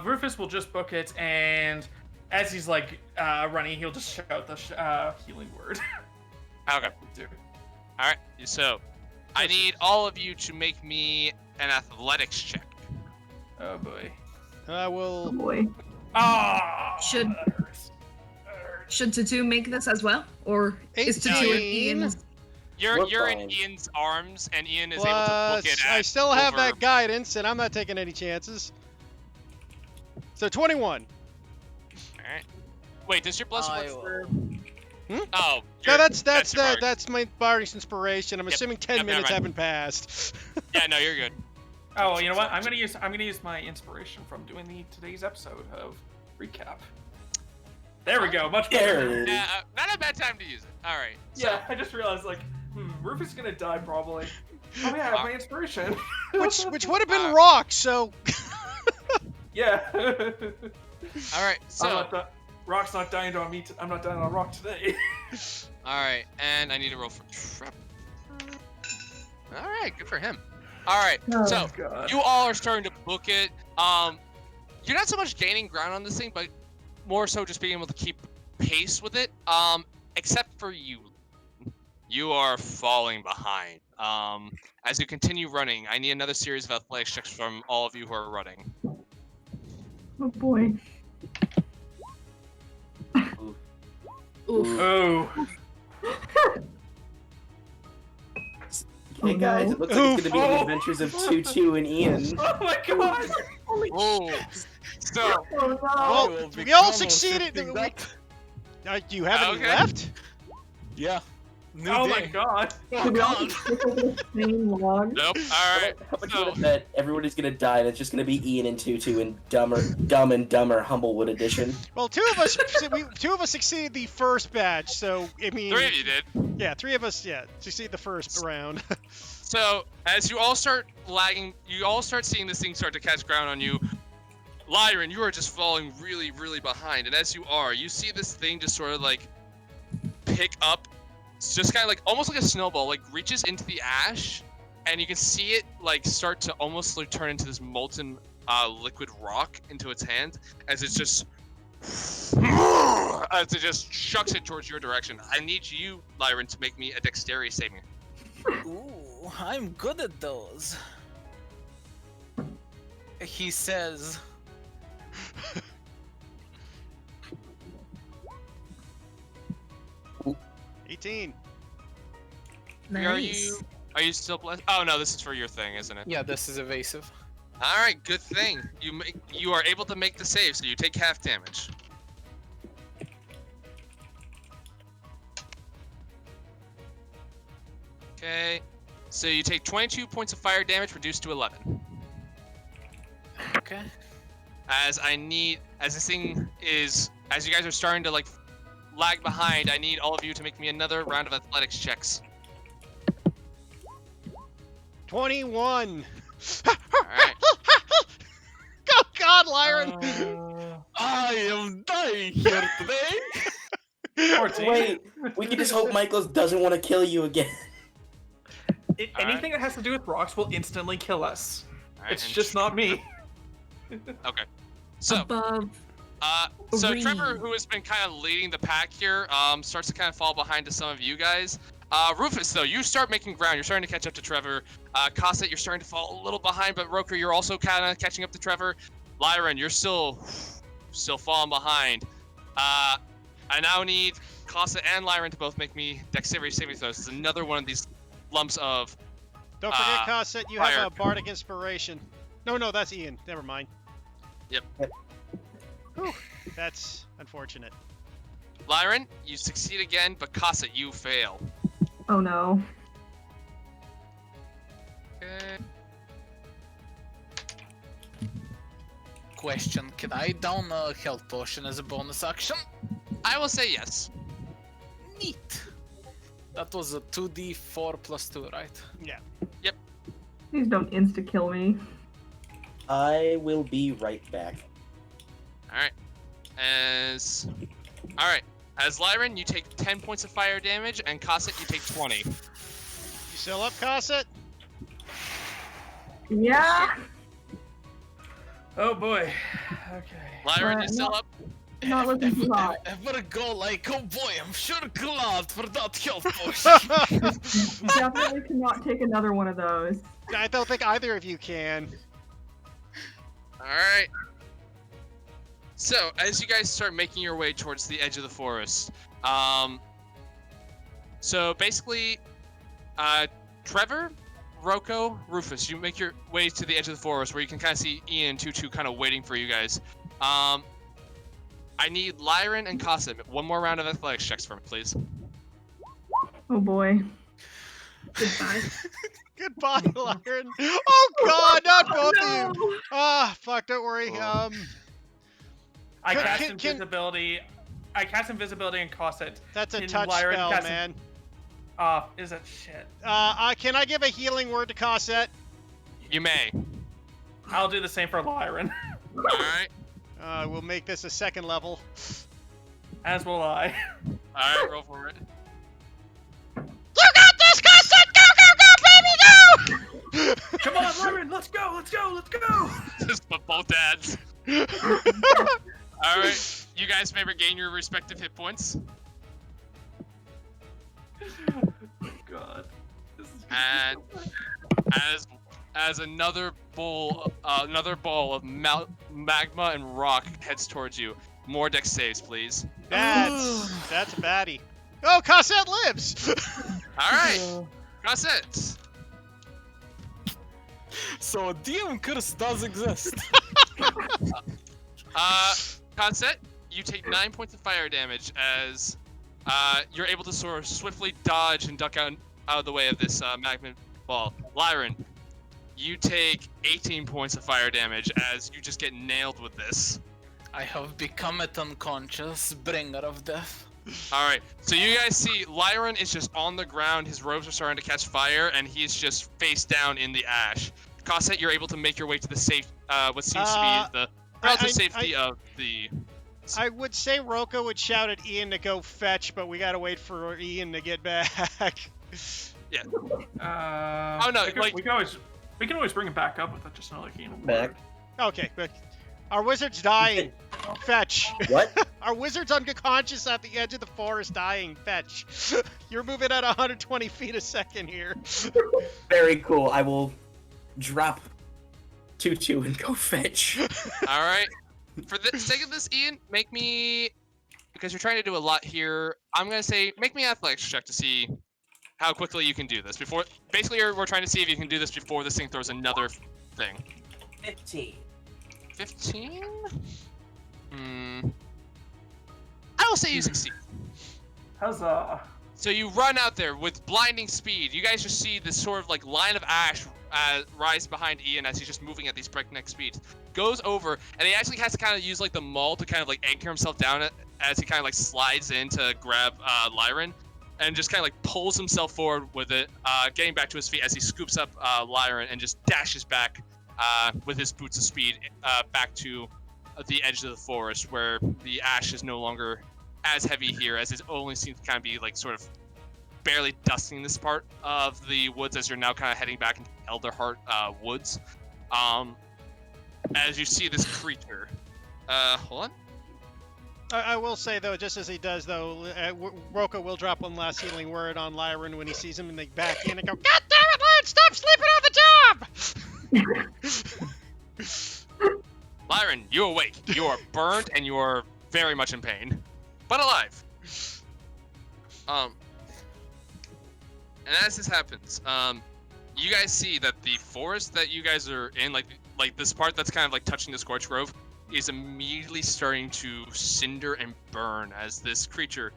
Rufus will just book it, and as he's running, he'll just shout the healing word. Okay. Alright, so I need all of you to make me an athletics check. Oh boy. I Oh will. boy. Ah! Should- that hurts. That hurts. Should Tutu make this as well, or is Tutu in 18. Ian's? You're in fine. Ian's arms, and Ian is able to book Plus, it I at still have over... that guidance, and I'm not taking any chances. So 21. Alright. Wait, does your plus I work will. for... Hmm? Oh, No, that's your bardic. that's my Bard's inspiration. I'm Yep, assuming 10 yep, never minutes mind. haven't passed. Yeah, no, you're good. Oh, well, you know what? I'm gonna use my inspiration from doing today's episode of recap. There we go. Much better. There. Yeah, not a bad time to use it. Alright. So, Yeah, I just realized Rufus is gonna die probably. Oh yeah, I have my inspiration. which would have been Uh, rock. So Yeah. All right, so Rock's not dying on me. I'm not dying on Rock today. all right, and I need to roll for Trevor. All right, good for him. All right, so God. you all are starting to book it. You're not so much gaining ground on this thing, but more so just being able to keep pace with it. Except for you. You are falling behind. As you continue running, I need another series of athletics checks from all of you who are running. Oh boy. Oh. Hey Oh, guys, no. it looks like it's gonna be the adventures of Tutu and Ian. Oh my God. Whoa. So, Oh no. Well, we all succeeded. Do you have any Okay. left? Yeah. New Oh day. my God. Should we all just stick over the same log? nope. All right. How much So, would it bet everybody's gonna die and it's just gonna be Ian and Tutu in Dumb and Dumber Humblewood edition? Well, two of us succeeded the first batch, so I mean, 3 of you did. yeah, 3 of us, yeah, succeeded the first round. So, as you all start lagging, you all start seeing this thing start to catch ground on you. Lyran, you are just falling really, really behind. And as you are, you see this thing just sort of like pick up. It's just kind of like almost like a snowball, like reaches into the ash, and you can see it like start to almost like turn into this molten liquid rock into its hand as it just shucks it towards your direction. I need you, Lyran, to make me a dexterity saving. Ooh, I'm good at those. He says. 18. Nice. Are you still blessed? Oh no, this is for your thing, isn't it? Yeah, this is evasive. All right, good thing. You are able to make the save, so you take half damage. Okay, so you take 22 points of fire damage, reduced to 11. Okay. As this thing is, as you guys are starting to like lag behind, I need all of you to make me another round of athletics checks. 21. All right. Oh God, Lyran. I am dying here today. 14. Wait, we can just hope Michaels doesn't want to kill you again. Anything that has to do with rocks will instantly kill us. All right, It's and just not me. Okay. So, Above. so Three. Trevor, who has been kind of leading the pack here, starts to kind of fall behind to some of you guys. Rufus, though, you start making ground. You're starting to catch up to Trevor. Cosset, you're starting to fall a little behind, but Roker, you're also kind of catching up to Trevor. Lyran, you're still falling behind. I now need Cosset and Lyran to both make me dexterity saving throws. It's another one of these lumps of. Don't forget, Cosset, you fire. have a bardic inspiration. No, that's Ian. Never mind. Yep. Whew, that's unfortunate. Lyran, you succeed again, but Cosset, you fail. Oh no. Okay. Question: can I down a health potion as a bonus action? I will say yes. Neat. That was a 2d4 plus 2, right? Yeah. Please don't insta-kill me. I will be right back. Alright. As Lyran, you take 10 points of fire damage, and Cosset, you take 20. You still up, Cosset? Yeah. Oh boy. Okay. Lyran, you still up? Not looking too hot. Ever go like, oh boy, I'm sure glad for that health potion. Definitely cannot take another one of those. I don't think either of you can. Alright. So, as you guys start making your way towards the edge of the forest, so basically, Trevor, Rocco, Rufus, you make your way to the edge of the forest where you can kind of see Ian and Tutu kind of waiting for you guys. I need Lyran and Cosset. One more round of athletics checks for me, please. Oh boy. Goodbye. Goodbye, Lyran. Oh God, not both of you. Ah, fuck. Don't worry. I Can- cast can- invisibility. I cast invisibility and Cosset. That's a Can touch Lyran spell, cast man. Is it shit? Can I give a healing word to Cosset? You may. I'll do the same for Lyran. Alright. We'll make this a second level. As will I. All right, roll for it. You got this, Cosset! Go, go, go, baby, go! Come on, Lyran, let's go, let's go, let's go! Just put both dads. All right, you guys may regain your respective hit points. God. This is And as another ball of magma and rock heads towards you. More dex saves, please. That's a baddie. Oh, Cosset lives! All right, Gossett. So DM curse does exist. Gossett, you take 9 points of fire damage as you're able to sort of swiftly dodge and duck out of the way of this magma ball. Lyran, you take 18 points of fire damage as you just get nailed with this. I have become an unconscious bringer of death. All right, so you guys see Lyran is just on the ground. His robes are starting to catch fire, and he's just face down in the ash. Cosset, you're able to make your way to the safe, what seems to be the relative safety of the. I would say Roka would shout at Ian to go fetch, but we gotta wait for Ian to get back. Yeah. Oh no, we can always bring him back up with just another key. Back. Okay, but our wizard's dying. Fetch. What? Our wizard's unconscious at the edge of the forest dying. Fetch. You're moving at 120 feet a second here. Very cool. I will drop 2-2 and go fetch. All right. For the sake of this, Ian, make me, because you're trying to do a lot here, I'm going to say make me an athletics check to see how quickly you can do this. Basically, we're trying to see if you can do this before this thing throws another thing. 15. 15? I will say you succeed. Huzzah. So you run out there with blinding speed. You guys just see this sort of like line of ash rise behind Ian as he's just moving at these breakneck speeds. Goes over, and he actually has to kind of use like the maul to kind of like anchor himself down as he kind of like slides in to grab Lyran, and just kind of like pulls himself forward with it, getting back to his feet as he scoops up Lyran and just dashes back with his boots of speed back to the edge of the forest where the ash is no longer as heavy here, as it only seems to kind of be like sort of barely dusting this part of the woods as you're now kind of heading back into Elderheart woods. As you see this creature. Hold on. I will say though, just as he does though, Roka will drop one last healing word on Lyran when he sees him and they back in and go, God damn it, Lyran, stop sleeping on the job! Lyran, you awake. You are burnt and you are very much in pain, but alive. And as this happens, you guys see that the forest that you guys are in, like this part that's kind of like touching the Scorch Grove, is immediately starting to cinder and burn as this creature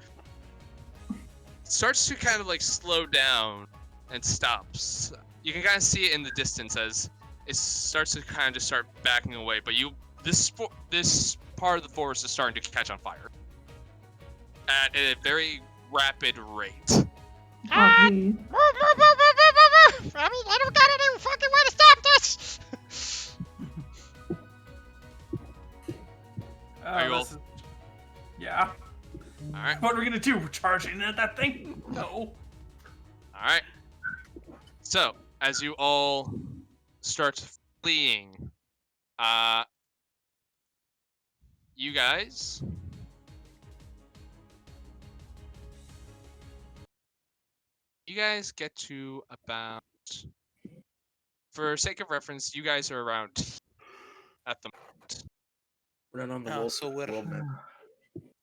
starts to kind of like slow down and stops. You can kind of see it in the distance as it starts to kind of just start backing away, but this part of the forest is starting to catch on fire at a very rapid rate. Oh, geez. Move. I mean, I don't got any fucking way to stop this! Are you all? Yeah. All right. What are we gonna do? We're charging at that thing? No. All right. So, as you all start fleeing, you guys get to about, for sake of reference, you guys are around at the moment. We're not on the Ah, world, so we're- world map.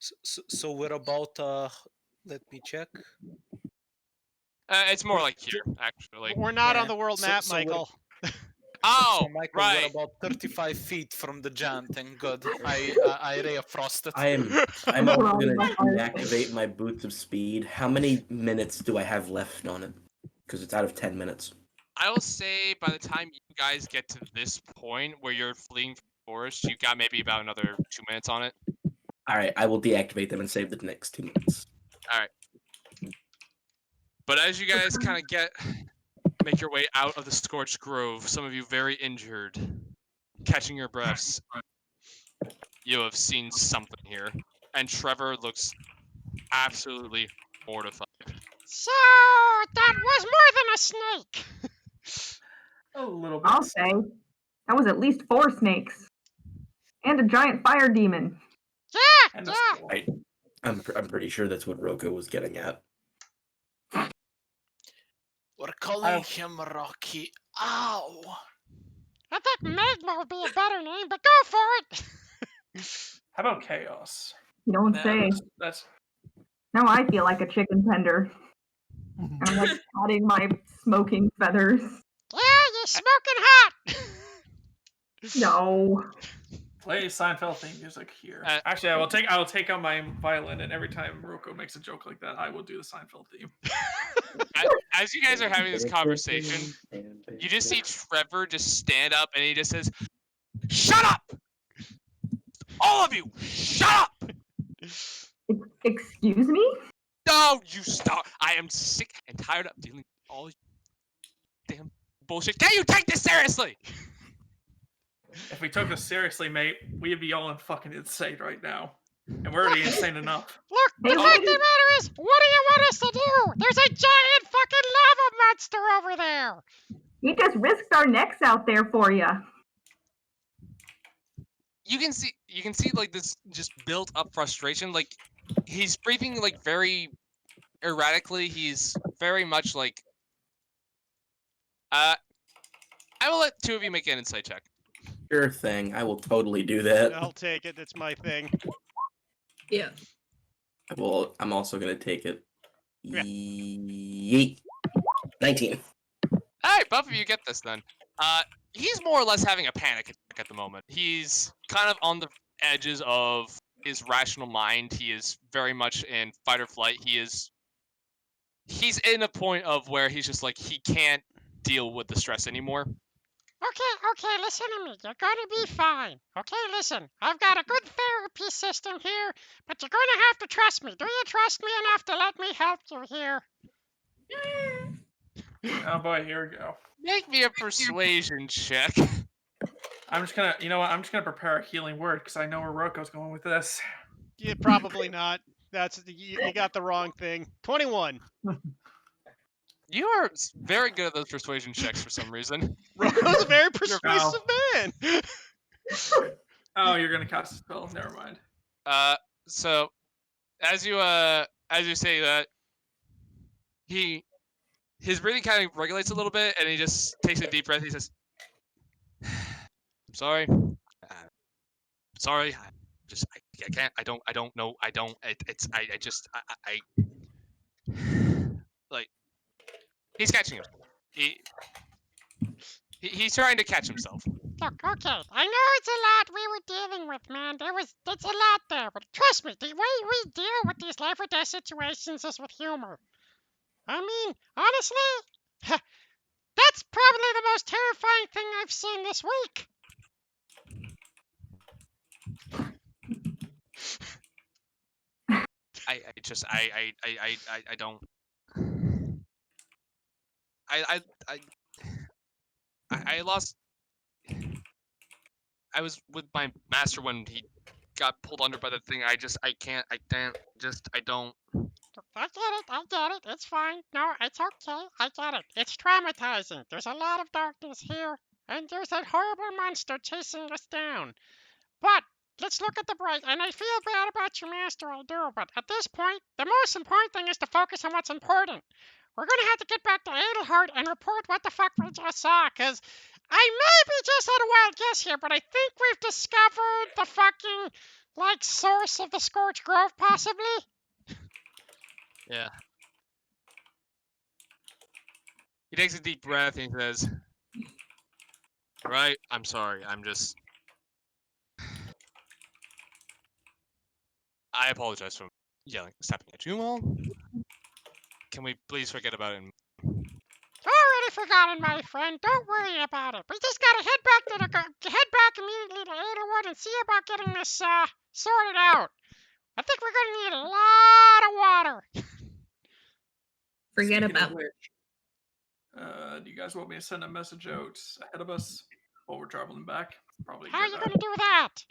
So we're about, let me check. It's more like here, actually. We're not Yeah, on the world so- map, so we're- Michael. Oh, So Michael, right. we're about 35 feet from the giant thing. Good. I reafrosted. I'm also gonna deactivate my boots of speed. How many minutes do I have left on it? Because it's out of 10 minutes. I will say by the time you guys get to this point where you're fleeing from the forest, you got maybe about another 2 minutes on it. Alright, I will deactivate them and save the next 2 minutes. But as you guys kind of make your way out of the Scorched Grove, some of you very injured, catching your breaths, you have seen something here. And Trevor looks absolutely mortified. So that was more than a snake. A little bit. I'll say. That was at least 4 snakes. And a giant fire demon. Yeah, And a yeah. skull. I'm pretty sure that's what Roko was getting at. We're calling him Rocky. Ow! I think Magma would be a better name, but go for it. How about Chaos? You don't Yeah, say. that's Now I feel like a chicken tender. And I'm like patting my smoking feathers. Yeah, you're smoking hot. No. play Seinfeld theme music here. Uh, Actually, I will take out my violin, and every time Roko makes a joke like that, I will do the Seinfeld theme. As you guys are having this conversation, you just see Trevor just stand up and he just says, "Shut up! All of you, shut up! Excuse me? No, you stop! I am sick and tired of dealing with all you damn bullshit. Can you take this seriously?" If we took this seriously, mate, we'd be all fucking insane right now. And we're already insane enough. Look, the fact of the matter is, what do you want us to do? There's a giant fucking lava monster over there. We just risked our necks out there for you. You can see like this just built up frustration. Like he's breathing like very erratically. He's very much like I will let two of you make an insight check. Sure thing. I will totally do that. I'll take it. That's my thing. Yeah. I'm also gonna take it. Yeah. Yeet. 19. Alright, both of you get this then. He's more or less having a panic attack at the moment. He's kind of on the edges of his rational mind. He is very much in fight or flight. He's in a point of where he's just like he can't deal with the stress anymore. Okay, listen to me. You're gonna be fine. Okay, listen. I've got a good therapy system here, but you're gonna have to trust me. Do you trust me enough to let me help you here? Oh boy, here we go. Make me a persuasion check. I'm just gonna, you know what? I'm just gonna prepare a healing word because I know where Roko's going with this. Yeah, probably not. You got the wrong thing. 21. You are very good at those persuasion checks for some reason. Rocco's a very persuasive man. Oh, you're gonna cast a spell. Never mind. So as you say that, his breathing kind of regulates a little bit, and he just takes a deep breath. He says, "I'm sorry. Sorry. I can't. I don't know. I don't. Like he's catching him. He's trying to catch himself. Look, okay, I know it's a lot we were dealing with, man. It's a lot there, but trust me, the way we deal with these life or death situations is with humor. I mean, honestly, that's probably the most terrifying thing I've seen this week. I don't. I lost. I was with my master when he got pulled under by the thing. I don't. I get it, it's fine. No, it's okay, I get it. It's traumatizing. There's a lot of darkness here, and there's that horrible monster chasing us down. But let's look at the bright, and I feel bad about your master, I do, but at this point, the most important thing is to focus on what's important. We're gonna have to get back to Adelhart and report what the fuck we just saw, because I may be just at a wild guess here, but I think we've discovered the fucking, source of the Scorched Grove, possibly? Yeah. He takes a deep breath and he says, "Right, I'm sorry. I apologize for snapping at you all. Can we please forget about it?" Already forgotten, my friend. Don't worry about it. We just gotta head back immediately to Adelwood and see about getting this sorted out. I think we're gonna need a lot of water. Forget Speaking of about. which, do you guys want me to send a message out ahead of us while we're traveling back? Probably. How are you gonna do that?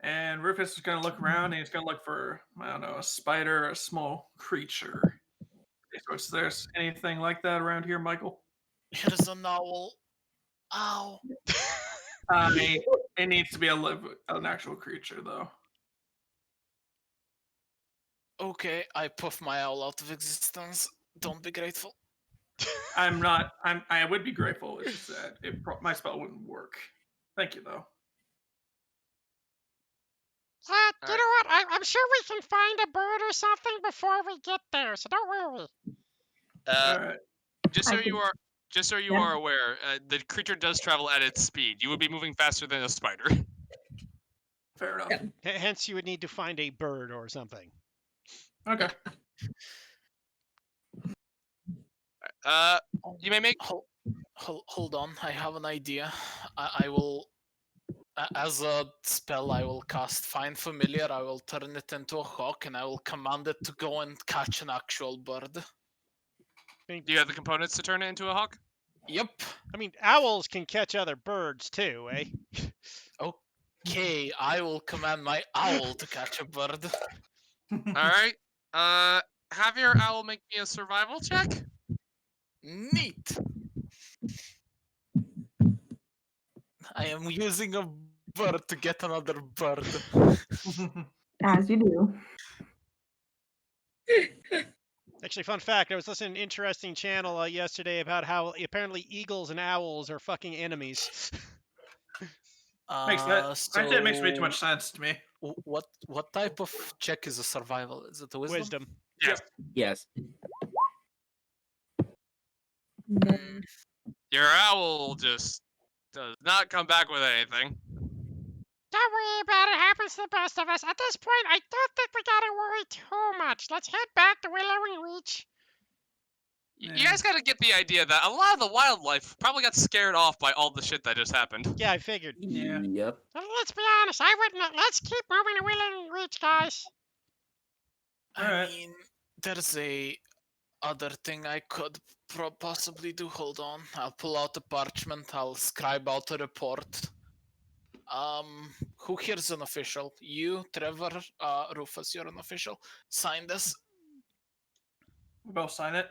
And Rufus is gonna look around and he's gonna look for, I don't know, a spider or a small creature. Is there anything like that around here, Michael? Here's an owl. Ow. It needs to be an actual creature, though. Okay, I puff my owl out of existence. Don't be grateful. I would be grateful. It's just that my spell wouldn't work. Thank you, though. You know what? I'm sure we can find a bird or something before we get there, so don't worry. All right. Just so you are aware, the creature does travel at its speed. You would be moving faster than a spider. Fair enough. Hence, you would need to find a bird or something. Okay. You may make. Hold on, I have an idea. I will, as a spell, I will cast Find Familiar. I will turn it into a hawk, and I will command it to go and catch an actual bird. Do you have the components to turn it into a hawk? Yep. I mean, owls can catch other birds too, eh? Okay, I will command my owl to catch a bird. All right. Have your owl make me a survival check. Neat. I am using a bird to get another bird. As you do. Actually, fun fact, I was listening to an interesting channel yesterday about how apparently eagles and owls are fucking enemies. That makes way too much sense to me. What type of check is a survival? Is it a wisdom? Wisdom. Yes. Yes. Your owl just does not come back with anything. Don't worry about it. Happens to the best of us. At this point, I don't think we gotta worry too much. Let's head back to Willowing Reach. You guys gotta get the idea that a lot of the wildlife probably got scared off by all the shit that just happened. Yeah, I figured. Yeah. Yep. Let's be honest. I wouldn't. Let's keep moving to Willowing Reach, guys. I mean, there's a other thing I could possibly do. Hold on, I'll pull out the parchment. I'll scribe out a report. Who here's an official? You, Trevor, Rufus, you're an official. Sign this. We both sign it.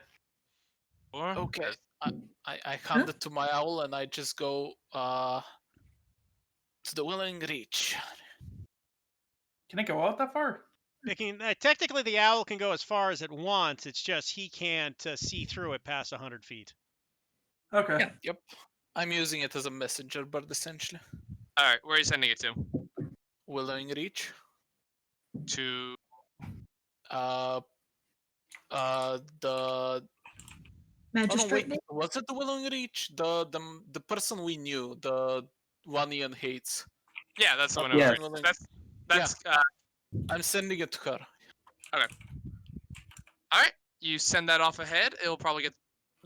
Okay. I hand it to my owl and I just go to the Willing Reach. Can it go out that far? Technically, the owl can go as far as it wants. It's just he can't see through it past 100 feet. Okay. Yep. I'm using it as a messenger bird, essentially. All right, where are you sending it to? Willing Reach. To. The Magistrate. wait, was it the Willing Reach? The person we knew, the one Ian hates. Yeah, that's the one. Yeah. Over. That's. I'm sending it to her. Okay. All right, you send that off ahead. It'll probably get.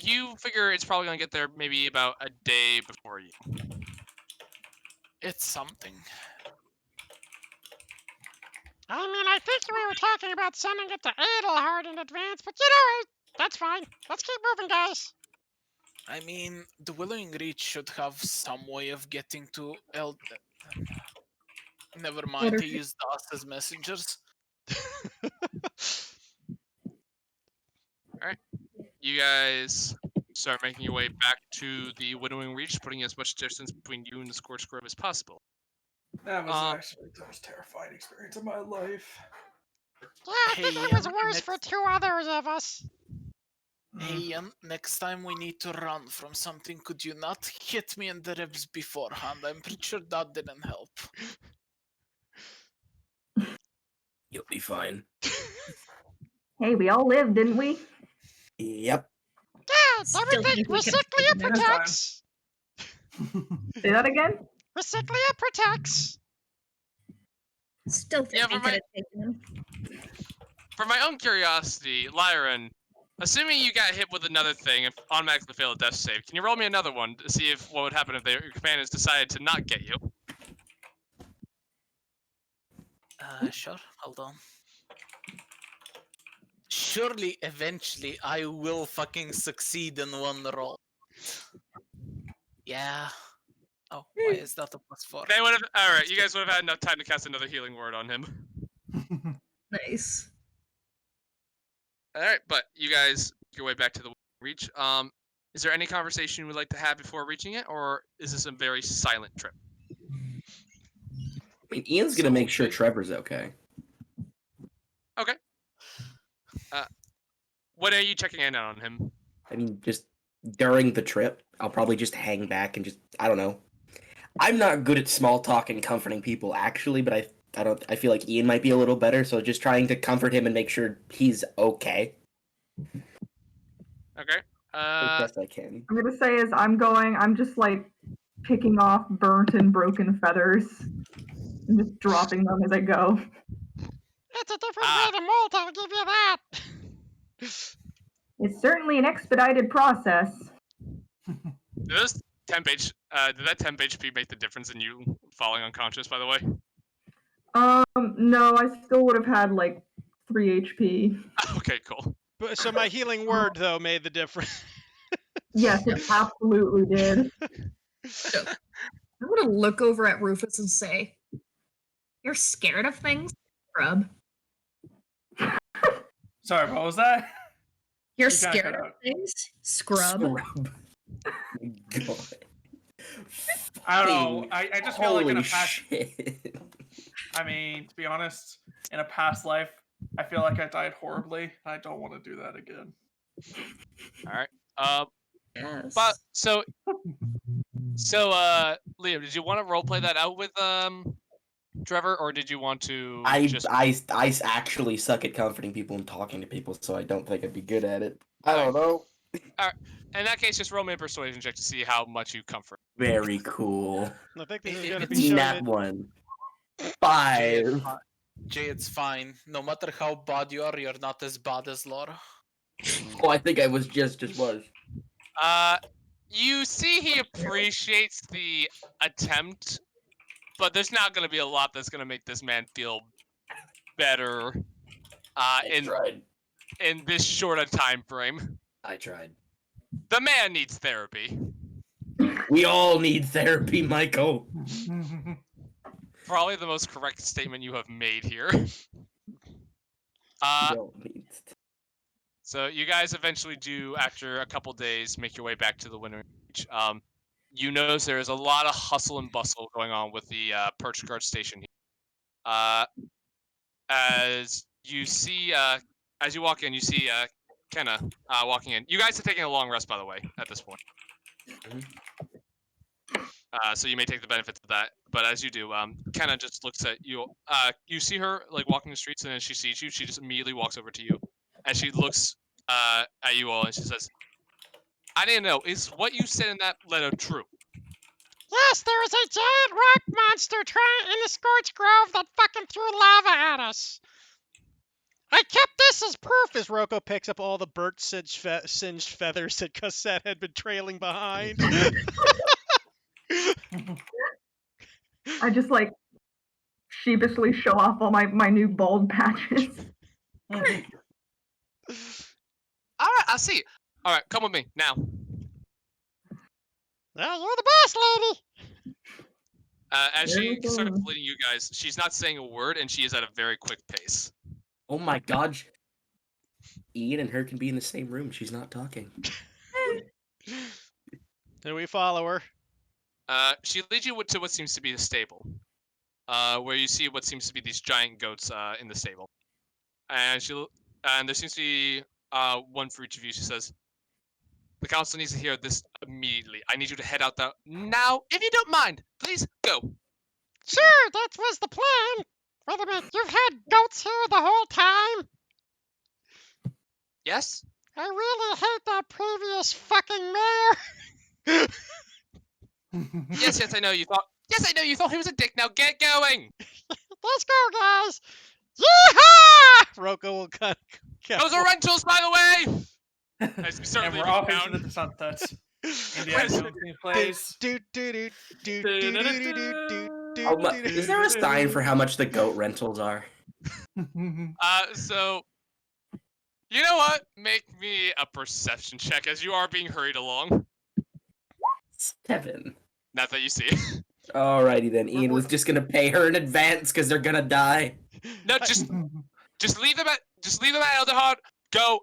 You figure it's probably gonna get there maybe about a day before you. It's something. I mean, I think we were talking about sending it to Adelhard in advance, but you know, that's fine. Let's keep moving, guys. I mean, the Willing Reach should have some way of getting to Never mind, he used us as messengers. Alright. You guys start making your way back to the Winnowing Reach, putting as much distance between you and the Scorched Grove as possible. That was actually the most terrifying experience of my life. Yeah, I think it was worse for two others of us. Hey, next time we need to run from something, could you not hit me in the ribs beforehand? I'm pretty sure that didn't help. You'll be fine. Hey, we all lived, didn't we? Yep. Yeah, Still everything think we can Recyclia take it protects. Say that again? Recyclia protects. Still think Yeah, we could have taken him. For my own curiosity, Lyran, assuming you got hit with another thing and automatically fail a death save, can you roll me another one to see if what would happen if your companions decided to not get you? Sure. Hold on. Surely, eventually, I will fucking succeed in one roll. Yeah. Oh, why is that a +4? They would have. All right, you guys would have had enough time to cast another healing word on him. Nice. All right, but you guys make your way back to the reach. Is there any conversation you would like to have before reaching it, or is this a very silent trip? I mean, Ian's gonna make sure Trevor's okay. Okay. When are you checking in on him? I mean, just during the trip, I'll probably just hang back and just, I don't know. I'm not good at small talk and comforting people, actually, but I feel like Ian might be a little better, so just trying to comfort him and make sure he's okay. Okay. As best I can. I'm gonna say as I'm just like picking off burnt and broken feathers and just dropping them as I go. It's a different way to molt, I'll give you that. It's certainly an expedited process. Did that 10 HP make the difference in you falling unconscious, by the way? No, I still would have had like 3 HP. Okay, cool. But, so my healing word, though, made the difference. Yes, it absolutely did. I'm gonna look over at Rufus and say, "You're scared of things, scrub." Sorry, what was that? You're You kinda scared cut of out. things, scrub. God. I don't know. I just feel like in a Holy past. shit. I mean, to be honest, in a past life, I feel like I died horribly. I don't want to do that again. All right. Yes. But so Liam, did you want to roleplay that out with Trevor, or did you want to just? I actually suck at comforting people and talking to people, so I don't think I'd be good at it. I don't know. All right. In that case, just roll me a persuasion check to see how much you comfort. Very cool. I think this is going to It's be showing Nat it. 1. Jay, 5. Jay, it's fine. No matter how bad you are, you're not as bad as Laura. Oh, I think I was just was. You see, he appreciates the attempt, but there's not going to be a lot that's going to make this man feel better. In this short a time frame. I tried. The man needs therapy. We all need therapy, Michael. Probably the most correct statement you have made here. So you guys eventually do, after a couple days, make your way back to the Winter Reach. You notice there is a lot of hustle and bustle going on with the Perch Guard station here. As you see, as you walk in, you see Kenna walking in. You guys are taking a long rest, by the way, at this point. So you may take the benefits of that. But as you do, Kenna just looks at you. You see her like walking the streets, and as she sees you, she just immediately walks over to you. As she looks at you all, and she says, "I didn't know. Is what you said in that letter true?" Yes, there was a giant rock monster in the Scorch Grove that fucking threw lava at us. I kept this as proof. As Rocco picks up all the burnt singed feathers that Cosette had been trailing behind. I just like sheepishly show off all my new bald patches. All right, I see. All right, come with me now. Well, you're the boss, lady. As she starts leading you guys, she's not saying a word, and she is at a very quick pace. Oh my god. Ian and her can be in the same room. She's not talking. And we follow her. She leads you to what seems to be the stable, where you see what seems to be these giant goats in the stable. And there seems to be one for each of you. She says, "The council needs to hear this immediately. I need you to head out now, if you don't mind. Please go." Sure, that was the plan. Wait a minute, you've had goats here the whole time? Yes? I really hate that previous fucking mayor. Yes, I know you thought. Yes, I know you thought he was a dick. Now get going. Let's go, guys. Yeehaw! Rocco will cut. Those are rentals, by the way. As we start And we're leaving off town. into the sunsets. Indiana Jones plays. Is there a sign for how much the goat rentals are? So, you know what? Make me a perception check as you are being hurried along. 7. Not that you see. Alrighty then. Ian was just gonna pay her in advance because they're gonna die. No, just leave them at Elderheart. Go.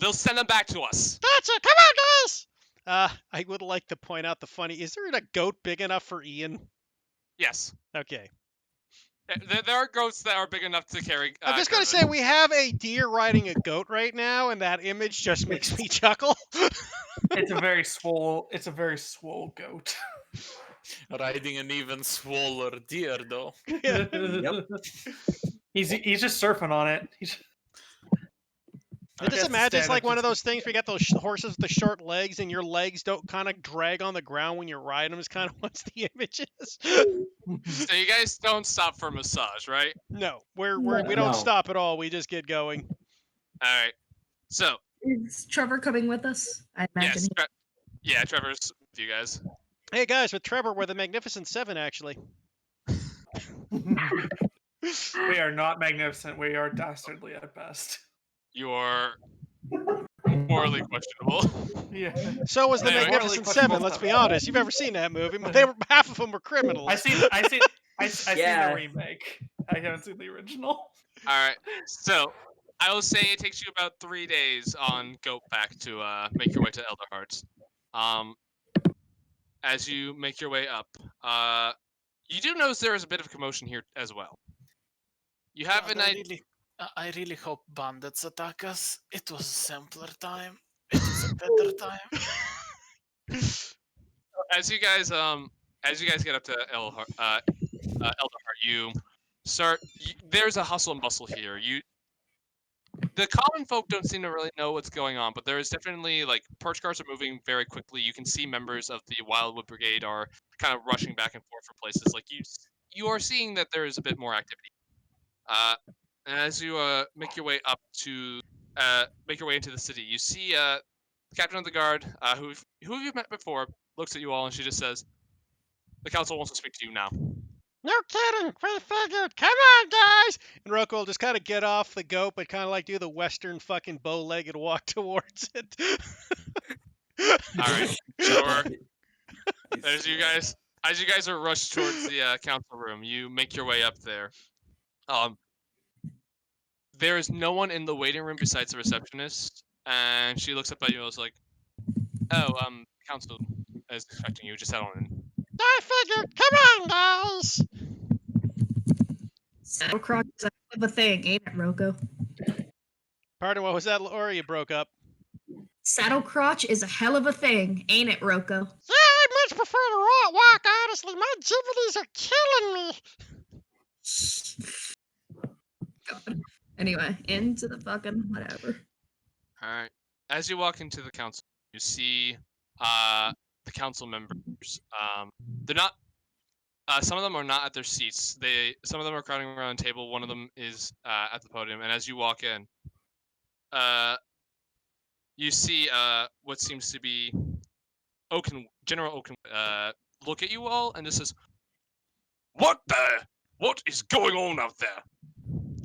They'll send them back to us. Gotcha. Come on, guys. I would like to point out the funny. Is there a goat big enough for Ian? Yes. Okay. There are goats that are big enough to carry. I'm just gonna say Kermit. we have a deer riding a goat right now, and that image just makes me chuckle. It's a very swole goat. Riding an even swoller deer, though. Yep. He's just surfing on it. I just He has to imagine it's stand like up one to- of those things where you got those horses with the short legs, and your legs don't kind of drag on the ground when you're riding them. Is kind of what the image is. So you guys don't stop for a massage, right? No, we No. don't stop at all. We just get going. All right. So Is Trevor coming with us? I imagine. yes, Trevor's with you guys. Hey guys, with Trevor, we're the Magnificent Seven, actually. We are not magnificent. We are dastardly at best. You are morally questionable. Yeah. So was the Anyway. Magnificent Morally Seven. Let's be honest. You've ever seen that movie? They were half of them were criminals. I seen Yeah. the remake. I haven't seen the original. All right. So I will say it takes you about 3 days on goat back to make your way to Elderheart. As you make your way up, you do notice there is a bit of commotion here as well. You have an idea. I really hope bandits attack us. It was a simpler time. It is a better time. As you guys get up to Elderheart, you start. There's a hustle and bustle here. The common folk don't seem to really know what's going on, but there is definitely like perch cars are moving very quickly. You can see members of the Wildwood Brigade are kind of rushing back and forth from places. Like you are seeing that there is a bit more activity. And as you make your way up to make your way into the city, you see the captain of the guard, who you've met before, looks at you all and she just says, "The council wants to speak to you now." No kidding. We figured. Come on, guys. And Rocco will just kind of get off the goat, but kind of like do the Western fucking bow-legged walk towards it. All right, sure. As you guys are rushed towards the council room, you make your way up there. There is no one in the waiting room besides the receptionist, and she looks up at you and is like, "Oh, council is expecting you. Just head on in." I figured. Come on, guys. Saddlecross is a hell of a thing, ain't it, Rocco? Pardon, what was that, Laura? You broke up. Saddlecrotch is a hell of a thing, ain't it, Rocco? Yeah, I much prefer the walk, honestly. My jibbities are killing me. God. Anyway, into the fucking whatever. All right. As you walk into the council, you see the council members. They're not. Some of them are not at their seats. Some of them are crowding around a table. One of them is at the podium. And as you walk in, you see what seems to be General Oaken look at you all and just says, "What is going on out there?"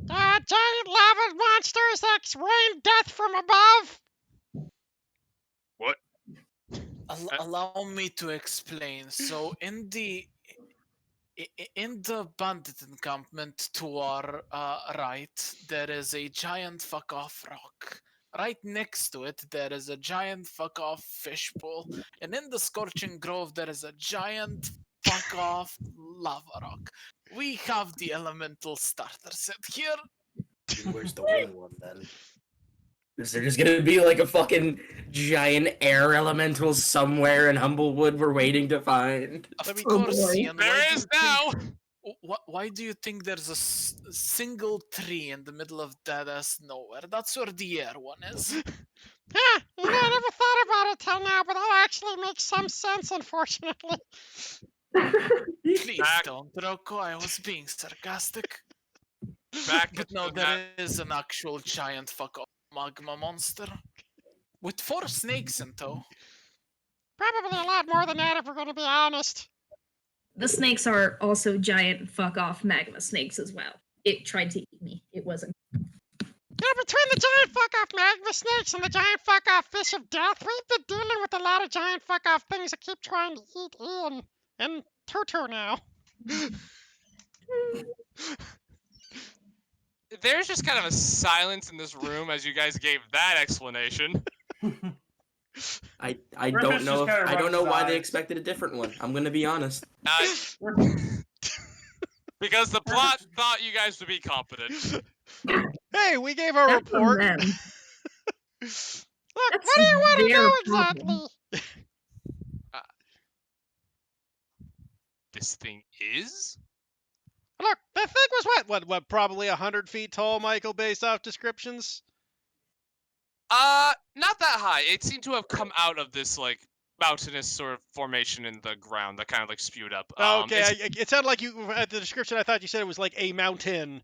Giant lava monsters that rain death from above. What? Allow me to explain. So in the bandit encampment to our right, there is a giant fuck off rock. Right next to it, there is a giant fuck off fishbowl, and in the scorching grove, there is a giant fuck off lava rock. We have the elemental starter set here. Where's the winning one then? Is there just gonna be like a fucking giant air elemental somewhere in Humblewood we're waiting to find? Of Oh, course, boy. Ian. There is now. Why do you think there's a single tree in the middle of dead-ass nowhere? That's where the air one is. Yeah, I never thought about it till now, but that actually makes some sense, unfortunately. Please Back. don't, Rocco. I was being sarcastic. Back But at no, the there is an actual giant fuck-off magma monster. With 4 snakes in tow. Probably a lot more than that, if we're going to be honest. The snakes are also giant fuck off magma snakes as well. It tried to eat me. It wasn't. Yeah, between the giant fuck-off magma snakes and the giant fuck-off fish of death, we've been dealing with a lot of giant fuck-off things that keep trying to eat Ian. And Tutu now. There's just kind of a silence in this room as you guys gave that explanation. I Rufus don't just know kinda I don't rubs know his why they eyes. expected a different one. I'm gonna be honest. Because the plot thought you guys would be competent. Hey, we gave our That's on report. them. Look, That's where do you want to their go problem. exactly? This thing is? Look, that thing was what, probably 100 feet tall, Michael, based off descriptions? Not that high. It seemed to have come out of this, like, mountainous sort of formation in the ground that kind of, like, spewed up. Okay, it sounded like you, at the description, I thought you said it was like a mountain.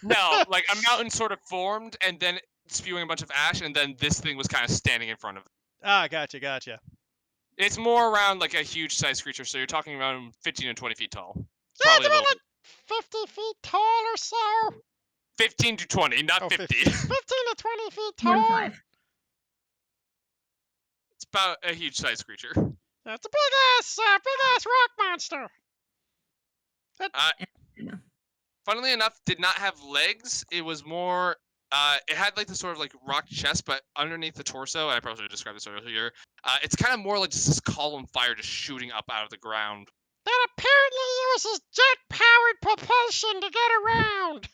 No, like, a mountain sort of formed, and then spewing a bunch of ash, and then this thing was kind of standing in front of it. Ah, gotcha. It's more around, like, a huge-sized creature, so you're talking around 15 to 20 feet tall. Yeah, Probably it's a about little like 50 feet tall or so. 15 to 20, not Oh, 50. 15 to 20 feet More than tall. 5. It's about a huge-sized creature. That's a big ass rock monster. Yeah. Funnily enough, did not have legs. It was more, it had like this sort of like rock chest, but underneath the torso, and I probably should have described this earlier, it's kind of more like just this column fire just shooting up out of the ground. That apparently uses jet-powered propulsion to get around.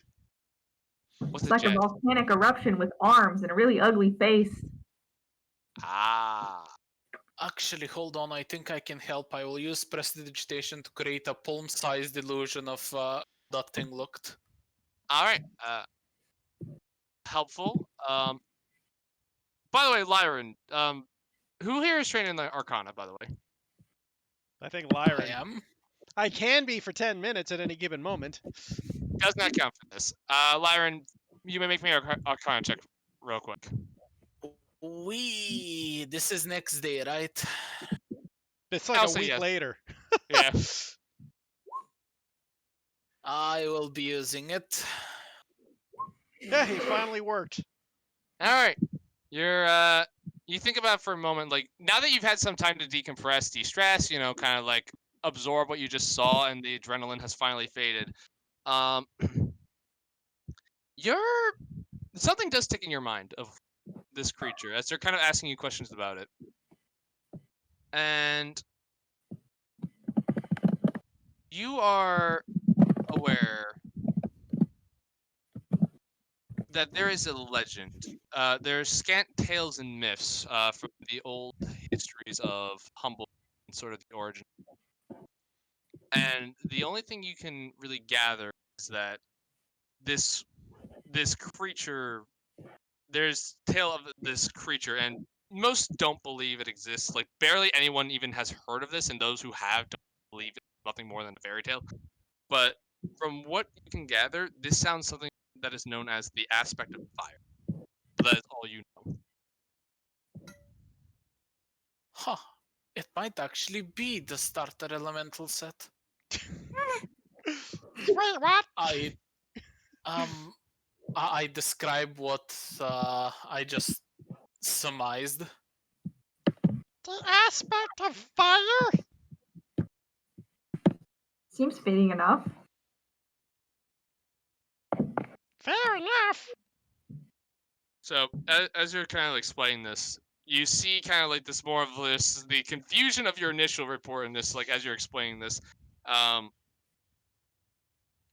What's It's a like a jet? volcanic eruption with arms and a really ugly face. Ah. Actually, hold on. I think I can help. I will use prestidigitation to create a palm-sized illusion of that thing looked. All right. Helpful. By the way, Lyran, who here is trained in the Arcana, by the way? I think I Lyran. am. I can be for 10 minutes at any given moment. Does not count for this. Lyran, you may make me an Arcana check real quick. This is next day, right? It's like I'll a say week yes. later. Yeah. I will be using it. Yeah, he finally worked. All right. You think about it for a moment, like, now that you've had some time to decompress, de-stress, you know, kind of like absorb what you just saw, and the adrenaline has finally faded. Something does stick in your mind of this creature as they're kind of asking you questions about it. And you are aware that there is a legend. There's scant tales and myths from the old histories of Humblewood and sort of the origin. And the only thing you can really gather is that this creature, there's tale of this creature, and most don't believe it exists. Like, barely anyone even has heard of this, and those who have don't believe it's nothing more than a fairy tale. But from what you can gather, this sounds something that is known as the aspect of fire. That is all you know. Huh. It might actually be the starter elemental set. Wait, what? I describe what I just surmised. The aspect of fire? Seems fitting enough. Fair enough. So as you're kind of explaining this, you see kind of like this more of this, the confusion of your initial report and this, like, as you're explaining this,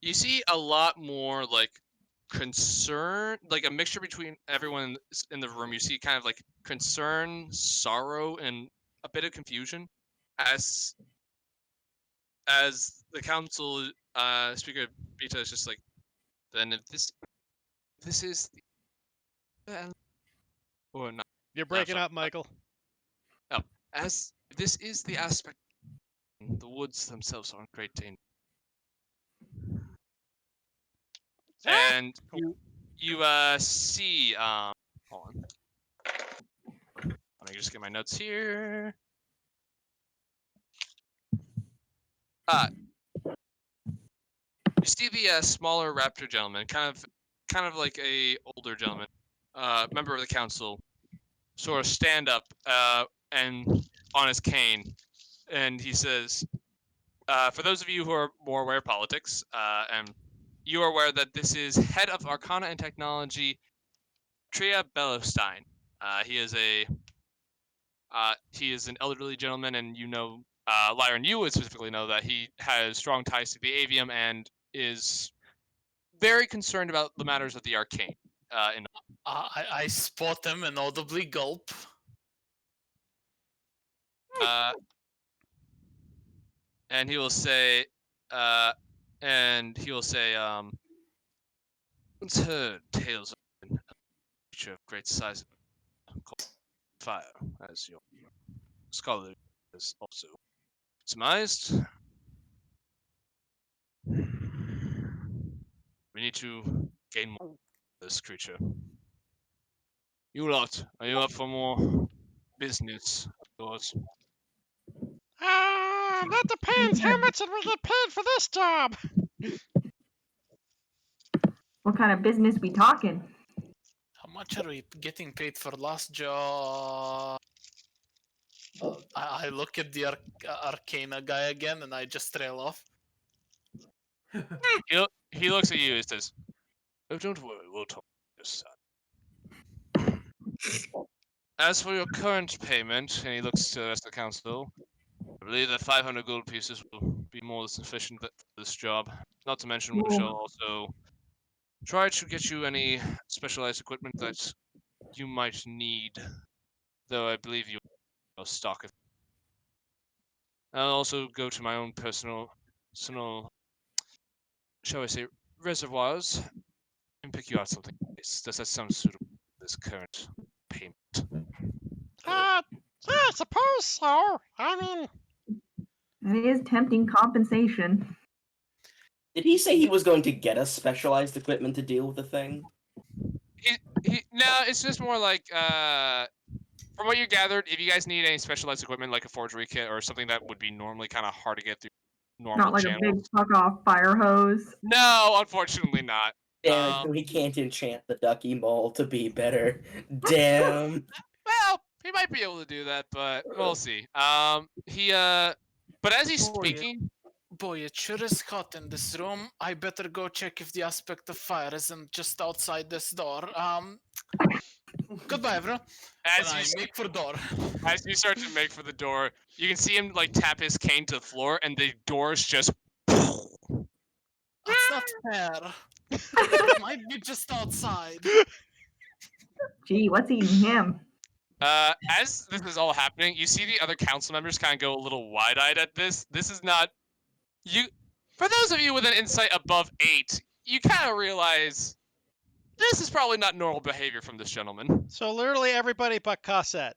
you see a lot more like concern, like a mixture between everyone in the room. You see kind of like concern, sorrow, and a bit of confusion as the council speaker Beta is just like, then if this is or not. You're breaking up, Michael. As this is the aspect, the woods themselves are in great danger. And you see, hold on. Let me just get my notes here. You see the smaller raptor gentleman, kind of like a older gentleman, member of the council, sort of stand up and on his cane, and he says, for those of you who are more aware of politics, and you are aware that this is head of Arcana and Technology, Tria Bellowstein. He is an elderly gentleman, and Lyron, you would specifically know that he has strong ties to the Avium and is very concerned about the matters of the arcane. I spot him and audibly gulp. And he will say, once heard tales of a creature of great size called fire, as your scholar has also surmised. We need to gain more of this creature. You lot, are you up for more business, of course? That depends. How much did we get paid for this job? What kind of business we talking? How much are we getting paid for last job? I look at the Arcana guy again and I just trail off. He looks at you and says, "Oh, don't worry, we'll talk this side. As for your current payment," and he looks to the rest of the council, "I believe that 500 gold pieces will be more than sufficient for this job. Not to mention, we shall also try to get you any specialized equipment that you might need, though I believe you will stock it. I'll also go to my own personal, shall I say, reservoirs and pick you out something nice. Does that sound suitable for this current payment?" Yeah, I suppose so. I mean, That is tempting compensation. Did he say he was going to get us specialized equipment to deal with the thing? No, it's just more like, from what you gathered, if you guys need any specialized equipment like a forgery kit or something that would be normally kind of hard to get through normal Not like channels. a big fuck off fire hose. No, unfortunately not. Damn it, we can't enchant the ducky mole to be better. Damn. Well, he might be able to do that, but we'll see. But as he's speaking, Boy, it sure is hot in this room. I better go check if the aspect of fire isn't just outside this door. Goodbye, everyone. as And I you make for door. as you start to make for the door, you can see him like tap his cane to the floor, and the doors just. That's not fair. It might be just outside. Gee, what's eating him? As this is all happening, you see the other council members kind of go a little wide-eyed at this. This is not you. For those of you with an insight above 8, you kind of realize this is probably not normal behavior from this gentleman. So literally everybody but Cosette.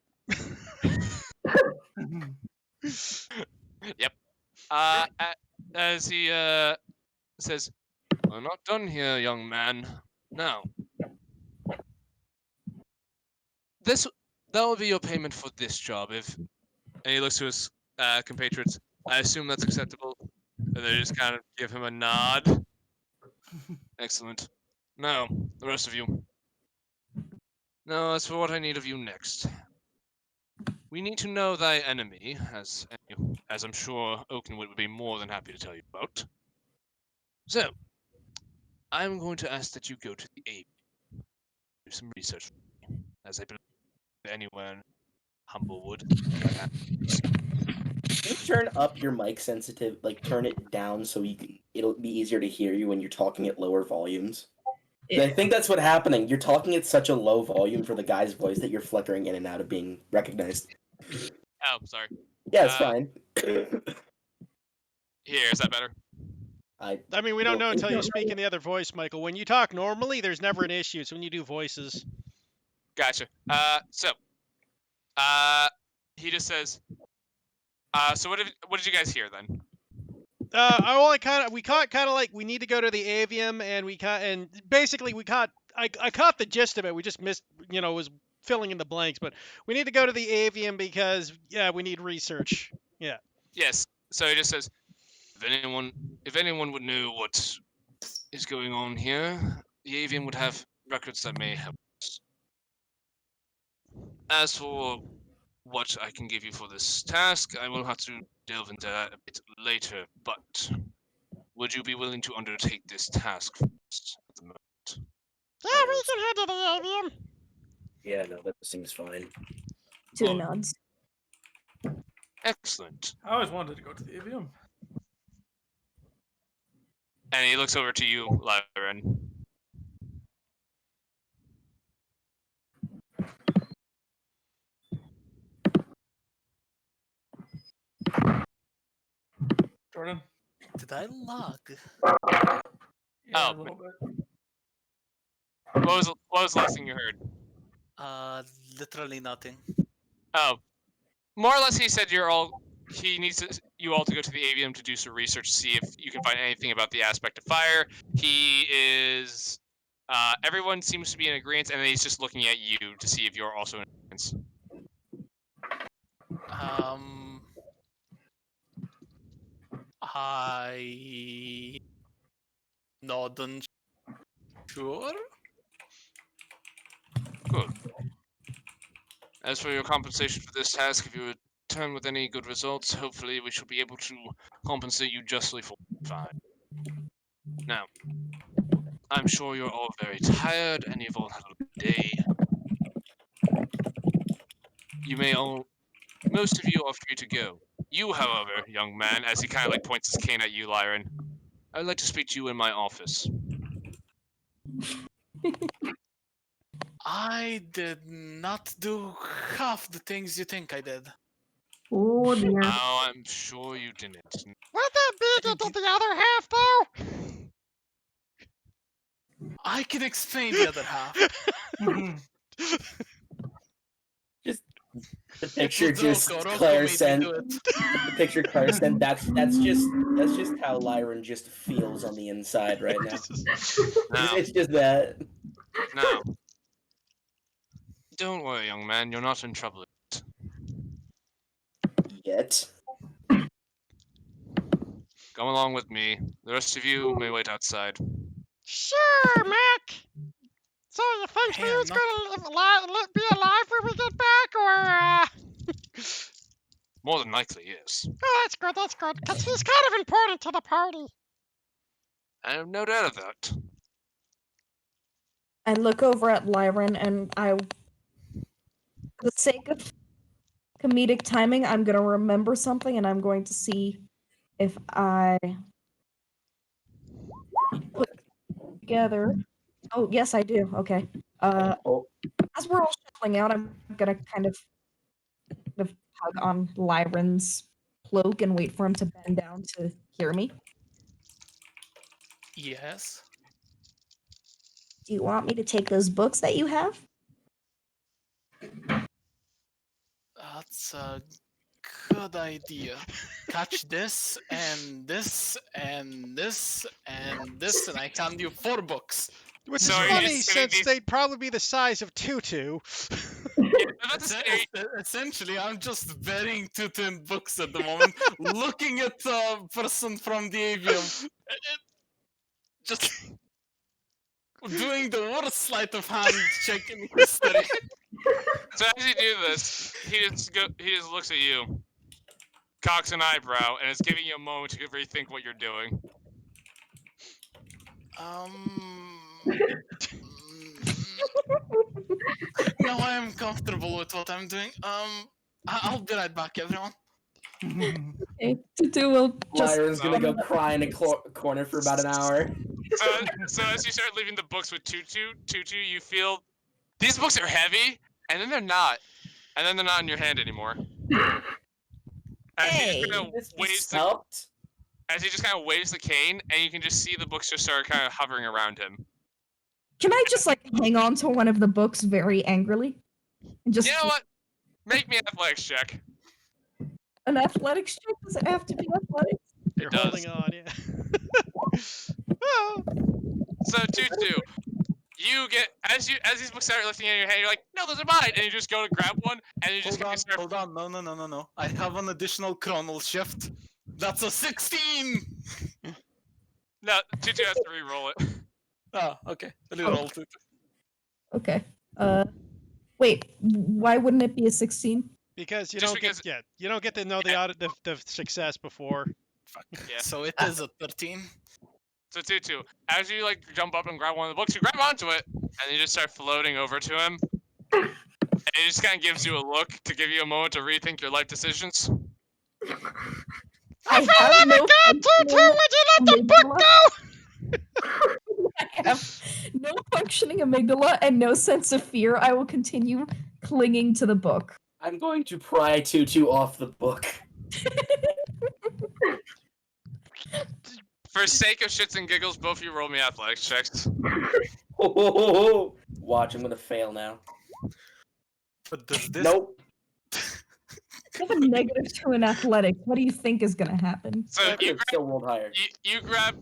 Yep. As he says, "We're not done here, young man. Now, that will be your payment for this job. And he looks to his compatriots. I assume that's acceptable." And they just kind of give him a nod. Excellent. Now, the rest of you. Now, as for what I need of you next. We need to know thy enemy, as I'm sure Oakenwood would be more than happy to tell you about. So, I'm going to ask that you go to the A. Do some research for me, as I believe anywhere in Humblewood. Can you turn up your mic sensitive, like turn it down so it'll be easier to hear you when you're talking at lower volumes? I think that's what's happening. You're talking at such a low volume for the guy's voice that you're flickering in and out of being recognized. Oh, sorry. Yeah, it's fine. Here, is that better? I mean, we don't know until you speak in the other voice, Michael. When you talk normally, there's never an issue. It's when you do voices. Gotcha. He just says, so what did you guys hear then? We caught kind of like we need to go to the Avium, and I caught the gist of it. We just missed, was filling in the blanks, but we need to go to the Avium because we need research. Yeah. Yes. So he just says, if anyone would know what is going on here, the Avian would have records that may help us. As for what I can give you for this task. I will have to delve into that a bit later, but would you be willing to undertake this task first at the moment? Yeah, we can head to the avium. Yeah, no, that seems fine. Two Good. nods. Excellent. I always wanted to go to the avium. And he looks over to you, Lyran. Jordan? Did I log? Yeah, Oh, a little bit. What was the last thing you heard? Literally nothing. Oh, more or less, he said he needs you all to go to the avium to do some research to see if you can find anything about the aspect of fire. He is. Everyone seems to be in agreement, and then he's just looking at you to see if you're also in agreement. I not sure. Good. As for your compensation for this task, if you return with any good results, hopefully we shall be able to compensate you justly for it. Fine. Now, I'm sure you're all very tired and you've all had a good day. Most of you are free to go. You, however, young man, as he kind of like points his cane at you, Lyran, I would like to speak to you in my office. I did not do half the things you think I did. Oh dear. Oh, I'm sure you didn't. Would that be to do the other half, though? I can explain the other half. The picture just Rocco Claire made me sent. do it. The picture Claire sent. That's just how Lyran just feels on the inside right now. Now, It's just that. now, don't worry, young man, you're not in trouble Yet. Come along with me. The rest of you may wait outside. Sure, Mac. So you think Hey, Dude's I'm gonna be alive when we get back, or More than likely, yes. Oh, that's good, because he's kind of important to the party. I have no doubt of that. I look over at Lyran and for the sake of comedic timing, I'm gonna remember something and I'm going to see if I put it together. Oh, yes, I do. Okay. As we're all shuffling out, I'm gonna kind of hug on Lyran's cloak and wait for him to bend down to hear me. Yes. Do you want me to take those books that you have? That's a good idea. Catch this and this and this and this, and I hand you 4 books. Which is Sorry, funny, it's since they'd probably be the size of Tutu. Essentially, I'm just burying 2 tin books at the moment, looking at the person from the avium. Just doing the worst sleight of hand check in history. So as you do this, he just looks at you, cocks an eyebrow, and is giving you a moment to rethink what you're doing. No, I am comfortable with what I'm doing. I'll be right back, everyone. Okay, Tutu will just. Lyran's gonna go cry in a corner for about an hour. So as you start leaving the books with Tutu, you feel these books are heavy, and then they're not, and then they're not in your hand anymore. As he just kind of waves the cane, and you can just see the books just start kind of hovering around him. Can I just hang on to one of the books very angrily? And just You know what? Make me an athletics check. An athletics check? Does it have to be athletics? You're holding on, yeah. So Tutu, you get as these books start lifting in your hand, you're like, no, those are mine, and you just go to grab one, and you just Hold on, no. I have an additional chronal shift. That's a 16! No, Tutu has to re-roll it. Oh, okay. Re-roll Tutu. Okay. Wait, why wouldn't it be a 16? Because you Just don't because- get you don't get to know the success before. Fuck. Yeah. So it is a 13. So 2-2. As you like jump up and grab one of the books, you grab onto it, and you just start floating over to him. And he just kind of gives you a look to give you a moment to rethink your life decisions. I have no functioning Would you let the book amygdala. go? I have no functioning amygdala and no sense of fear. I will continue clinging to the book. I'm going to pry Tutu off the book. For sake of shits and giggles, both of you roll me athletics checks. Watch, I'm gonna fail now. But does this? Nope. I have a -2 in athletics. What do you think is going to happen? So I could have still rolled higher. you grab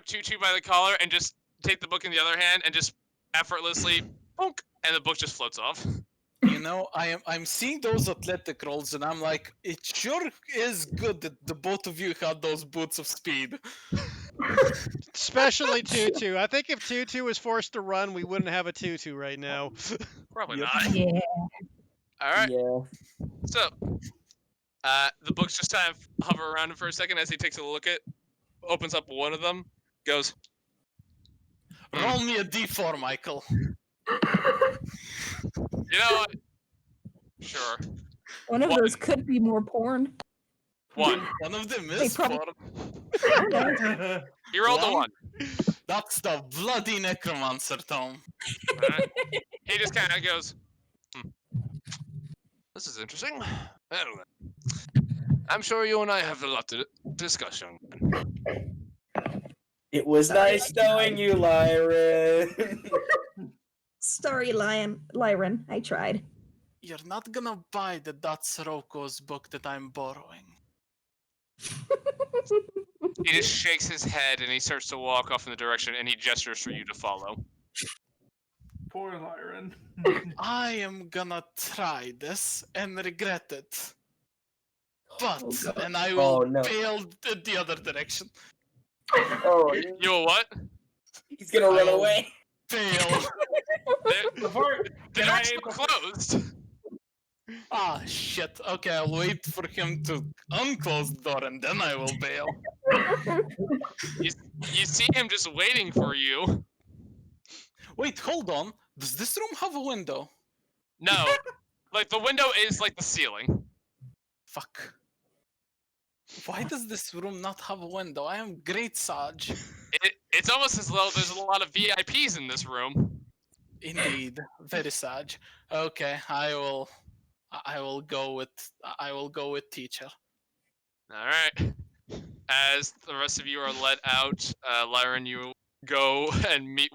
Tutu by the collar and just take the book in the other hand and just effortlessly bonk, and the book just floats off. You know, I'm seeing those athletic rolls, and I'm like, it sure is good that the both of you had those boots of speed. Especially Tutu. I think if Tutu was forced to run, we wouldn't have a Tutu right now. Probably Yep. not. Yeah. All right. Yeah. So, the books just kind of hover around him for a second as he takes a look at, opens up one of them, goes, Roll me a d4, Michael. you know what? Sure. One of What? those could be more porn. One. One of them They is probably- porn. You rolled a One? one. That's the bloody necromancer tome. All right. He just kind of goes, this is interesting. Anyway, I'm sure you and I have a lot to discuss, young man. It was nice knowing you, Lyran. Sorry, Lyran. I tried. You're not gonna buy the That's Roko's book that I'm borrowing. He just shakes his head and he starts to walk off in the direction and he gestures for you to follow. Poor Lyran. I am gonna try this and regret it. But, and I will Oh, no. bail the other direction. Oh, You a what? he's gonna run I'll away. Bail. The door's closed. Ah, shit. Okay, I'll wait for him to unclose the door and then I will bail. You see him just waiting for you. Wait, hold on. Does this room have a window? No. Like, the window is like the ceiling. Fuck. Why does this room not have a window? I am great, Saj. It's almost as though there's a lot of VIPs in this room. Indeed, very Saj. Okay, I will go with teacher. All right. As the rest of you are let out, Lyran, you go and meet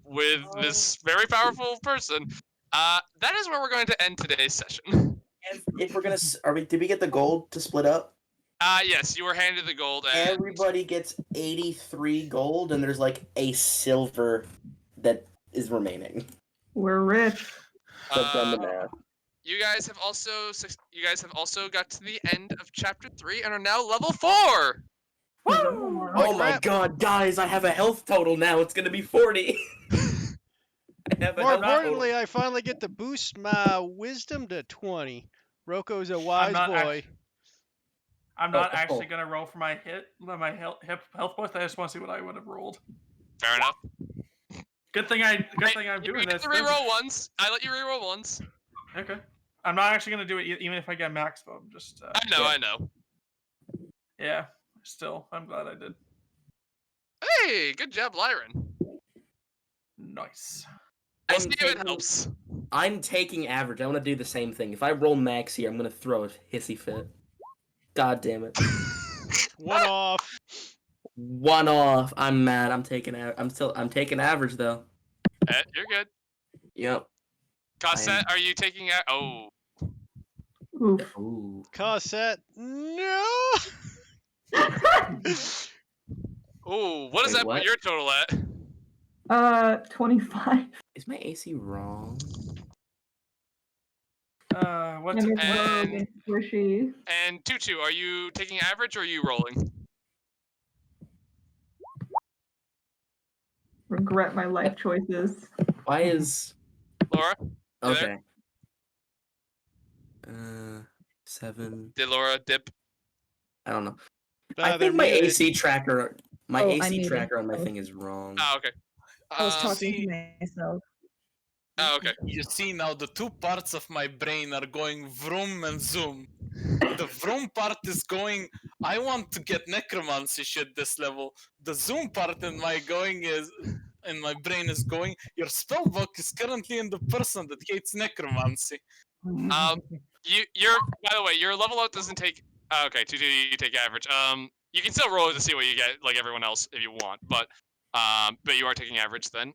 with this very powerful person. That is where we're going to end today's session. If we're gonna, did we get the gold to split up? Yes, you were handed the gold, and Everybody gets 83 gold, and there's like a silver that is remaining. We're rich. So done the math. you guys have also got to the end of chapter 3 and are now level 4. Oh my god, guys, I have a health total now. It's gonna be 40. I have a More health total. importantly, I finally get to boost my wisdom to 20. Roko's a wise not boy. I'm not Oh. actually gonna roll for my health points. I just want to see what I would have rolled. Fair enough. Good thing I'm You doing get this. to reroll once. I let you reroll once. Okay. I'm not actually gonna do it even if I get max though. Just I know. yeah. Still, I'm glad I did. Hey, good job, Lyran. Nice. We'll I'm see if it taking- helps. I'm taking average. I want to do the same thing. If I roll max here, I'm gonna throw a hissy fit. God damn it. One off. One off. I'm mad. I'm taking average though. You're good. Yep. Cosette, are you taking out? Oh, Oof. Ooh. Cossette. No! ooh. What does Wait, that what? put your total at? 25. Is my AC wrong? What's And it? it's rogue And- and squishy. And Tutu, are you taking average or are you rolling? Regret my life choices. Why is Laura? You there? okay? 7. Did Laura dip? I don't know. They're I think my muted. AC tracker, Oh, I'm AC muted. tracker on my Oh. thing is wrong. Oh, okay. I was talking see- to myself. Oh, okay. You see now the two parts of my brain are going vroom and zoom. The vroom part is going, I want to get necromancy shit this level. The zoom part in my brain is going, your spellbook is currently in the person that hates necromancy. You're by the way, your level up doesn't take. Okay, 2 you take average. You can still roll it to see what you get, like everyone else, if you want. But you are taking average then.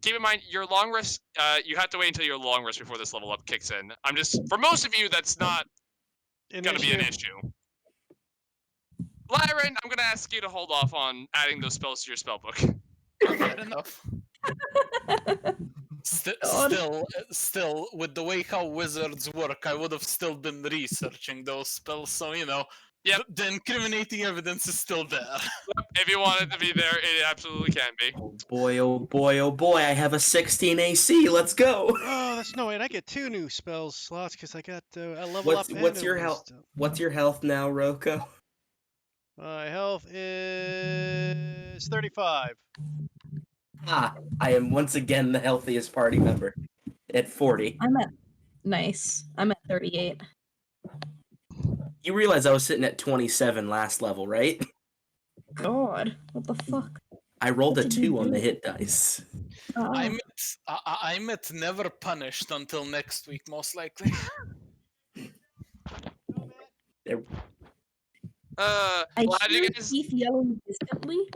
Keep in mind your long rest. You have to wait until your long rest before this level up kicks in. For most of you, that's not gonna be an issue. Lyran, I'm gonna ask you to hold off on adding those spells to your spellbook. Fair enough. Still, with the way how wizards work, I would have still been researching those spells, so Yep. the incriminating evidence is still there. If you want it to be there, it absolutely can be. Oh boy, oh boy, oh boy, I have a 16 AC. Let's go. Oh, that's no wait. I get 2 new spells slots because I got a level up. What's your health? What's your health now, Roko? My health is 35. Ah, I am once again the healthiest party member at 40. I'm at 38. You realize I was sitting at 27 last level, right? God, what the fuck? I rolled a What did you 2 on do? the hit dice. I'm at never punished until next week, most likely. I Glad you hear guys. Keith yelling distantly.